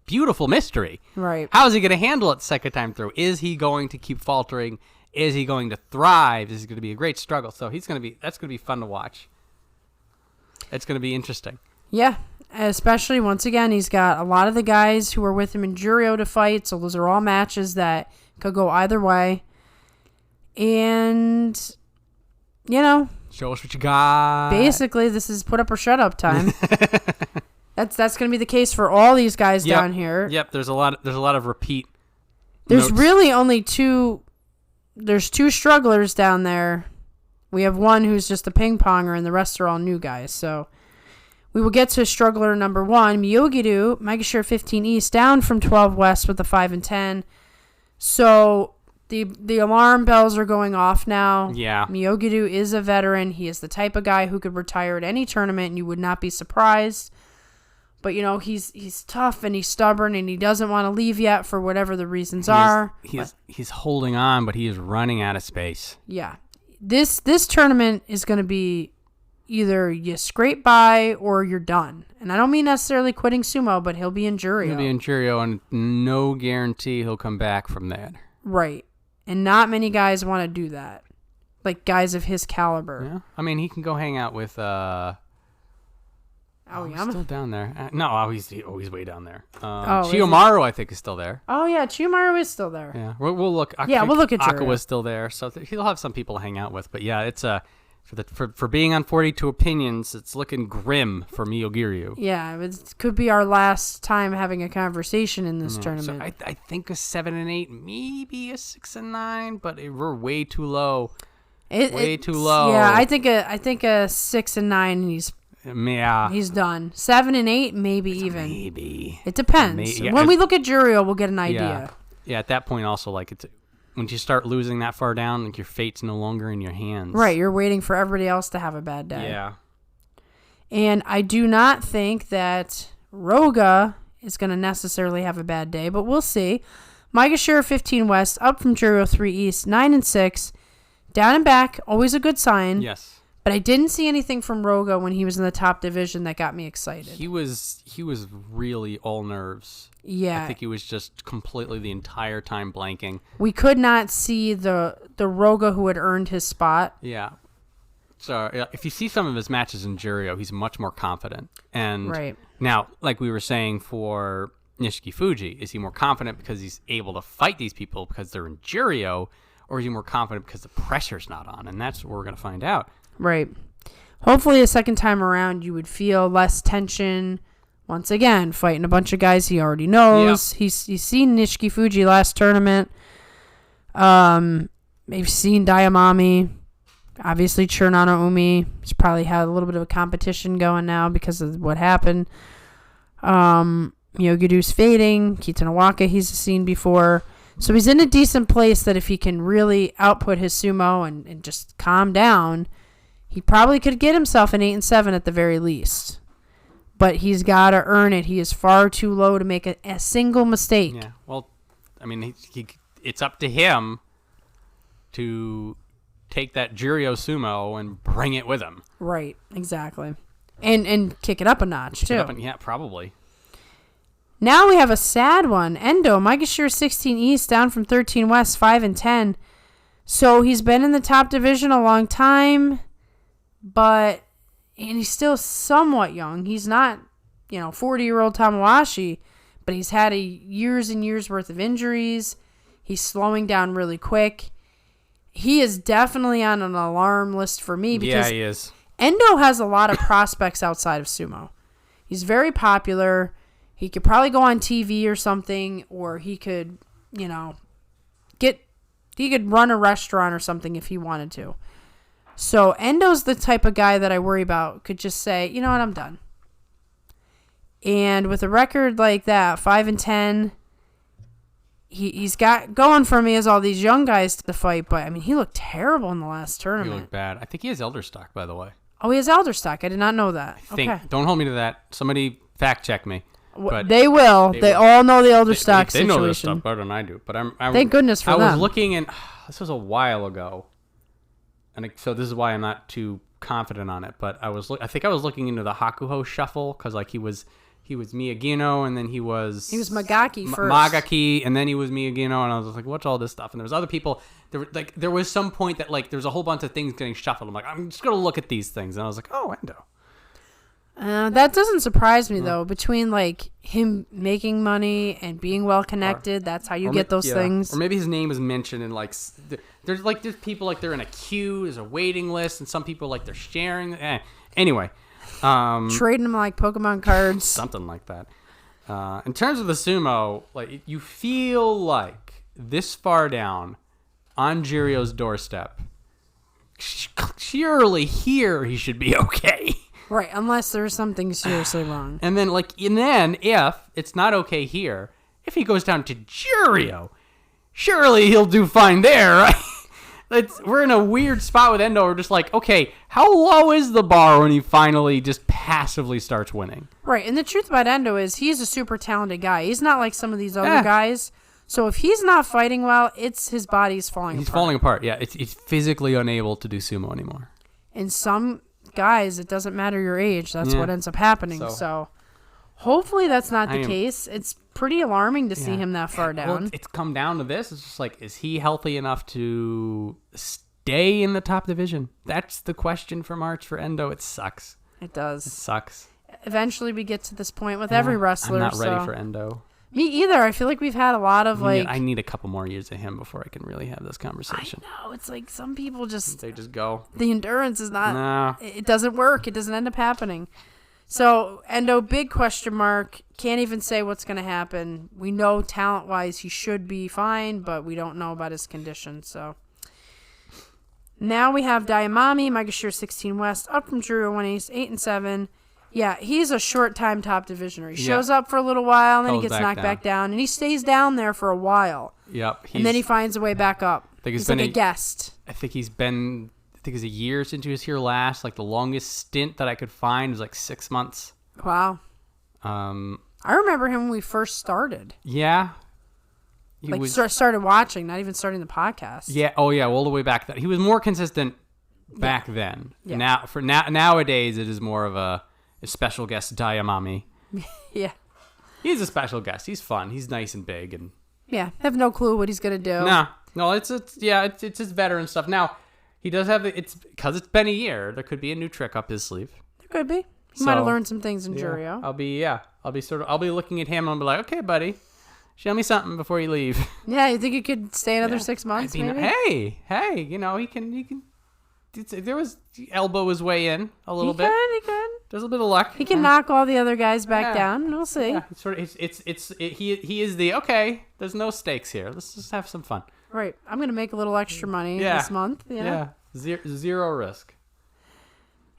beautiful mystery. Right. How is he going to handle it the second time through? Is he going to keep faltering? Is he going to thrive? Is it going to be a great struggle? So that's going to be fun to watch. It's going to be interesting. Yeah. Especially, once again, he's got a lot of the guys who are with him in Juryo to fight. So those are all matches that could go either way. And, show us what you got. Basically, this is put up or shut up time. That's going to be the case for all these guys down here. Yep, there's a lot of repeat. There's notes. really only two strugglers down there. We have one who's just a ping-ponger, and the rest are all new guys. So we will get to struggler number 1, Myogiru, Maegashira 15 East, down from 12 West with the 5 and 10. So the alarm bells are going off now. Yeah. Myogiru is a veteran. He is the type of guy who could retire at any tournament, and you would not be surprised. But, he's tough and he's stubborn and he doesn't want to leave yet for whatever the reasons are. He's holding on, but he is running out of space. Yeah. This tournament is going to be either you scrape by or you're done. And I don't mean necessarily quitting sumo, but he'll be in Juryo. He'll be in Juryo, and no guarantee he'll come back from that. Right. And not many guys want to do that. Like guys of his caliber. Yeah. I mean, he can go hang out with... Aoyama? He's still down there. No, he's way down there. Oh, Chiyomaru, I think, is still there. Oh, yeah, Chiyomaru is still there. Yeah, we'll look. We'll look at Juryo. Aqua's still there, so he'll have some people to hang out with. But yeah, it's for being on 42 Opinions, it's looking grim for Myogiru. Yeah, it could be our last time having a conversation in this tournament. So I think a 7 and 8, maybe a 6 and 9, but we're way too low. Way too low. Yeah, I think a 6 and 9, and he's done. 7 and 8, even. Maybe. It depends. When we look at Juryo, we'll get an idea. Yeah, at that point also, like, it's when you start losing that far down, like, your fate's no longer in your hands. Right, you're waiting for everybody else to have a bad day. Yeah. And I do not think that Roga is going to necessarily have a bad day, but we'll see. Maegashira 15 West, up from Juryo 3 East, 9 and 6. Down and back, always a good sign. Yes. But I didn't see anything from Roga when he was in the top division that got me excited. He was really all nerves. Yeah. I think he was just completely the entire time blanking. We could not see the Roga who had earned his spot. Yeah. So if you see some of his matches in Juryo, he's much more confident. And right. Now, like we were saying for Nishikigi, is he more confident because he's able to fight these people because they're in Juryo, or is he more confident because the pressure's not on? And that's what we're going to find out. Right. Hopefully a second time around you would feel less tension. Once again, fighting a bunch of guys he already knows. Yep. He's seen Nishikigi last tournament. Maybe seen Diamami. Obviously Churnano Umi. He's probably had a little bit of a competition going now because of what happened. Myogiru's fading. Kotonowaka he's seen before. So he's in a decent place that if he can really output his sumo and just calm down, he probably could get himself an 8 and 7 at the very least. But he's got to earn it. He is far too low to make a single mistake. Yeah, well, I mean, it's up to him to take that Juryo sumo and bring it with him. Right, exactly. And kick it up a notch, too. Yeah, probably. Now we have a sad one. Endo, Maegashira 16 East, down from 13 West, 5 and 10. So he's been in the top division a long time. and he's still somewhat young. He's not, 40-year-old Tamawashi, but he's had years and years worth of injuries. He's slowing down really quick. He is definitely on an alarm list for me because he is. Endo has a lot of prospects outside of sumo. He's very popular. He could probably go on TV or something, or he could, he could run a restaurant or something if he wanted to. So Endo's the type of guy that I worry about could just say, you know what, I'm done. And with a record like that, 5-10, he's got going for me as all these young guys to fight. But I mean, he looked terrible in the last tournament. He looked bad. I think he has elder stock, by the way. Oh, he has elder stock. I did not know that. I think. Okay. Don't hold me to that. Somebody fact check me. But they will. They all know the elder stock situation. They know this stuff better than I do. But thank goodness for them. I was looking, and this was a while ago, and so this is why I'm not too confident on it. But I think I was looking into the Hakuho shuffle because like he was Miyagino, and then he was Magaki first. Magaki, and then he was Miyagino, and I was like, what's all this stuff? And there was other people. There was some point that like there was a whole bunch of things getting shuffled. I'm like, I'm just gonna look at these things, and I was like, oh, Endo. That doesn't surprise me though. Between like him making money and being well connected, that's how you get those things. Or maybe his name was mentioned in like there's people like they're in a queue, there's a waiting list, and some people like they're sharing. Anyway, trading them like Pokemon cards, something like that. In terms of the sumo, like you feel like this far down on Juryo's doorstep, surely here he should be okay. Right, unless there's something seriously wrong. And then if it's not okay here, if he goes down to Juryo, surely he'll do fine there, right? We're in a weird spot with Endo. We're just like, okay, how low is the bar when he finally just passively starts winning? Right, and the truth about Endo is he's a super talented guy. He's not like some of these other guys. So if he's not fighting well, it's his body's falling apart. He's falling apart, yeah. He's physically unable to do sumo anymore. And some guys, it doesn't matter your age. That's what ends up happening. So hopefully that's not the case. It's pretty alarming to see him that far down. Well, it's come down to this. It's just like, is he healthy enough to stay in the top division? That's the question for March for Endo. It sucks. It does. It sucks. Eventually we get to this point with every wrestler. I'm not ready for Endo. Me either. I feel like we've had a lot of I need a couple more years of him before I can really have this conversation. I know. It's like some people they just go. The endurance is not. No. It doesn't work. It doesn't end up happening. So Endo, big question mark. Can't even say what's going to happen. We know talent wise he should be fine, but we don't know about his condition. So now we have Daimami, Maegashira 16 West, up from Juryo 1 East, 8-7. Yeah, he's a short-time top divisioner. He shows up for a little while, and then he gets knocked back down. And he stays down there for a while. Yep. And then he finds a way back up. He's like a guest. I think it's a year since he was here last. Like, the longest stint that I could find was like 6 months. Wow. I remember him when we first started. Yeah. Started watching, not even starting the podcast. Yeah. Oh, yeah. All the way back then. He was more consistent back then. Yeah. Nowadays, it is more of a special guest Daimami. Yeah. He's a special guest. He's fun. He's nice and big. And yeah, I have no clue what he's going to do. No, it's his veteran stuff. Now, he does have it's because it's been a year, there could be a new trick up his sleeve. There could be. He might have learned some things in Juryo. I'll be looking at him and I'll be like, okay, buddy, show me something before you leave. Yeah, you think you could stay another 6 months, maybe? Hey, he can. There was elbow his way in a little bit. He could. There's a bit of luck. He can knock all the other guys back down. We'll see. Yeah, he is the okay. There's no stakes here. Let's just have some fun. Right. I'm gonna make a little extra money this month. Yeah. Zero risk.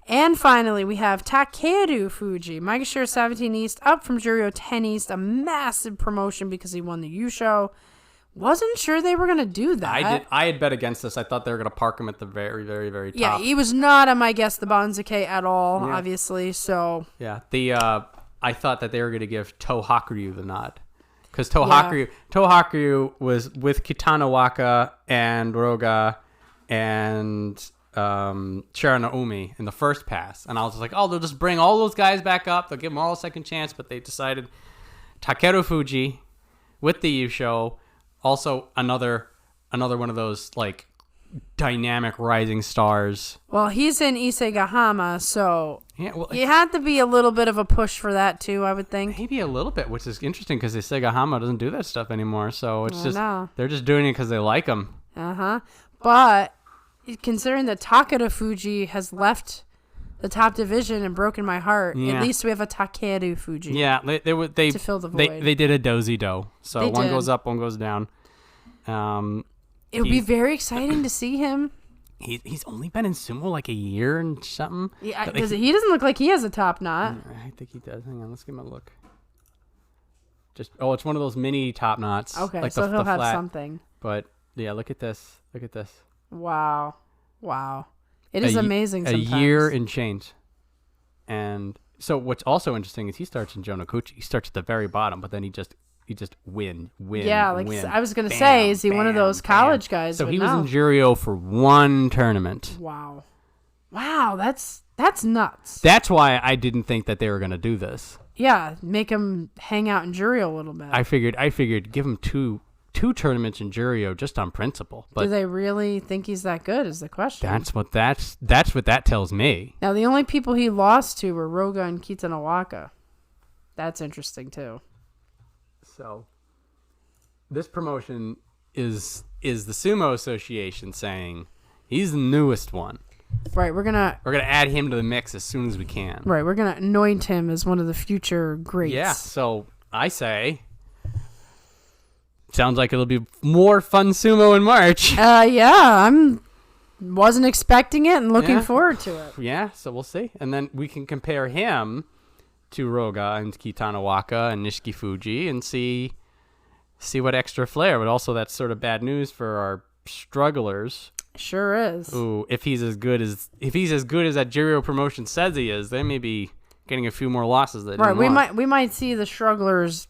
And finally, we have Takerufuji, Maegashira 17 East, up from Juryo 10 East, a massive promotion because he won the Yusho. Wasn't sure they were going to do that. I had bet against this. I thought they were going to park him at the very, very, very top. Yeah, he was not on my guess the Banzuke at all, obviously. So yeah, I thought that they were going to give Hakuryu the nod. Because Hakuryu was with Kotonowaka and Roga and Hiradoumi in the first pass. And I was just like, they'll just bring all those guys back up. They'll give them all a second chance. But they decided Takerufuji with the Yusho. Also, another one of those like dynamic rising stars. Well, he's in Isegahama, so Yeah, you had to be a little bit of a push for that too, I would think. Maybe a little bit, which is interesting because Isegahama doesn't do that stuff anymore. So it's they're just doing it because they like him. But considering that Takanosho has left the top division and broken my heart, at least we have a Takerufuji. Yeah, they to fill the void. They did a dozy-do. So one goes up, one goes down. It'll be very exciting to see him. He's only been in sumo like a year and something. Yeah, because he doesn't look like he has a top knot. I think he does. Hang on, let's give him a look. It's one of those mini top knots. Okay, like so he'll have flat. something. But yeah, look at this. Wow. It is amazing sometimes. A year and change. And so what's also interesting is he starts in Jonokuchi. He starts at the very bottom, but then he just win. Yeah, like win. I was going to say, is he one of those college guys? So he was in Juryo for one tournament. Wow, that's nuts. That's why I didn't think that they were going to do this. Yeah, make him hang out in Juryo a little bit. I figured give him two tournaments in Juryo just on principle. But do they really think he's that good is the question. That's what that tells me. Now, the only people he lost to were Roga and Kotonowaka. That's interesting, too. So, this promotion is the Sumo Association saying he's the newest one. Right, we're gonna add him to the mix as soon as we can. Right, we're gonna anoint him as one of the future greats. Yeah, so I say, sounds like it'll be more fun sumo in March. Yeah, wasn't expecting it and looking forward to it. Yeah, so we'll see, and then we can compare him to Roga and Kotonowaka and Nishikigi and see what extra flair. But also that's sort of bad news for our strugglers. Sure is. Ooh, if he's as good as that Juryo promotion says he is, they may be getting a few more losses. That right, we might see the strugglers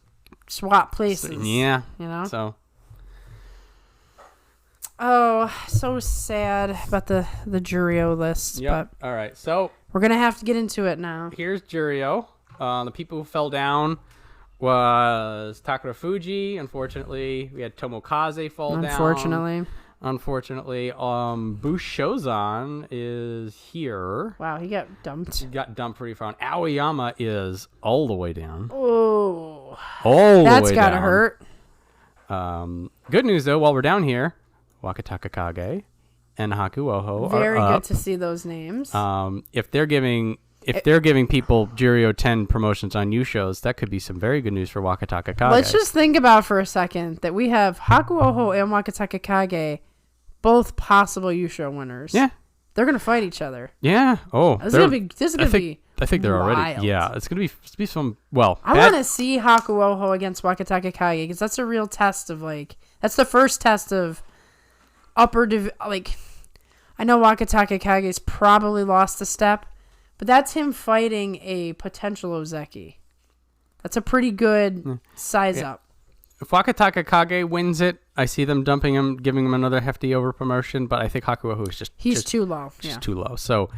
swap places. So, yeah, you know. So. Oh, so sad about the Juryo list. Yep. But all right, so we're gonna have to get into it now. Here's Juryo. The people who fell down was Takanosho. Unfortunately, we had Tomokaze fall down. Unfortunately, Bushozan is here. Wow, he got dumped. He got dumped pretty far. Aoyama is all the way down. Oh, that's gotta hurt. Good news though, while we're down here, Wakatakakage and Hakuho very are good up. to see those names. If they're giving people Juryo 10 promotions on U-shows, that could be some very good news for Wakatakakage. Let's just think about for a second that we have Hakuho and Wakatakakage, both possible U-show winners. Yeah. They're going to fight each other. Yeah. Oh. This is going to be I think they're wild. already. Yeah. It's going to be some, well. I want to see Hakuho against Wakatakakage because that's a real test of that's the first test of I know Wakatakakage's probably lost a step. But that's him fighting a potential Ozeki. That's a pretty good size up. If Wakatakakage wins it, I see them dumping him, giving him another hefty over promotion. But I think Hakuho is just too low. Just too low. So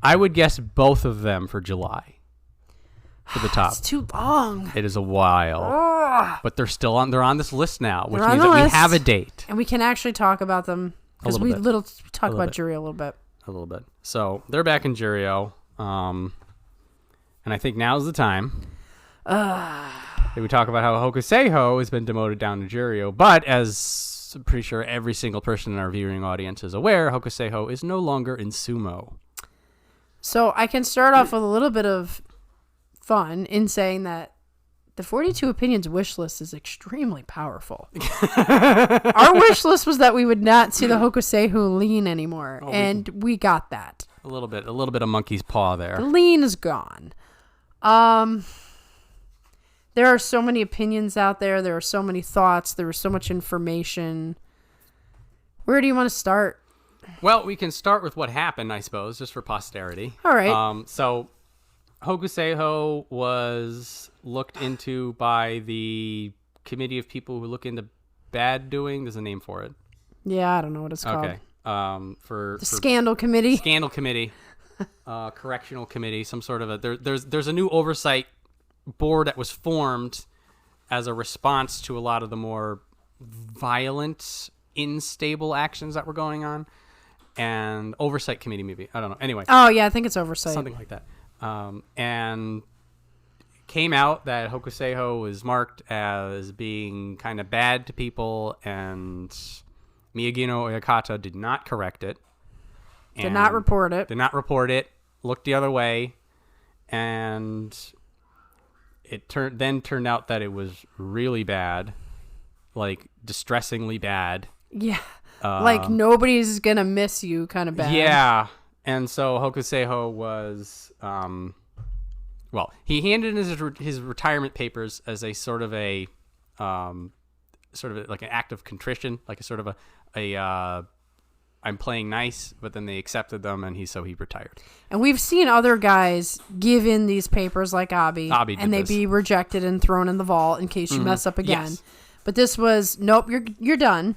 I would guess both of them for July for the top. It's too long. It is a while. Ugh. But they're still on. They're on this list now, which means that we have a date, and we can actually talk about them because we talk about Juryo a little bit. A little bit. So they're back in Juryo, and I think now's the time. We talk about how Hokuseiho has been demoted down to Juryo, but as I'm pretty sure every single person in our viewing audience is aware, Hokuseiho is no longer in sumo. So I can start off with a little bit of fun in saying that the 42 Opinions wish list is extremely powerful. Our wish list was that we would not see the Hokuseiho lean anymore, and we got that. A little bit of monkey's paw there. The lean is gone. There are so many opinions out there. There are so many thoughts. There was so much information. Where do you want to start? Well, we can start with what happened, I suppose, just for posterity. All right. So Hokuseiho was looked into by the committee of people who look into bad doing. There's a name for it. Yeah, I don't know what it's called. Okay. For Scandal Committee. Scandal Committee. Correctional Committee. Some sort of a... There's a new oversight board that was formed as a response to a lot of the more violent unstable actions that were going on. And oversight committee, maybe. I don't know. Anyway. Oh, yeah, I think it's oversight. Something like that. And came out that Hokuseiho was marked as being kind of bad to people, and Miyagino Oyakata did not correct it. Did not report it. Looked the other way, and it turned out that it was really bad, like distressingly bad. Yeah, like nobody's gonna miss you, kind of bad. Yeah, and so Hokuseiho was, he handed in his retirement papers as a sort of like an act of contrition, like a sort of a I'm playing nice, but then they accepted them, and he retired. And we've seen other guys give in these papers, like Abi and they be rejected and thrown in the vault in case you mess up again. Yes. But this was, nope, you're done.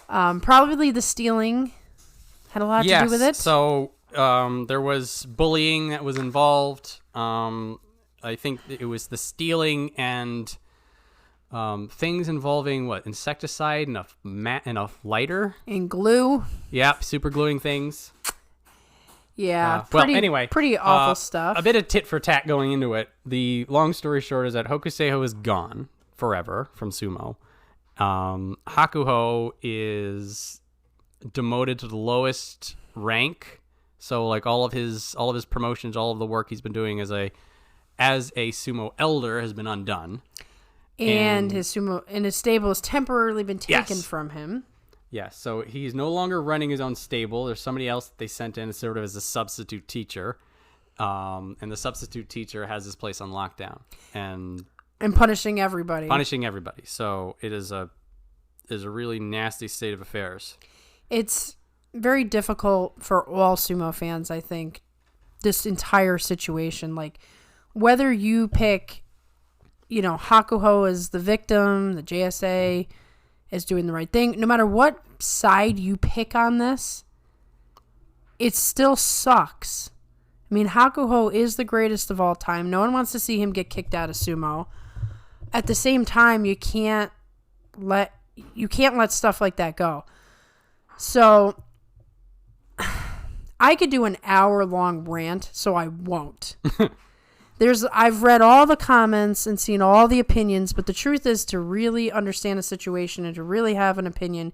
Probably the stealing had a lot to do with it. So there was bullying that was involved. I think it was the stealing and things involving insecticide and a lighter and glue. Yep, super gluing things. Yeah. Anyway, pretty awful stuff. A bit of tit for tat going into it. The long story short is that Hokuseiho is gone forever from Sumo. Hakuho is demoted to the lowest rank. So like all of his promotions, all of the work he's been doing as a sumo elder has been undone. And his stable has temporarily been taken from him. Yes, so he's no longer running his own stable. There's somebody else that they sent in sort of as a substitute teacher. And the substitute teacher has his place on lockdown. And punishing everybody. So it is a really nasty state of affairs. It's very difficult for all sumo fans, I think, this entire situation. Like, whether you pick, Hakuho as the victim, the JSA is doing the right thing, no matter what side you pick on this, it still sucks. I mean, Hakuho is the greatest of all time. No one wants to see him get kicked out of sumo. At the same time, you can't let stuff like that go. So I could do an hour-long rant, so I won't. I've read all the comments and seen all the opinions, but the truth is, to really understand a situation and to really have an opinion,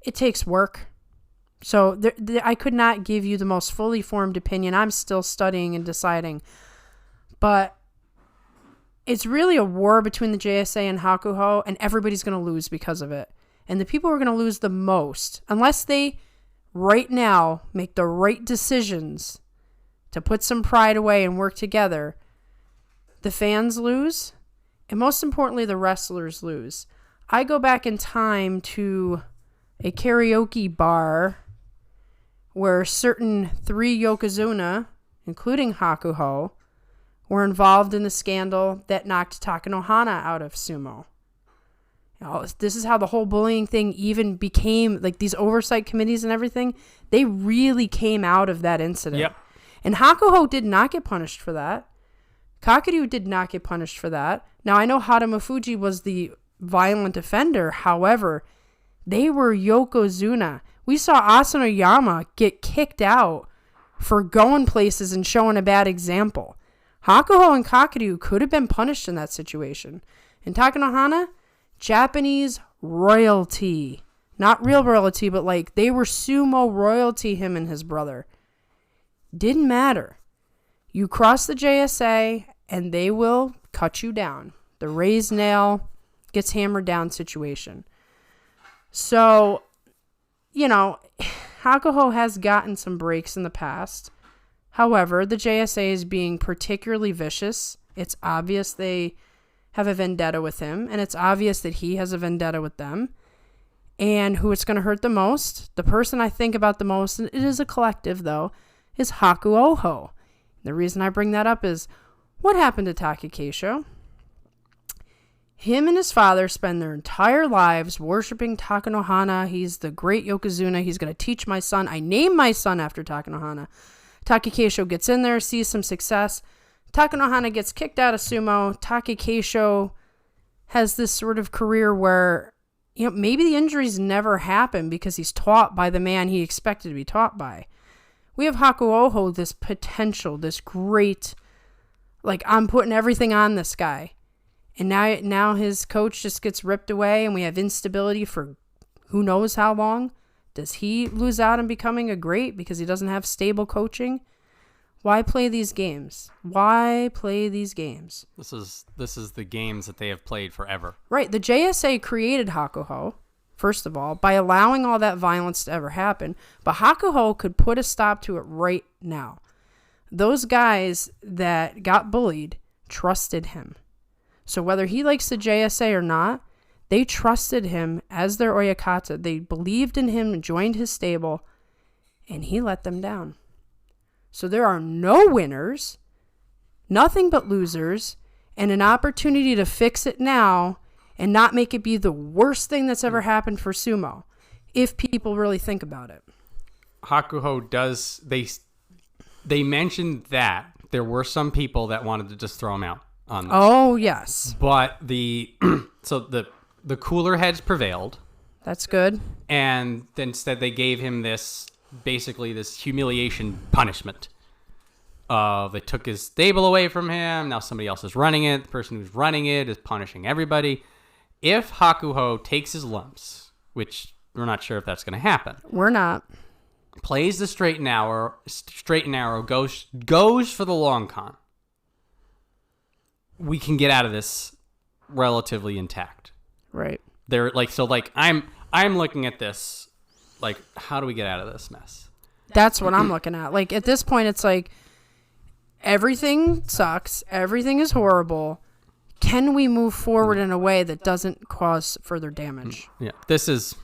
it takes work. So I could not give you the most fully formed opinion. I'm still studying and deciding. But it's really a war between the JSA and Hakuho, and everybody's going to lose because of it. And the people who are going to lose the most, unless they right now make the right decisions to put some pride away and work together, the fans lose, and most importantly, the wrestlers lose. I go back in time to a karaoke bar where certain 3 Yokozuna, including Hakuho, were involved in the scandal that knocked Takanohana out of sumo. This is how the whole bullying thing even became, like, these oversight committees and everything, they really came out of that incident. Yep. And Hakuho did not get punished for that. Kakuryu did not get punished for that. Now, I know Atamifuji was the violent offender. However, they were Yokozuna. We saw Asanoyama get kicked out for going places and showing a bad example. Hakuho and Kakuryu could have been punished in that situation. And Takanohana, Japanese royalty. Not real royalty, but like they were sumo royalty, him and his brother. Didn't matter. You cross the JSA and they will cut you down. The raised nail gets hammered down situation. So, Hakuho has gotten some breaks in the past. However, the JSA is being particularly vicious. It's obvious they have a vendetta with him, and it's obvious that he has a vendetta with them. And who it's going to hurt the most, the person I think about the most, and it is a collective though, is Hakuho. The reason I bring that up is, what happened to Takakeisho? Him and his father spend their entire lives worshiping Takanohana. He's the great Yokozuna. He's going to teach my son. I named my son after Takanohana. Takakeisho gets in there, sees some success. Takanohana gets kicked out of sumo. Takakeisho has this sort of career where maybe the injuries never happen because he's taught by the man he expected to be taught by. We have Hakuho, this potential, this great, like, I'm putting everything on this guy. And now his coach just gets ripped away and we have instability for who knows how long. Does he lose out on becoming a great because he doesn't have stable coaching? Why play these games? Why play these games? This is the games that they have played forever. Right. The JSA created Hakuho, first of all, by allowing all that violence to ever happen. But Hakuho could put a stop to it right now. Those guys that got bullied trusted him. So whether he likes the JSA or not, they trusted him as their Oyakata. They believed in him and joined his stable, and he let them down. So there are no winners, nothing but losers, and an opportunity to fix it now and not make it be the worst thing that's ever happened for sumo, if people really think about it. Hakuho does, they mentioned that there were some people that wanted to just throw him out on this. Oh, yes. But so the cooler heads prevailed. That's good. And then instead they gave him this humiliation punishment. They took his stable away from him. Now somebody else is running it. The person who's running it is punishing everybody. If Hakuho takes his lumps, which we're not sure if that's going to happen. We're not. Plays the straight and narrow, goes for the long con. We can get out of this relatively intact. Right. I'm looking at this like, how do we get out of this mess? That's what I'm looking at. Like, at this point, it's like, everything sucks. Everything is horrible. Can we move forward in a way that doesn't cause further damage? Yeah. This is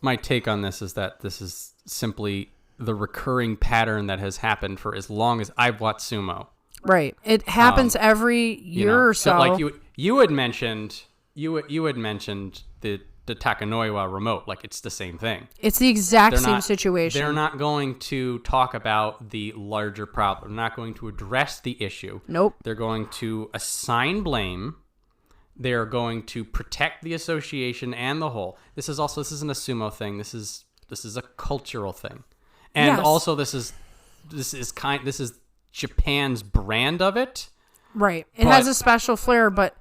my take on this, is that this is simply the recurring pattern that has happened for as long as I've watched sumo. Right. It happens every year or so. Like you had mentioned the Takanoiwa remote, like it's the same thing. It's the exact same situation. They're not going to talk about the larger problem. They're not going to address the issue. Nope. They're going to assign blame. They're going to protect the association and the whole. This isn't a sumo thing. This is a cultural thing. And yes. Also this is Japan's brand of it. Right. It has a special flair, but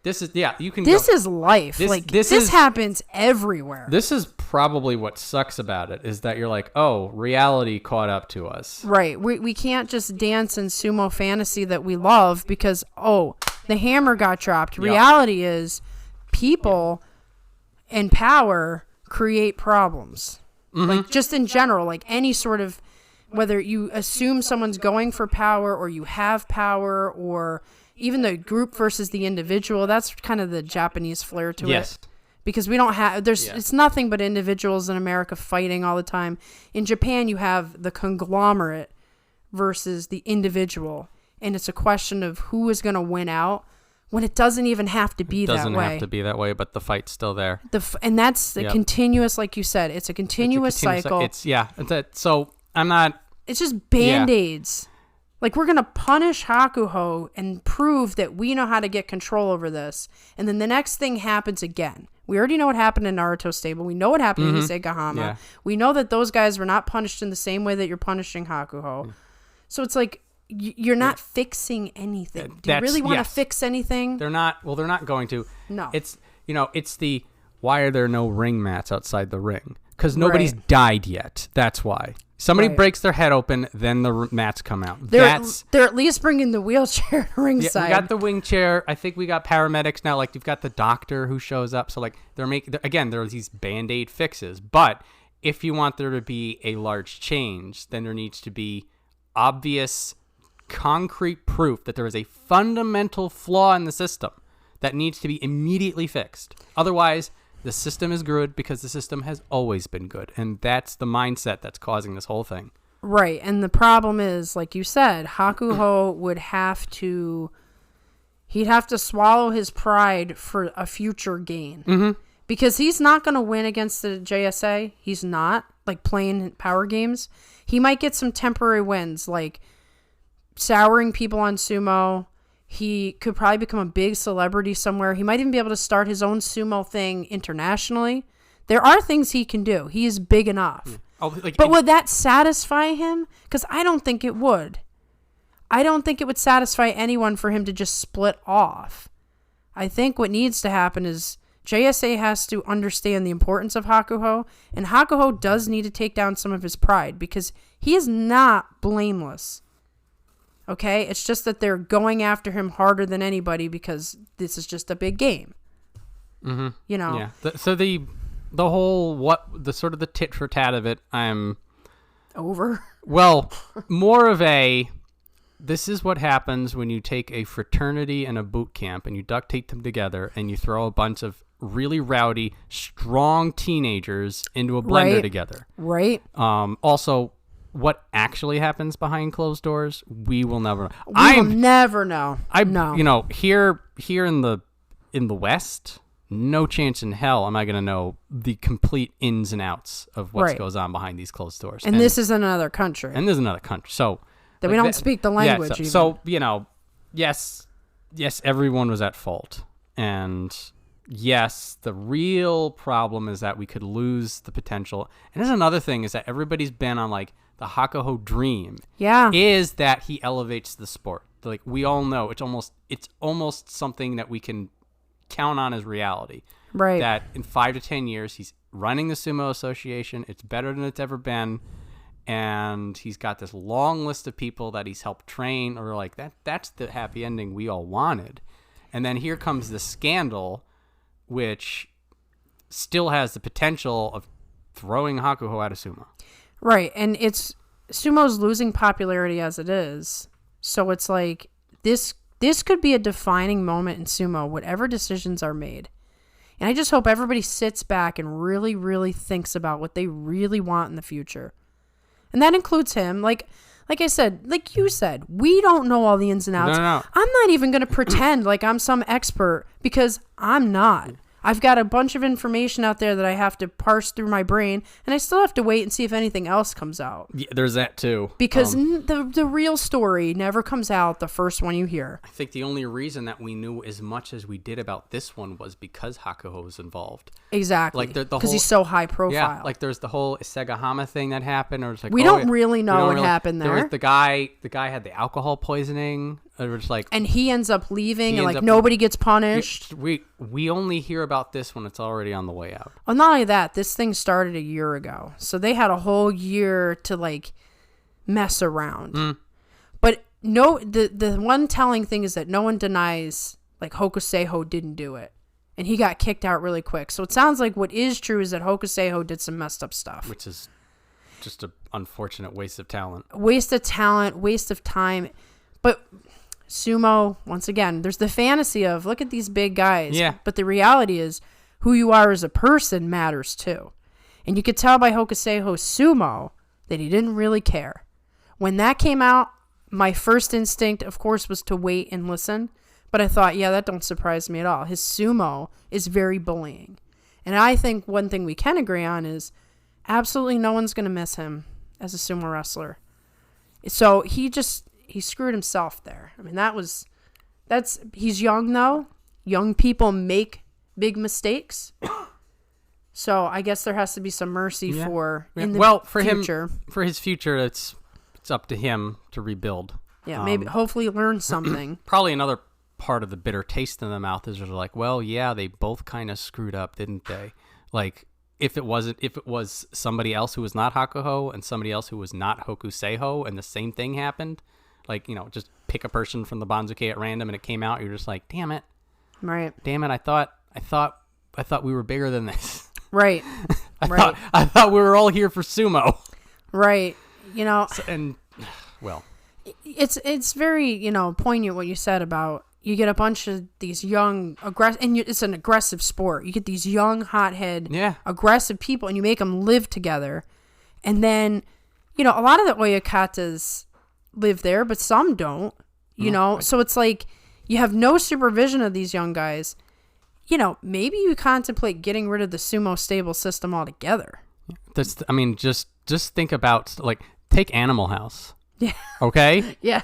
this is life. This happens everywhere. This is probably what sucks about it, is that you're like, oh, reality caught up to us. Right. We can't just dance in sumo fantasy that we love because, the hammer got dropped. Yeah. Reality is people and power create problems. Mm-hmm. Like, just in general, like any sort of, whether you assume someone's going for power or you have power, or even the group versus the individual, that's kind of the Japanese flair to it. Because we don't have, it's nothing but individuals in America fighting all the time. In Japan, you have the conglomerate versus the individual. And it's a question of who is going to win out when it doesn't even have to be that way. It doesn't have to be that way, but the fight's still there. And that's the continuous, like you said, it's a continuous cycle. So I'm not. It's just Band-Aids. Like, we're going to punish Hakuho and prove that we know how to get control over this. And then the next thing happens again. We already know what happened in Naruto's stable. We know what happened in Issei Gahama. Yeah. We know that those guys were not punished in the same way that you're punishing Hakuho. So it's like, you're not fixing anything. Do you really want to fix anything? They're not. Well, they're not going to. No. It's the, why are there no ring mats outside the ring? Because nobody's died yet. That's why. Somebody breaks their head open, then the mats come out. They're at least bringing the wheelchair ringside. We got the wing chair. I think we got paramedics now. Like, you've got the doctor who shows up. So, like, there are these Band-Aid fixes. But if you want there to be a large change, then there needs to be obvious, concrete proof that there is a fundamental flaw in the system that needs to be immediately fixed. Otherwise, the system is good because the system has always been good. And that's the mindset that's causing this whole thing. Right. And the problem is, like you said, Hakuho he'd have to swallow his pride for a future gain. Mm-hmm. Because he's not going to win against the JSA. He's not, like, playing power games. He might get some temporary wins, like souring people on sumo, He could probably become a big celebrity somewhere. He might even be able to start his own sumo thing internationally. There are things he can do. He is big enough. But would that satisfy him? Because I don't think it would. I don't think it would satisfy anyone for him to just split off. I think what needs to happen is JSA has to understand the importance of Hakuho, and Hakuho does need to take down some of his pride because he is not blameless. Okay? It's just that they're going after him harder than anybody because this is just a big game. Mm-hmm. You know? Yeah. So the whole, the sort of the tit for tat of it, I'm... Over? Well, more of a... This is what happens when you take a fraternity and a boot camp and you duct tape them together and you throw a bunch of really rowdy, strong teenagers into a blender together. Right. Also, what actually happens behind closed doors, we will never know. We will never know. No. You know, here in the West, no chance in hell am I going to know the complete ins and outs of what goes on behind these closed doors. And this is another country. So that we don't speak the language. Yeah, so you know, yes, everyone was at fault, and yes, the real problem is that we could lose the potential. And there's another thing is that everybody's been on like the Hakuho dream. Yeah, is that he elevates the sport. Like we all know, it's almost something that we can count on as reality. Right. That in 5 to 10 years, he's running the Sumo Association. It's better than it's ever been. And he's got this long list of people that he's helped train, or like that's the happy ending we all wanted. And then here comes the scandal, which still has the potential of throwing Hakuho out of sumo. Right. And sumo's losing popularity as it is. So it's like this could be a defining moment in sumo, whatever decisions are made. And I just hope everybody sits back and really, really thinks about what they really want in the future. And that includes him. Like I said, like you said, we don't know all the ins and outs. No. I'm not even going to pretend like I'm some expert because I'm not. I've got a bunch of information out there that I have to parse through my brain, and I still have to wait and see if anything else comes out. Yeah, there's that too. Because the real story never comes out the first one you hear. I think the only reason that we knew as much as we did about this one was because Hakuho was involved. Exactly. Like because he's so high profile. Yeah, like there's the whole Isegahama thing that happened, or it's like we don't really know what happened there. There was the guy had the alcohol poisoning. It was like, and he ends up leaving, and like nobody gets punished. We only hear about this when it's already on the way out. Well, not only that, this thing started a year ago, so they had a whole year to like mess around. But no, the one telling thing is that no one denies like Hokuseiho didn't do it, and he got kicked out really quick. So it sounds like what is true is that Hokuseiho did some messed up stuff, which is just an unfortunate waste of talent. Waste of time, but. Sumo, once again, there's the fantasy of look at these big guys. Yeah. But the reality is who you are as a person matters too. And you could tell by Hokuseiho's sumo that he didn't really care. When that came out, my first instinct, of course, was to wait and listen. But I thought, yeah, that don't surprise me at all. His sumo is very bullying. And I think one thing we can agree on is absolutely no one's going to miss him as a sumo wrestler. So he screwed himself there. I mean, he's young though. Young people make big mistakes. So I guess there has to be some mercy for future. For his future, it's up to him to rebuild. Yeah, maybe hopefully learn something. Probably another part of the bitter taste in the mouth is they're like, well, yeah, they both kind of screwed up, didn't they? Like if it was somebody else who was not Hakuho and somebody else who was not Hokuseiho and the same thing happened. Like, you know, just pick a person from the Banzuke at random and it came out. You're just like, damn it. Right. Damn it. I thought we were bigger than this. Right. I thought we were all here for sumo. Right. You know, it's very, you know, poignant what you said about you get a bunch of these young it's an aggressive sport. You get these young hothead, aggressive people and you make them live together. And then, you know, a lot of the oyakatas live there, but some don't, you know? So it's like you have no supervision of these young guys. You know, maybe you contemplate getting rid of the sumo stable system altogether. Just think about, like, take Animal House. Yeah. Okay? Yeah.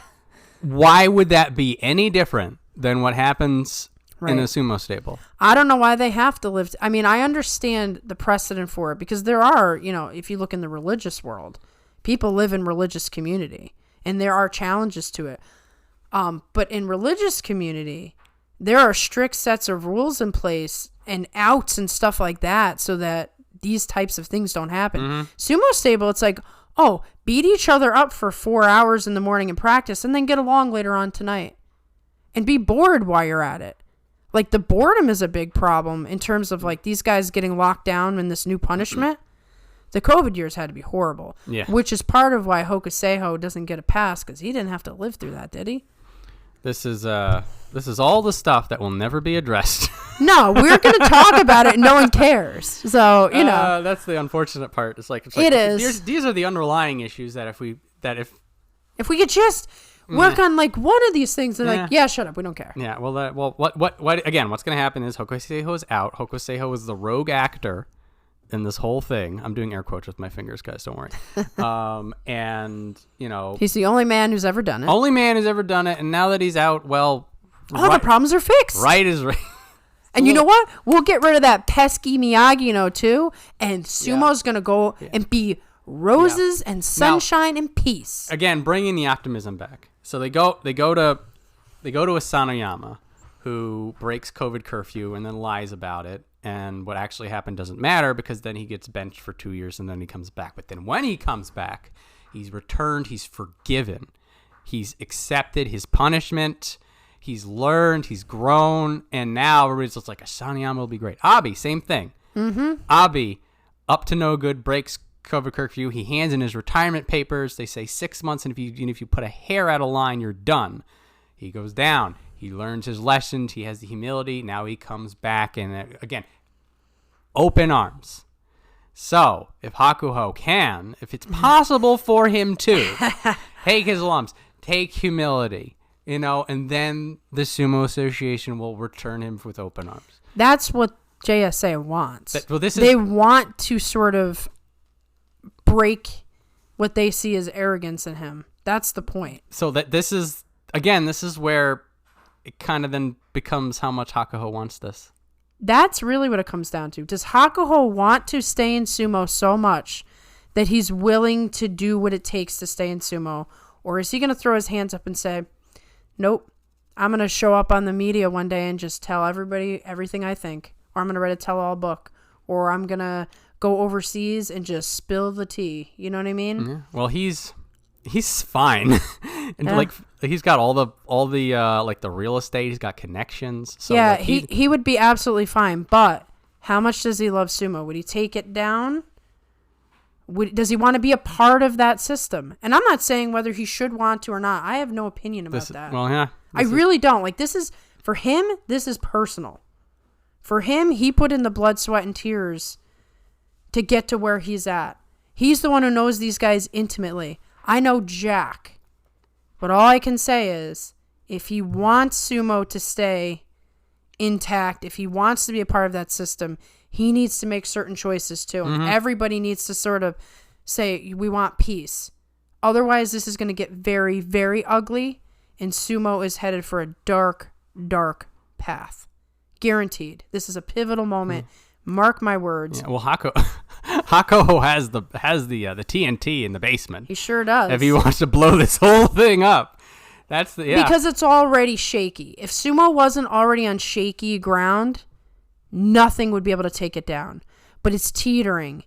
why would that be any different than what happens in a sumo stable? I don't know why they have to live. I mean, I understand the precedent for it because there are, if you look in the religious world, people live in religious community and there are challenges to it. But in religious community, there are strict sets of rules in place and outs and stuff like that so that these types of things don't happen. Sumo stable, it's like, oh, beat each other up for 4 hours in the morning in practice and then get along later on tonight and be bored while you're at it. Like, the boredom is a big problem in terms of, like, these guys getting locked down in this new punishment. The COVID years had to be horrible. Yeah. Which is part of why Hokuseiho doesn't get a pass, because he didn't have to live through that, did he? This is all the stuff that will never be addressed. No, we're going to talk about it and no one cares. So, that's the unfortunate part. It's like it is. These are the underlying issues that if we could just work on like one of these things and like, yeah, shut up, we don't care. Yeah, what again, what's going to happen is Hokuseiho is out. Hokuseiho is the rogue actor in this whole thing. I'm doing air quotes with my fingers, guys, don't worry. And, he's the only man who's ever done it. Only man who's ever done it, and now that he's out, well, all the problems are fixed. Right is right. And you know what? We'll get rid of that pesky Miyagi, too, and Sumo's going to go and be roses and sunshine and peace. Again, bringing the optimism back. So they go to Asanoyama, who breaks COVID curfew and then lies about it. And what actually happened doesn't matter because then he gets benched for 2 years and then he comes back. But then when he comes back, he's returned, he's forgiven. He's accepted his punishment. He's learned, he's grown. And now everybody's just like, Asanoyama will be great. Abi, same thing. Abi, up to no good, breaks COVID curfew. He hands in his retirement papers. They say 6 months, and if you put a hair out of line, you're done. He goes down. He learns his lessons. He has the humility. Now he comes back, and again, open arms. So if Hakuho can, if it's possible for him to take his lumps, take humility, and then the Sumo Association will return him with open arms. That's what JSA wants. They want to sort of break what they see as arrogance in him. That's the point. So that this is where it kind of then becomes how much Hakuho wants this. That's really what it comes down to. Does Hakuho want to stay in sumo so much that he's willing to do what it takes to stay in sumo? Or is he going to throw his hands up and say, nope, I'm going to show up on the media one day and just tell everybody everything I think. Or I'm going to write a tell-all book. Or I'm going to go overseas and just spill the tea. You know what I mean? Yeah. Well, he's fine. And he's got all the like the real estate. He's got connections. So yeah, he would be absolutely fine. But how much does he love sumo? Would he take it down? Does he want to be a part of that system? And I'm not saying whether he should want to or not. I have no opinion about that. Well, yeah. I really don't. Like, this is, for him, this is personal. For him, he put in the blood, sweat, and tears to get to where he's at. He's the one who knows these guys intimately. I know Jack. But all I can say is, if he wants sumo to stay intact, if he wants to be a part of that system, he needs to make certain choices too. Mm-hmm. Everybody needs to sort of say, we want peace. Otherwise, this is going to get very, very ugly, and sumo is headed for a dark, dark path. Guaranteed. This is a pivotal moment. Mark my words. Yeah, well, Hakuho has the TNT in the basement. He sure does. If he wants to blow this whole thing up. Because it's already shaky. If sumo wasn't already on shaky ground, nothing would be able to take it down. But it's teetering.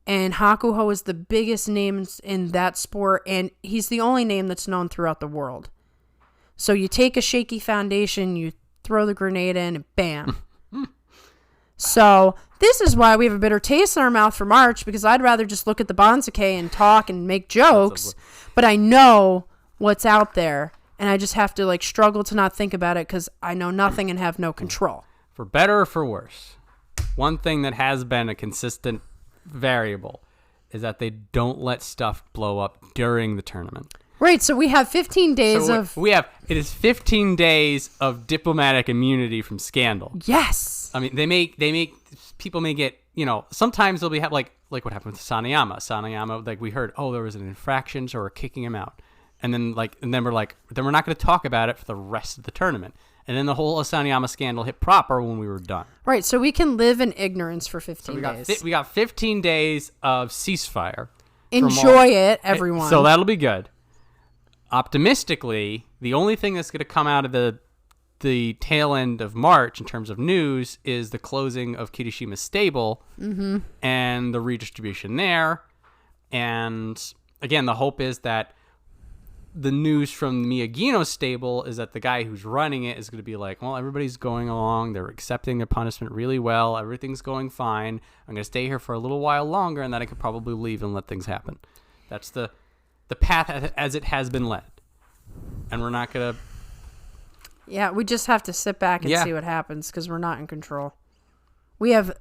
And Hakuho is the biggest name in that sport, and he's the only name that's known throughout the world. So you take a shaky foundation, you throw the grenade in, and bam. So this is why we have a bitter taste in our mouth for March, because I'd rather just look at the Banzuke and talk and make jokes. But I know what's out there, and I just have to struggle to not think about it because I know nothing and have no control. For better or for worse, one thing that has been a consistent variable is that they don't let stuff blow up during the tournament. Right, so we have 15 days it is 15 days of diplomatic immunity from scandal. Yes. I mean, people may get, sometimes they'll be like what happened with Asanoyama. Asanoyama, we heard, there was an infraction, so we're kicking him out. And then we're like, then we're not going to talk about it for the rest of the tournament. And then the whole Asanoyama scandal hit proper when we were done. Right, so we can live in ignorance for 15 days. We got 15 days of ceasefire. Enjoy it, everyone. So that'll be good. Optimistically, the only thing that's going to come out of the tail end of March in terms of news is the closing of Kirishima's stable and the redistribution there. And again, the hope is that the news from Miyagino's stable is that the guy who's running it is going to be like, well, everybody's going along. They're accepting their punishment really well. Everything's going fine. I'm going to stay here for a little while longer, and then I could probably leave and let things happen. That's the path as it has been led. And we're not going to... Yeah, we just have to sit back and see what happens because we're not in control. We have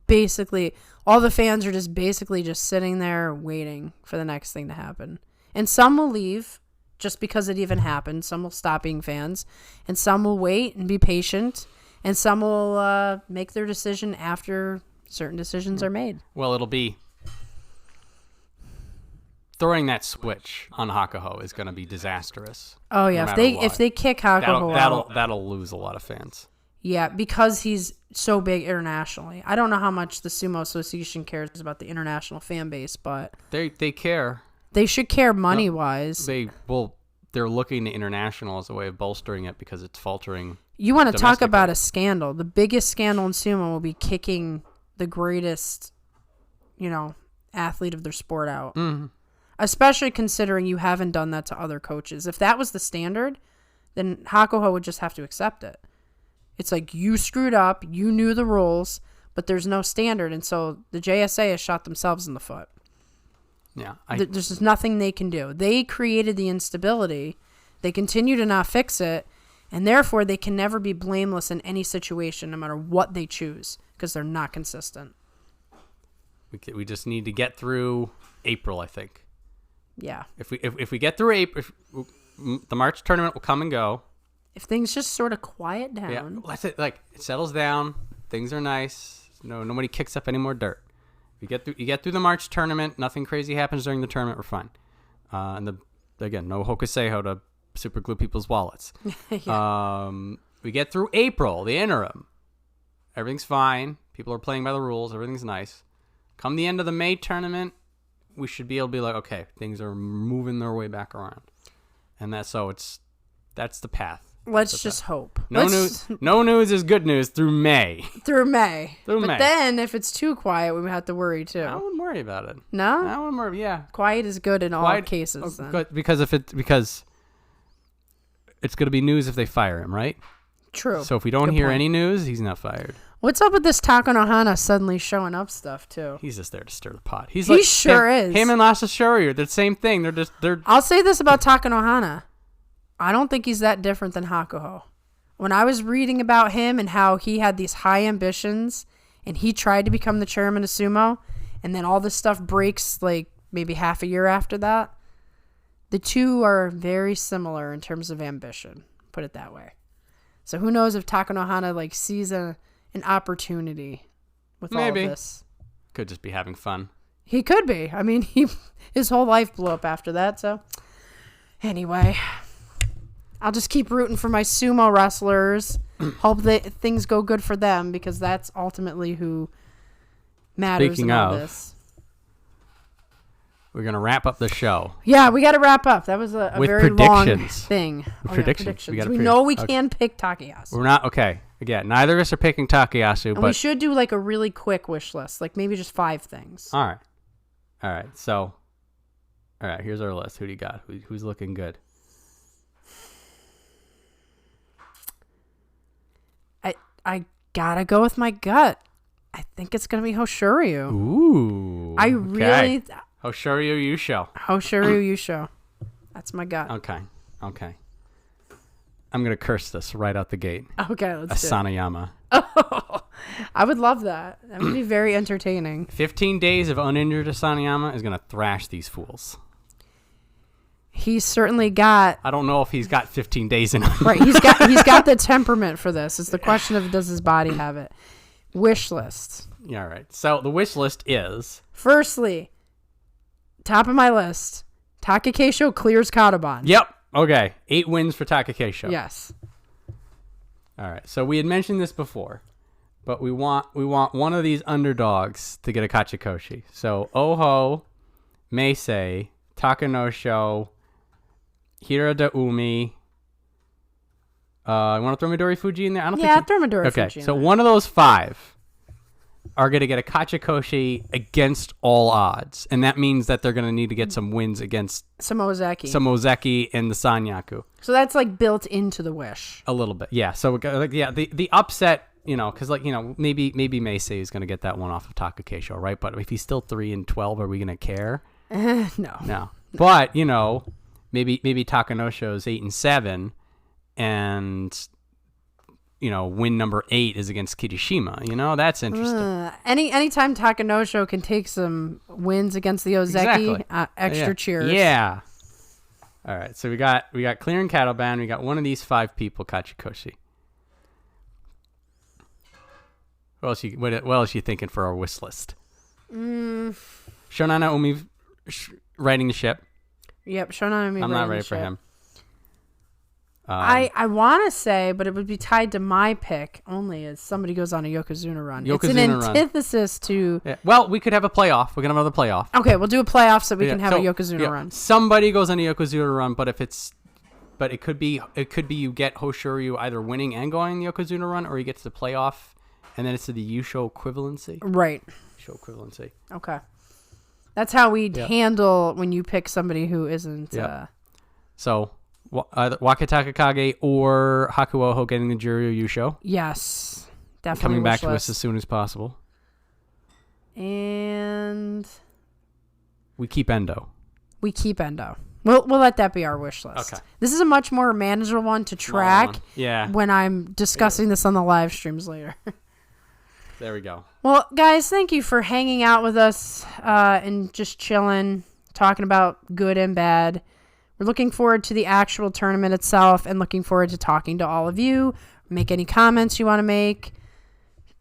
basically... All the fans are just basically just sitting there waiting for the next thing to happen. And some will leave just because it even happened. Some will stop being fans. And some will wait and be patient. And some will make their decision after certain decisions are made. Well, it'll be... Throwing that switch on Hakuho is going to be disastrous. Oh, yeah. No if they kick Hakuho out... That'll lose a lot of fans. Yeah, because he's so big internationally. I don't know how much the Sumo Association cares about the international fan base, but... They care. They should care money-wise. They're looking to international as a way of bolstering it because it's faltering. You want to talk about a scandal. The biggest scandal in sumo will be kicking the greatest, athlete of their sport out. Mm-hmm. Especially considering you haven't done that to other coaches. If that was the standard, then Hakuho would just have to accept it. It's like, you screwed up, you knew the rules, but there's no standard, and so the JSA has shot themselves in the foot. Yeah, there's just nothing they can do. They created the instability. They continue to not fix it, and therefore they can never be blameless in any situation, no matter what they choose, because they're not consistent. We just need to get through April, I think. Yeah. If we get through April, the March tournament will come and go. If things just sort of quiet down. Yeah, it settles down. Things are nice. Nobody kicks up any more dirt. You get through the March tournament. Nothing crazy happens during the tournament. We're fine. And again, no Hokuseiho to super glue people's wallets. Yeah. We get through April, the interim. Everything's fine. People are playing by the rules. Everything's nice. Come the end of the May tournament, we should be able to be like, okay, things are moving their way back around, and that's the path. Let's just hope. No news is good news through May. But then if it's too quiet, we have to worry too. I wouldn't worry about it. No? I wouldn't worry. Yeah. Quiet is good in all cases. Then. Because it's going to be news if they fire him, right? True. So if we don't hear any news, he's not fired. What's up with this Takanohana suddenly showing up stuff too? He's just there to stir the pot. He sure is. Him and Hoshoryu, they're the same thing. I'll say this about Takanohana. I don't think he's that different than Hakuho. When I was reading about him and how he had these high ambitions and he tried to become the chairman of sumo, and then all this stuff breaks like maybe half a year after that, the two are very similar in terms of ambition, put it that way. So who knows if Takanohana sees an opportunity with all of this. Could just be having fun. He could be. I mean, his whole life blew up after that, so anyway... I'll just keep rooting for my sumo wrestlers. Hope that things go good for them because that's ultimately who matters in all this. We're going to wrap up the show. Yeah, we got to wrap up. That was a very long thing. Predictions. We know we can pick Takayasu. We're not, okay. Again, neither of us are picking Takayasu. And we should do a really quick wish list. Maybe just 5 things. All right. So, here's our list. Who do you got? Who's looking good? I gotta go with my gut. I think it's gonna be Hoshoryu. Ooh. I really... Hoshoryu Yusho. Hoshoryu Yusho. That's my gut. Okay. I'm gonna curse this right out the gate. Okay, let's Asanoyama. Oh, I would love that. That would be very entertaining. 15 days of uninjured Asanoyama is gonna thrash these fools. He's certainly got... I don't know if he's got 15 days in him. Right, he's got the temperament for this. It's the question of does his body have it. Wish list. Yeah, all right. So the wish list is... Firstly, top of my list, Takakeisho clears Kadoban. Yep. Okay. 8 wins for Takakeisho. Yes. All right. So we had mentioned this before, but we want one of these underdogs to get a Kachikoshi. So Oho, Meisei, Takanosho, Hiradoumi. I want to throw Midorifuji in there. I don't think. Throw Midorifuji. Okay. So one of those 5 are going to get a Kachikoshi against all odds, and that means that they're going to need to get some wins against Samozeki and the Sanyaku. So that's like built into the wish. A little bit, yeah. So the upset, because maybe Meisei is going to get that one off of Takakeisho, right? But if he's still 3-12, are we going to care? No. But maybe Takanosho is 8-7, and win number 8 is against Kirishima. That's interesting. Anytime Takanosho can take some wins against the Ozeki, extra cheers. Yeah. All right. So we got clearing Kadoban. We got one of these 5 people, Kachikoshi. What else you thinking for our wish list? Shonana Umi riding the ship. Yep, Shonana Umi. I'm not ready for him. I want to say, but it would be tied to my pick only as somebody goes on a Yokozuna run. It's an antithesis to... Yeah. Well, we could have a playoff. We can have another playoff. Okay, we'll do a playoff so we can have a Yokozuna run. Somebody goes on a Yokozuna run, but it could be you get Hoshoryu either winning and going on the Yokozuna run, or you get to the playoff, and then it's to the Yusho equivalency. Right. Yusho equivalency. Okay. That's how we'd handle when you pick somebody who isn't... So... either Wakatakakage or Hakuho getting the Juryo Yusho. Yes, definitely. Coming back to us as soon as possible. And we keep Endo. We'll let that be our wish list. Okay. This is a much more manageable one to track. When I'm discussing this on the live streams later. There we go. Well, guys, thank you for hanging out with us and just chilling, talking about good and bad. We're looking forward to the actual tournament itself and looking forward to talking to all of you. Make any comments you want to make.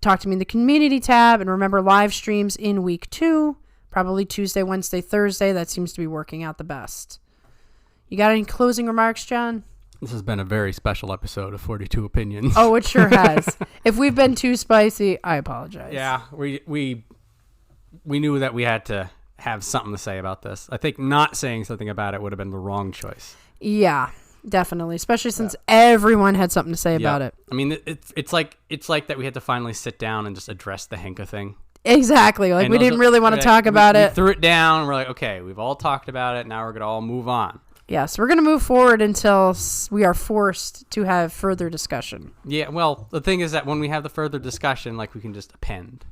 Talk to me in the community tab. And remember, live streams in week 2. Probably Tuesday, Wednesday, Thursday. That seems to be working out the best. You got any closing remarks, John? This has been a very special episode of 42 Opinions. Oh, it sure has. If we've been too spicy, I apologize. Yeah, we knew that we had to have something to say about this. I think not saying something about it would have been the wrong choice. Yeah, definitely, especially since everyone had something to say about it. I mean, it's like that we had to finally sit down and just address the Henka thing. Exactly. Like, we didn't really want to talk about it. We threw it down. We're like, okay, we've all talked about it. Now we're going to all move on. Yes, we're going to move forward until we are forced to have further discussion. Yeah, well, the thing is that when we have the further discussion, like, we can just append.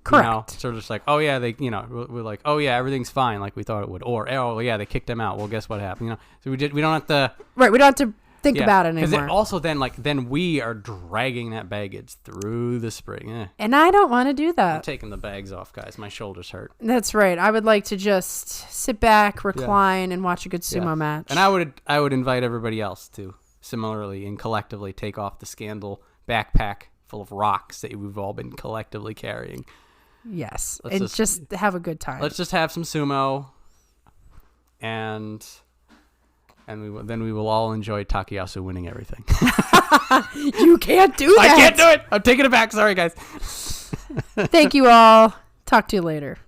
Correct. So just like, oh yeah, we're like, oh yeah, everything's fine, like we thought it would, or oh yeah, they kicked him out. Well, guess what happened? So we don't have to. Right, we don't have to think about it anymore. Because also then we are dragging that baggage through the spring. And I don't want to do that. I'm taking the bags off, guys. My shoulders hurt. That's right. I would like to just sit back, recline, and watch a good sumo match. And I would invite everybody else to similarly and collectively take off the scandal backpack full of rocks that we've all been collectively carrying. Yes, and just have a good time. Let's just have some sumo, and then we will all enjoy Takayasu winning everything. You can't do that. I can't do it. I'm taking it back. Sorry, guys. Thank you all. Talk to you later.